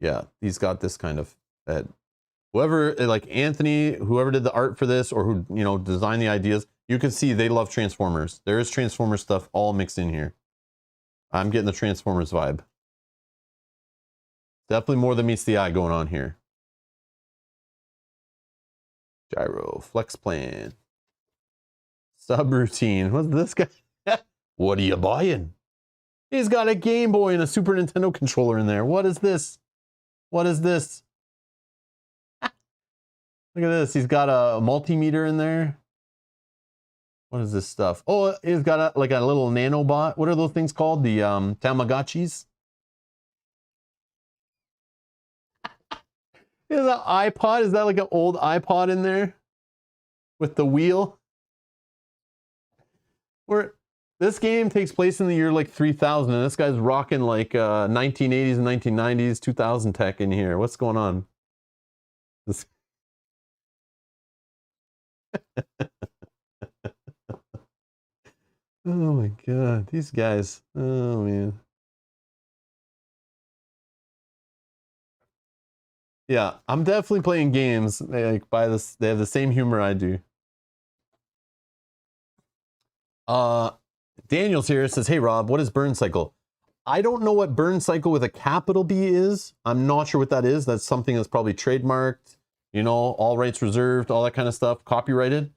yeah, he's got this kind of head. Whoever, like Anthony, whoever did the art for this or who, you know, designed the ideas, you can see they love Transformers. There is Transformers stuff all mixed in here. I'm getting the Transformers vibe. Definitely more than meets the eye going on here. Gyro, flex plan. Subroutine. What's this guy? What are you buying? He's got a Game Boy and a Super Nintendo controller in there. What is this? What is this? Look at this. He's got a multimeter in there. What is this stuff? Oh, he's got like a little nanobot. What are those things called? The Tamagotchis? Is that iPod? Is that like an old iPod in there? With the wheel? Where this game takes place in the year like 3000 and this guy's rocking like 1980s and 1990s 2000 tech in here. What's going on? This Oh my god, these guys. Oh man. Yeah, I'm definitely playing games like by this. They have the same humor I do. Daniel's here, says, hey Rob, what is Burncycle? I don't know what Burncycle with a capital B is. I'm not sure what that is. That's something that's probably trademarked, you know, all rights reserved, all that kind of stuff, copyrighted.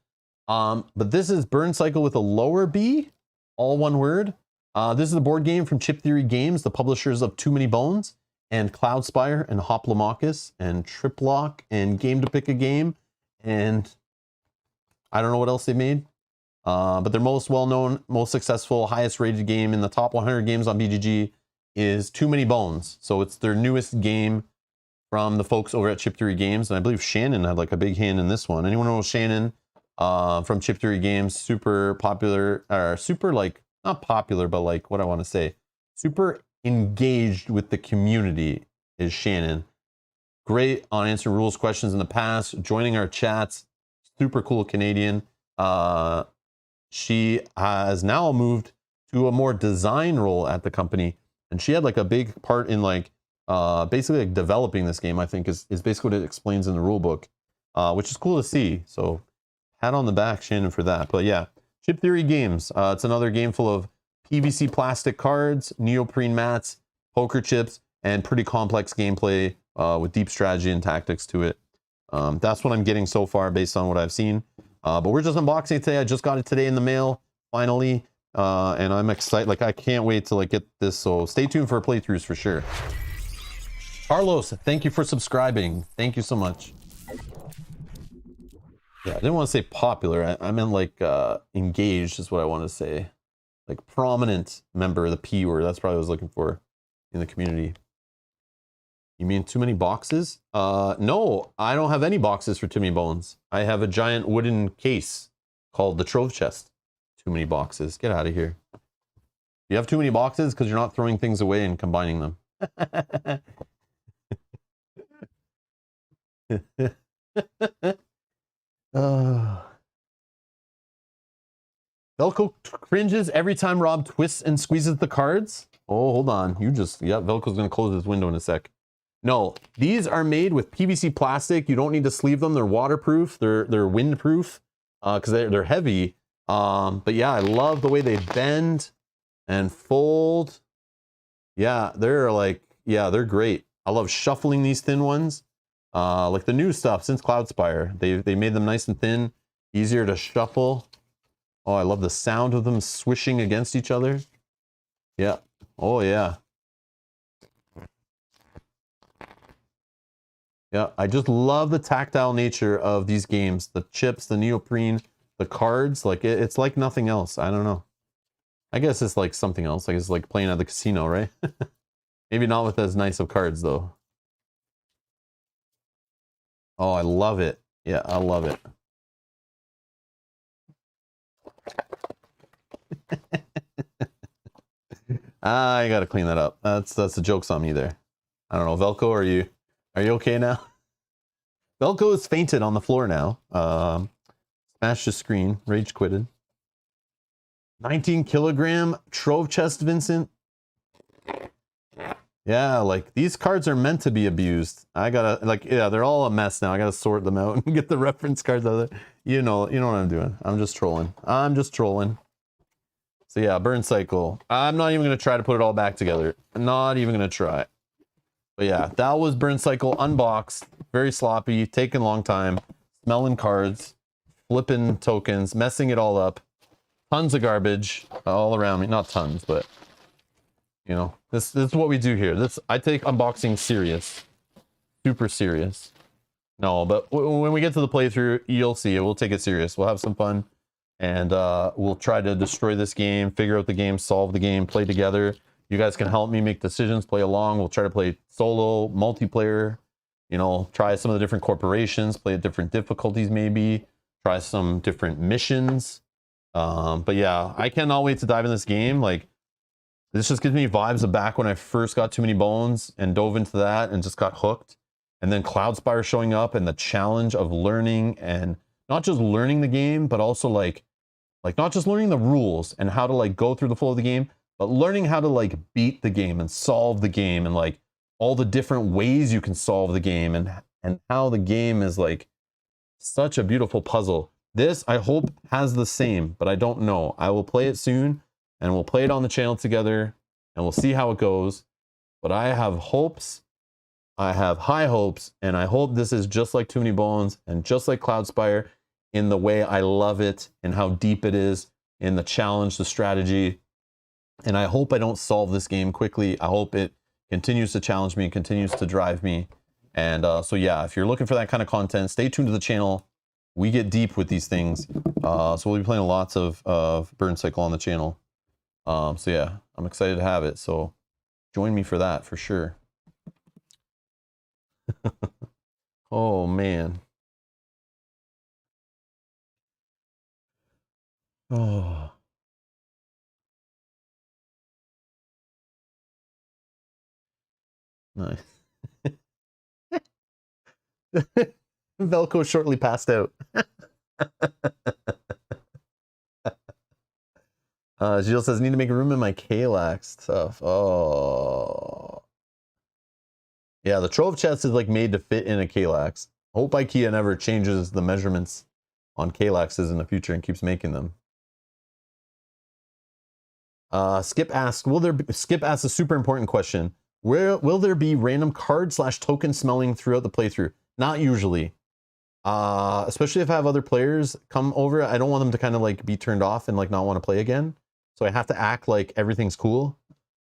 But this is Burncycle with a lower B, all one word. This is a board game from Chip Theory Games, the publishers of Too Many Bones, and Cloudspire, and Hoplomachus, and Triplock, and Game to Pick a Game, and I don't know what else they made. But their most well-known, most successful, highest rated game in the top 100 games on BGG is Too Many Bones. So it's their newest game from the folks over at Chip Theory Games. And I believe Shannon had like a big hand in this one. Anyone know Shannon from Chip Theory Games? Super popular, or super like, not popular, but like what I want to say, super engaged with the community is Shannon. Great on answering rules questions in the past, joining our chats. Super cool Canadian. She has now moved to a more design role at the company, and she had like a big part in like basically like developing this game. I think is basically what it explains in the rule book, which is cool to see. So pat on the back, Shannon, for that. But yeah, Chip Theory Games. It's another game full of PVC plastic cards, neoprene mats, poker chips, and pretty complex gameplay with deep strategy and tactics to it. That's what I'm getting so far based on what I've seen. But we're just unboxing it today. I just got it today in the mail, finally. And I'm excited. Like, I can't wait to like get this. So stay tuned for playthroughs for sure. Carlos, thank you for subscribing. Thank you so much. Yeah, I didn't want to say popular. I meant like engaged is what I want to say. Like prominent member of the P word. That's probably what I was looking for in the community. You mean too many boxes? No, I don't have any boxes for Too Many Bones. I have a giant wooden case called the Trove Chest. Too many boxes. Get out of here. You have too many boxes because you're not throwing things away and combining them. Velko cringes every time Rob twists and squeezes the cards. Oh, hold on. You just, yeah, Velko's going to close his window in a sec. No, these are made with PVC plastic. You don't need to sleeve them. They're waterproof. They're windproof because they're heavy. But yeah, I love the way they bend and fold. Yeah, they're like, yeah, they're great. I love shuffling these thin ones. Like the new stuff since Cloudspire. They made them nice and thin, easier to shuffle. Oh, I love the sound of them swishing against each other. Yeah. Oh, yeah. Yeah, I just love the tactile nature of these games. The chips, the neoprene, the cards. Like, it's like nothing else. I don't know. I guess it's like something else. Like, it's like playing at the casino, right? Maybe not with as nice of cards, though. Oh, I love it. Yeah, I love it. I gotta clean that up. That's the joke's on me there. I don't know, Velko, are you okay now? Velko is fainted on the floor now. Smashed the screen, rage quitted. 19 kilogram Trove Chest, Vincent. Yeah, like these cards are meant to be abused. I gotta, like, yeah, they're all a mess now. I gotta sort them out and get the reference cards out of there. You know what I'm doing. I'm just trolling. So yeah, burncycle. I'm not even gonna try to put it all back together. I'm not even gonna try. But yeah, that was burncycle unboxed. Very sloppy, taking a long time, smelling cards, flipping tokens, messing it all up. Tons of garbage all around me. Not tons, but you know, this is what we do here. I take unboxing serious. Super serious. No, but when we get to the playthrough, you'll see it. We'll take it serious. We'll have some fun. And we'll try to destroy this game, figure out the game, solve the game, play together. You guys can help me make decisions, play along. We'll try to play solo, multiplayer, you know, try some of the different corporations, play at different difficulties maybe, try some different missions. But yeah, I cannot wait to dive in this game. Like, this just gives me vibes of back when I first got Too Many Bones and dove into that and just got hooked. And then Cloudspire showing up and the challenge of learning, and not just learning the game, but also like not just learning the rules and how to like go through the flow of the game, but learning how to like beat the game and solve the game and like all the different ways you can solve the game and how the game is like such a beautiful puzzle. This, I hope, has the same, but I don't know. I will play it soon and we'll play it on the channel together and we'll see how it goes. But I have hopes. I have high hopes, and I hope this is just like Too Many Bones and just like Cloudspire in the way I love it and how deep it is in the challenge, the strategy. And I hope I don't solve this game quickly. I hope it continues to challenge me, continues to drive me. And so yeah, if you're looking for that kind of content, stay tuned to the channel. We get deep with these things. So we'll be playing lots of burncycle on the channel. So yeah, I'm excited to have it. So join me for that for sure. Oh man. Oh. Nice. Velcro shortly passed out. Jill says, need to make room in my Kalax stuff. Oh. Yeah, the Trove chest is like made to fit in a Kalax. Hope IKEA never changes the measurements on Kalaxes in the future and keeps making them. Skip asks a super important question. Will there be random card / token smelling throughout the playthrough? Not usually. Especially if I have other players come over, I don't want them to kind of like be turned off and like not want to play again. So I have to act like everything's cool,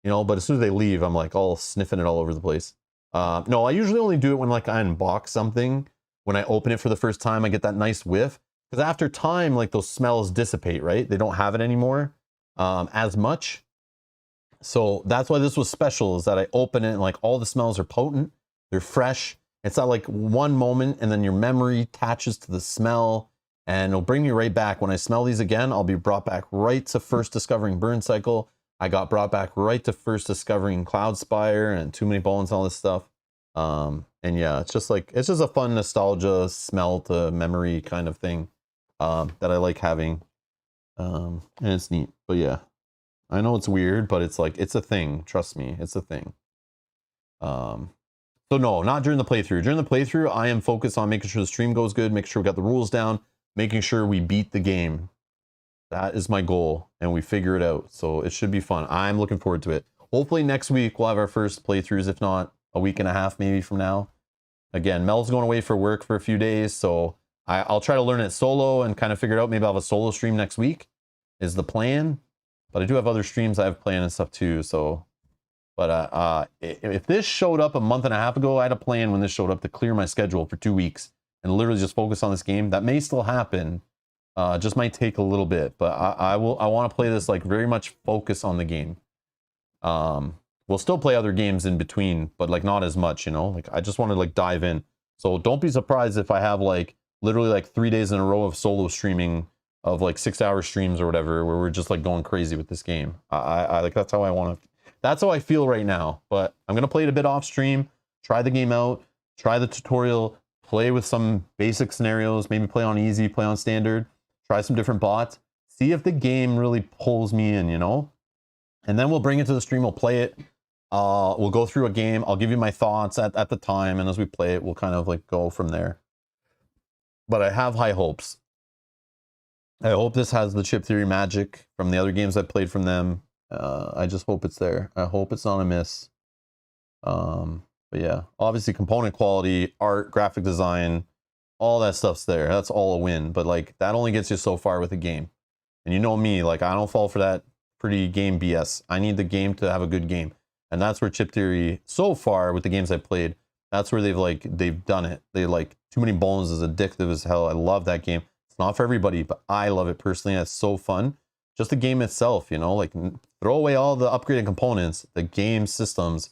you know, but as soon as they leave, I'm like all sniffing it all over the place. No, I usually only do it when like I unbox something. When I open it for the first time, I get that nice whiff. Because after time, like those smells dissipate, right? They don't have it anymore as much. So that's why this was special, is that I open it and like all the smells are potent. They're fresh. It's not like one moment and then your memory attaches to the smell and it'll bring me right back. When I smell these again, I'll be brought back right to first discovering Burncycle. I got brought back right to first discovering Cloudspire and Too Many Bones and all this stuff. And yeah, it's just a fun nostalgia smell to memory kind of thing that I like having. And it's neat, but yeah, I know it's weird, but it's like, it's a thing. Trust me, it's a thing. So no, not during the playthrough. During the playthrough, I am focused on making sure the stream goes good, making sure we got the rules down, making sure we beat the game. That is my goal, and we figure it out. So it should be fun. I'm looking forward to it. Hopefully next week we'll have our first playthroughs, if not a week and a half maybe from now. Again, Mel's going away for work for a few days, so I'll try to learn it solo and kind of figure it out. Maybe I'll have a solo stream next week is the plan. But I do have other streams I have planned and stuff too, so... But if this showed up a month and a half ago, I had a plan when this showed up to clear my schedule for 2 weeks and literally just focus on this game. That may still happen. Just might take a little bit, but I want to play this like very much focus on the game. We'll still play other games in between, but like not as much, you know. Like I just want to like dive in. So don't be surprised if I have like literally like 3 days in a row of solo streaming of like 6-hour streams or whatever, where we're just like going crazy with this game. I like that's how I want to. That's how I feel right now, but I'm going to play it a bit off stream, try the game out, try the tutorial, play with some basic scenarios, maybe play on easy, play on standard, try some different bots, see if the game really pulls me in, you know? And then we'll bring it to the stream, we'll play it, we'll go through a game, I'll give you my thoughts at the time, and as we play it, we'll kind of like go from there. But I have high hopes. I hope this has the chip theory magic from the other games I played from them. I just hope it's there. I hope it's not a miss. But yeah, obviously component quality, art, graphic design, all that stuff's there. That's all a win. But like that only gets you so far with a game. And you know me, like I don't fall for that pretty game BS. I need the game to have a good game. And that's where chip theory so far with the games I've played, that's where they've done it. They like Too Many Bones is addictive as hell. I love that game. It's not for everybody, but I love it personally. It's so fun. Just the game itself, you know, like throw away all the upgraded components. The game systems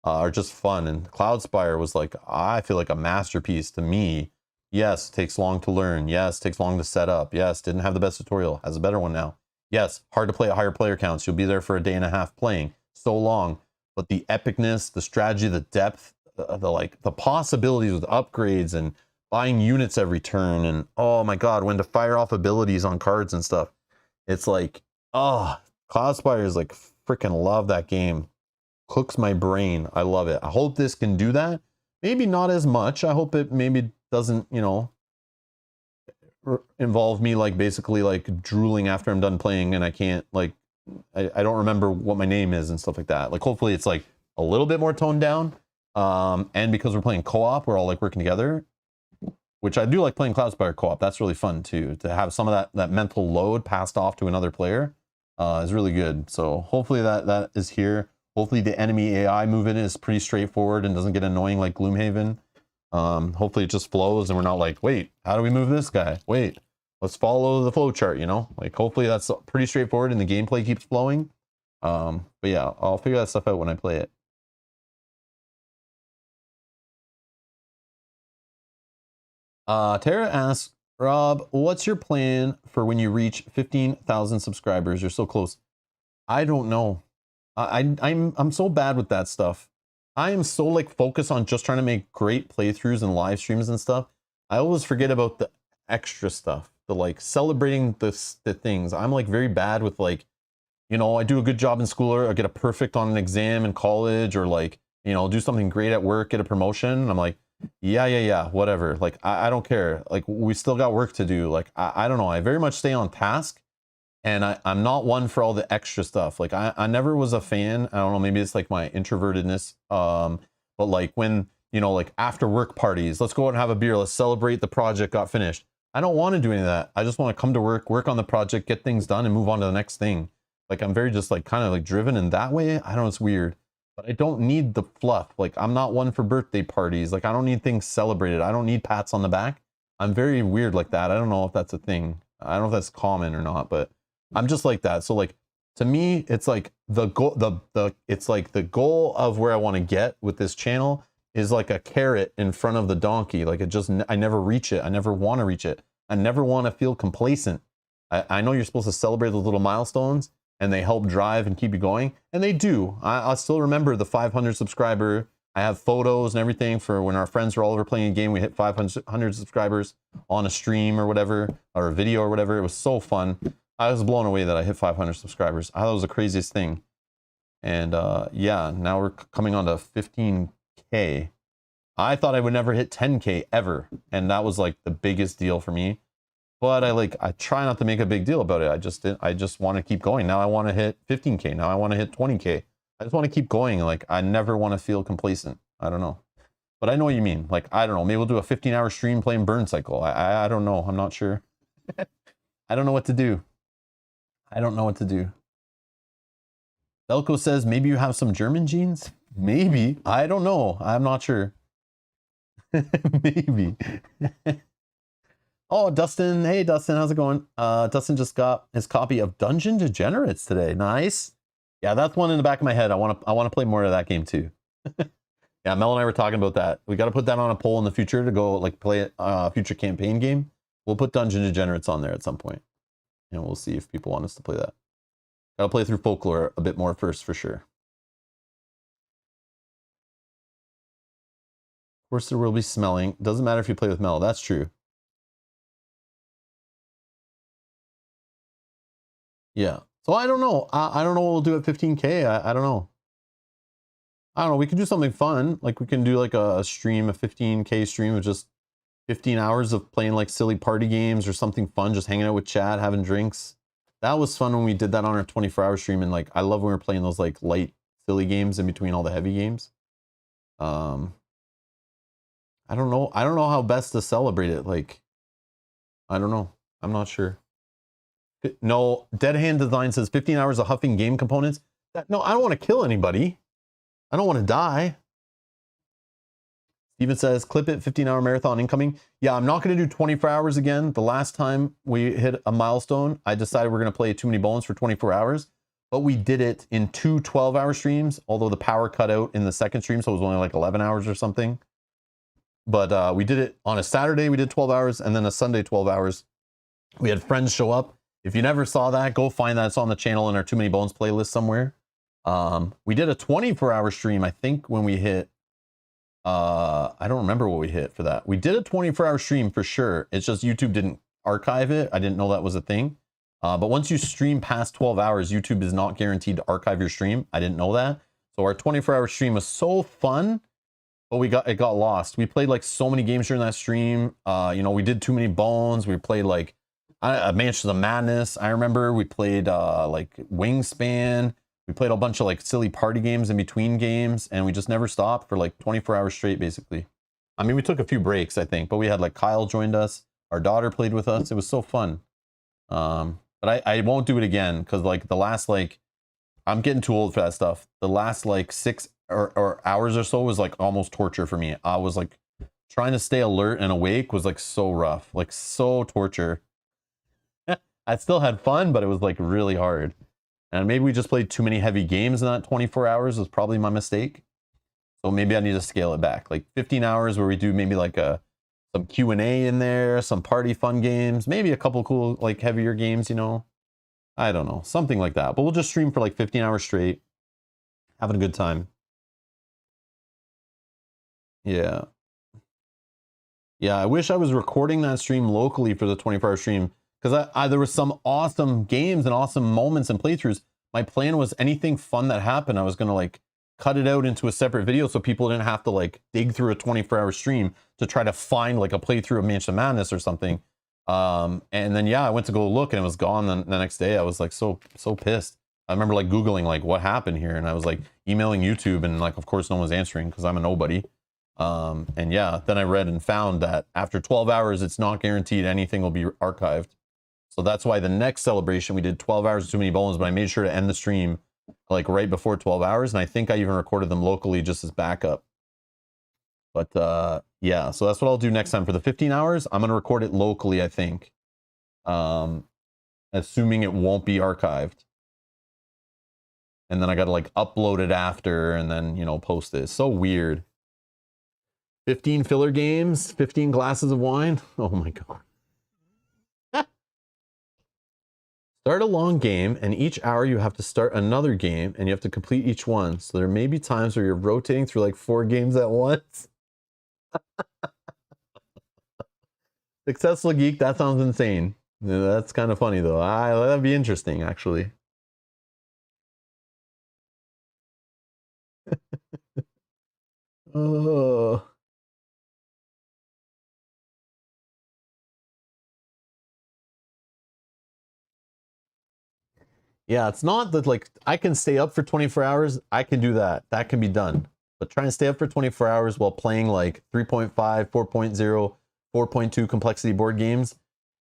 are just fun. And Cloudspire was like, I feel like a masterpiece to me. Yes, takes long to learn. Yes, takes long to set up. Yes, didn't have the best tutorial. Has a better one now. Yes, hard to play at higher player counts. You'll be there for a day and a half playing. So long. But the epicness, the strategy, the depth, the possibilities with upgrades and buying units every turn. And oh my God, when to fire off abilities on cards and stuff. It's like, oh, Cloudspire is like freaking love that game. Cooks my brain. I love it. I hope this can do that. Maybe not as much. I hope it maybe doesn't, you know, involve me like basically like drooling after I'm done playing and I can't like, I don't remember what my name is and stuff like that. Like hopefully it's like a little bit more toned down. And because we're playing co-op, we're all like working together. Which I do like playing Cloudspire co-op. That's really fun too, to have some of that mental load passed off to another player. is really good. So hopefully that is here. Hopefully the enemy AI movement is pretty straightforward and doesn't get annoying like Gloomhaven. Hopefully it just flows and we're not like, wait, how do we move this guy? Wait, let's follow the flow chart, you know? Like hopefully that's pretty straightforward and the gameplay keeps flowing. But yeah, I'll figure that stuff out when I play it. Tara asks, Rob, what's your plan for when you reach 15,000 subscribers? You're so close. I don't know. I'm so bad with that stuff. I am so like focused on just trying to make great playthroughs and live streams and stuff. I always forget about the extra stuff, the like celebrating the things. I'm like very bad with like, you know, I do a good job in school or I get a perfect on an exam in college or like, you know, do something great at work, get a promotion. I'm like, yeah, whatever. Like, I don't care. Like, we still got work to do. Like, I don't know. I very much stay on task and I'm not one for all the extra stuff. Like, I never was a fan. I don't know. Maybe it's like my introvertedness. But like when, you know, like after work parties, let's go out and have a beer. Let's celebrate the project got finished. I don't want to do any of that. I just want to come to work on the project, get things done and move on to the next thing. Like, I'm very just like kind of like driven in that way. I don't know. It's weird. But I don't need the fluff. Like, I'm not one for birthday parties. Like, I don't need things celebrated. I don't need pats on the back. I'm very weird like that. I don't know if that's a thing. I don't know if that's common or not, but I'm just like that. So like, to me, it's like the goal, it's like the goal of where I want to get with this channel is like a carrot in front of the donkey. Like, it just, I never reach it. I never want to reach it. I never want to feel complacent. I know you're supposed to celebrate those little milestones, and they help drive and keep you going. And they do. I still remember the 500 subscriber. I have photos and everything for when our friends were all over playing a game. We hit 500 subscribers on a stream or whatever, or a video or whatever. It was so fun. I was blown away that I hit 500 subscribers. I thought it was the craziest thing. And yeah, now we're coming on to 15K. I thought I would never hit 10K ever. And that was like the biggest deal for me. But I try not to make a big deal about it. I just want to keep going. Now I want to hit 15K. Now I want to hit 20K. I just want to keep going. Like, I never want to feel complacent. I don't know. But I know what you mean. Like, I don't know. Maybe we'll do a 15-hour stream playing burncycle. I don't know. I'm not sure. I don't know what to do. I don't know what to do. Belko says, maybe you have some German genes? Maybe. I don't know. I'm not sure. Maybe. Oh, Dustin. Hey, Dustin. How's it going? Dustin just got his copy of Dungeon Degenerates today. Nice. Yeah, that's one in the back of my head. I want to play more of that game too. Yeah, Mel and I were talking about that. We got to put that on a poll in the future to go like play a future campaign game. We'll put Dungeon Degenerates on there at some point. And we'll see if people want us to play that. Got to play through Folklore a bit more first for sure. Of course there will be smelling. Doesn't matter if you play with Mel. That's true. Yeah. So I don't know. I don't know what we'll do at 15K. I don't know. I don't know. We could do something fun. Like, we can do like a stream, a 15K stream of just 15 hours of playing like silly party games or something fun, just hanging out with chat, having drinks. That was fun when we did that on our 24-hour stream. And like, I love when we were playing those like light, silly games in between all the heavy games. I don't know. I don't know how best to celebrate it. Like, I don't know. I'm not sure. No, Dead Hand Design says 15 hours of huffing game components. No, I don't want to kill anybody. I don't want to die. Steven says, clip it, 15-hour marathon incoming. Yeah, I'm not going to do 24 hours again. The last time we hit a milestone, I decided we're going to play Too Many Bones for 24 hours. But we did it in 2 12-hour streams, although the power cut out in the second stream, so it was only like 11 hours or something. But we did it on a Saturday, we did 12 hours, and then a Sunday 12 hours. We had friends show up. If you never saw that, go find that. It's on the channel in our Too Many Bones playlist somewhere. We did a 24-hour stream, I think, when we hit... I don't remember what we hit for that. We did a 24-hour stream for sure. It's just YouTube didn't archive it. I didn't know that was a thing. But once you stream past 12 hours, YouTube is not guaranteed to archive your stream. I didn't know that. So our 24-hour stream was so fun, but it got lost. We played like so many games during that stream. You know, we did Too Many Bones. We played like Mansions of Madness. I remember we played like Wingspan. We played a bunch of like silly party games in between games, and we just never stopped for like 24 hours straight, basically. I mean, we took a few breaks, I think, but we had like Kyle joined us. Our daughter played with us. It was so fun. But I won't do it again because like the last like I'm getting too old for that stuff. The last like 6 or hours or so was like almost torture for me. I was like trying to stay alert and awake was like so rough, like so torture. I still had fun, but it was like really hard. And maybe we just played too many heavy games in that 24 hours was probably my mistake. So maybe I need to scale it back, like 15 hours where we do maybe like some Q&A in there, some party fun games, maybe a couple cool like heavier games, you know. I don't know, something like that. But we'll just stream for like 15 hours straight, having a good time. Yeah. Yeah, I wish I was recording that stream locally for the 24-hour stream because there was some awesome games and awesome moments and playthroughs. My plan was anything fun that happened, I was going to like cut it out into a separate video so people didn't have to like dig through a 24-hour stream to try to find like a playthrough of Mansion of Madness or something. And then, yeah, I went to go look and it was gone the next day. I was like so pissed. I remember like Googling like what happened here and I was like emailing YouTube and like, of course, no one was answering because I'm a nobody. And yeah, then I read and found that after 12 hours, it's not guaranteed anything will be archived. So that's why the next celebration, we did 12 hours of Too Many Bones, but I made sure to end the stream like right before 12 hours. And I think I even recorded them locally just as backup. But yeah, so that's what I'll do next time for the 15 hours. I'm going to record it locally, I think. Assuming it won't be archived. And then I got to like upload it after and then, you know, post it. It's so weird. 15 filler games, 15 glasses of wine. Oh my God. Start a long game, and each hour you have to start another game, and you have to complete each one. So there may be times where you're rotating through like 4 games at once. Successful Geek, that sounds insane. Yeah, that's kind of funny though. That'd be interesting, actually. Oh. Yeah, it's not that like I can stay up for 24 hours. I can do that. That can be done. But trying to stay up for 24 hours while playing like 3.5, 4.0, 4.2 complexity board games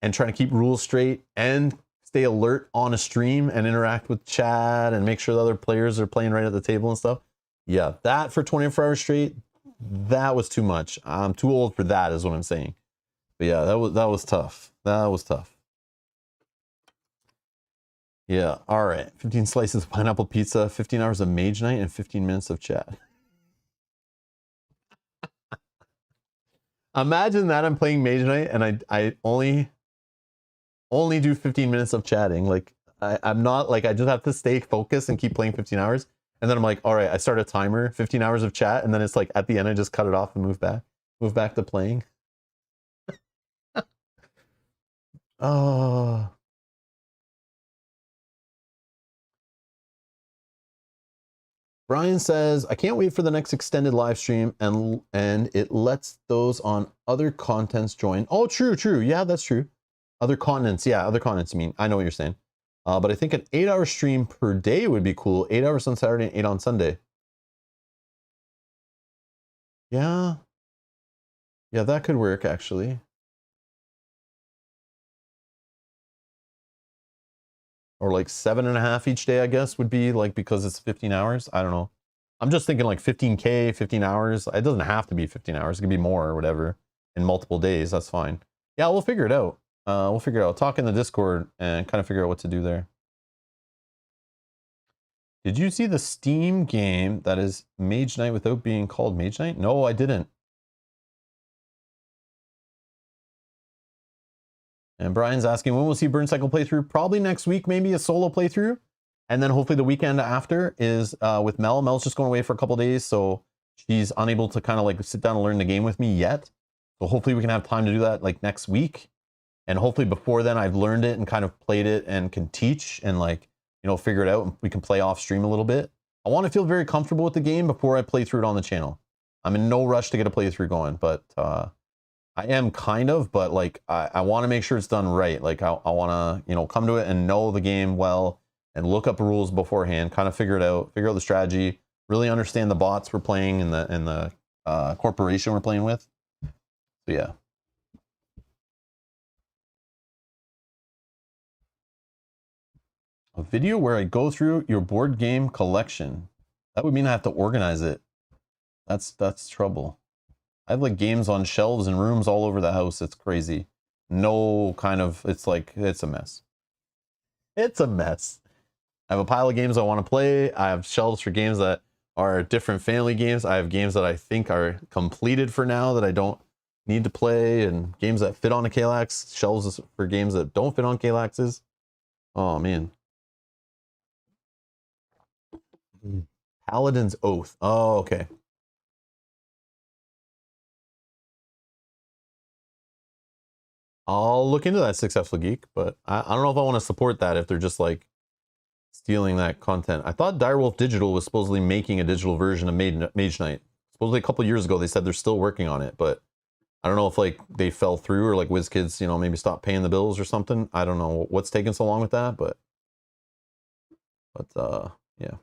and trying to keep rules straight and stay alert on a stream and interact with chat and make sure the other players are playing right at the table and stuff. Yeah, that for 24 hours straight, that was too much. I'm too old for that is what I'm saying. But yeah, that was tough. That was tough. Yeah, all right. 15 slices of pineapple pizza, 15 hours of mage night, and 15 minutes of chat. Imagine that I'm playing mage night and I only do 15 minutes of chatting. Like I'm not like I just have to stay focused and keep playing 15 hours. And then I'm like, all right, I start a timer, 15 hours of chat, and then it's like at the end I just cut it off and move back to playing. Oh. Brian says, I can't wait for the next extended live stream and it lets those on other contents join. Oh, true. Yeah, that's true. Other continents. Yeah, other continents. I mean, I know what you're saying. But I think an 8-hour stream per day would be cool. 8 hours on Saturday and 8 on Sunday. Yeah. Yeah, that could work actually. Or like 7.5 each day, I guess, would be like because it's 15 hours. I don't know. I'm just thinking like 15K, 15 hours. It doesn't have to be 15 hours. It could be more or whatever in multiple days. That's fine. Yeah, we'll figure it out. We'll figure it out. Talk in the Discord and kind of figure out what to do there. Did you see the Steam game that is Mage Knight without being called Mage Knight? No, I didn't. And Brian's asking, when we'll see burncycle playthrough? Probably next week, maybe a solo playthrough. And then hopefully the weekend after is with Mel. Mel's just going away for a couple days, so she's unable to kind of like sit down and learn the game with me yet. So hopefully we can have time to do that like next week. And hopefully before then I've learned it and kind of played it and can teach and like, you know, figure it out and we can play off stream a little bit. I want to feel very comfortable with the game before I play through it on the channel. I'm in no rush to get a playthrough going, but I am kind of, but like I want to make sure it's done right. Like I want to, you know, come to it and know the game well and look up rules beforehand, kind of figure out the strategy, really understand the bots we're playing and the corporation we're playing with. So yeah. A video where I go through your board game collection. That would mean I have to organize it. That's trouble. I have like games on shelves and rooms all over the house. It's crazy. No kind of, it's like, it's a mess. It's a mess. I have a pile of games I want to play. I have shelves for games that are different family games. I have games that I think are completed for now that I don't need to play, and games that fit on a Kallax. Shelves for games that don't fit on Kallaxes. Oh man. Paladin's Oath. Oh, okay. I'll look into that Successful Geek, but I don't know if I want to support that if they're just like stealing that content. I thought Direwolf Digital was supposedly making a digital version of Mage Knight. Supposedly a couple years ago they said they're still working on it, but I don't know if like they fell through or like WizKids, you know, maybe stopped paying the bills or something. I don't know what's taking so long with that, but yeah.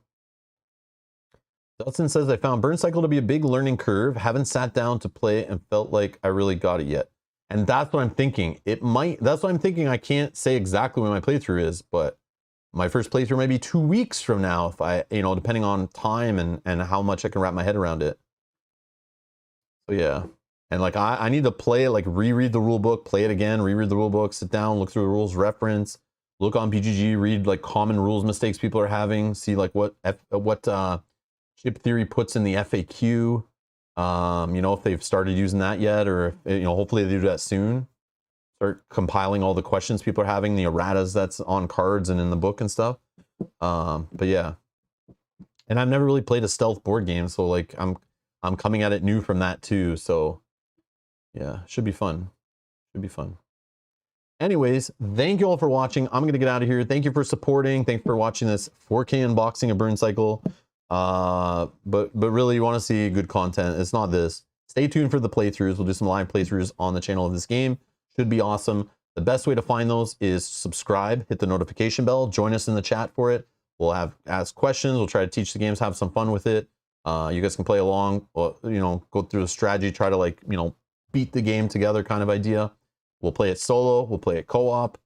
Dustin says, I found burncycle to be a big learning curve. Haven't sat down to play and felt like I really got it yet. And that's what I'm thinking. That's what I'm thinking. I can't say exactly when my playthrough is, but my first playthrough might be 2 weeks from now if I, you know, depending on time and how much I can wrap my head around it. So yeah. And like, I need to play it, like reread the rule book, play it again, reread the rule book, sit down, look through the rules, reference, look on PGG, read like common rules mistakes people are having, see like what Chip Theory puts in the FAQ. You know, if they've started using that yet, or if, you know, hopefully they do that soon. Start compiling all the questions people are having, the erratas that's on cards and in the book and stuff. But yeah. And I've never really played a stealth board game, so like I'm coming at it new from that too, so yeah, should be fun. Should be fun. Anyways, thank you all for watching. I'm gonna get out of here. Thank you for supporting. Thanks for watching this 4K unboxing of Burncycle. But really, you want to see good content. It's not this. Stay tuned for the playthroughs. We'll do some live playthroughs on the channel of this game. Should be awesome. The best way to find those is subscribe, hit the notification bell, join us in the chat for it. We'll ask questions. We'll try to teach the games, have some fun with it. You guys can play along, or, you know, go through the strategy, try to like, you know, beat the game together kind of idea. We'll play it solo. We'll play it co-op.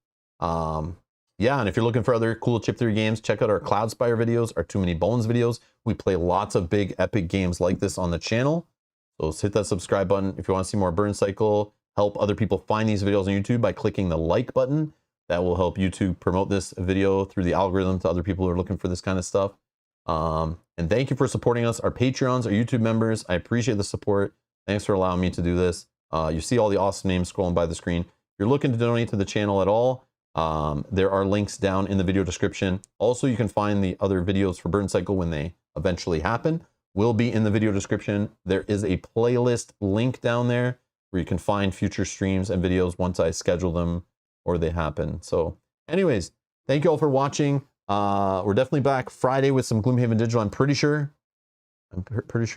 Yeah, and if you're looking for other cool Chip Theory games, check out our Cloudspire videos, our Too Many Bones videos. We play lots of big epic games like this on the channel. So hit that subscribe button if you want to see more Burncycle. Help other people find these videos on YouTube by clicking the like button. That will help YouTube promote this video through the algorithm to other people who are looking for this kind of stuff. And thank you for supporting us, our Patreons, our YouTube members. I appreciate the support. Thanks for allowing me to do this. You see all the awesome names scrolling by the screen. If you're looking to donate to the channel at all, there are links down in the video description. Also, you can find the other videos for Burncycle when they eventually happen. Will be in the video description. There is a playlist link down there where you can find future streams and videos once I schedule them or they happen. So anyways, thank you all for watching. We're definitely back Friday with some Gloomhaven Digital. I'm pretty sure,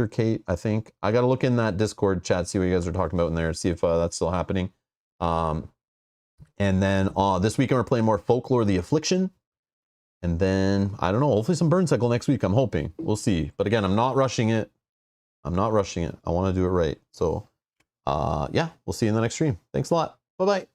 Kate, I think. I got to look in that Discord chat, see what you guys are talking about in there, see if that's still happening. And then this weekend we're playing more Folklore the Affliction. And then, I don't know, hopefully some Burncycle next week, I'm hoping. We'll see. But again, I'm not rushing it. I want to do it right. So, yeah, we'll see you in the next stream. Thanks a lot. Bye-bye.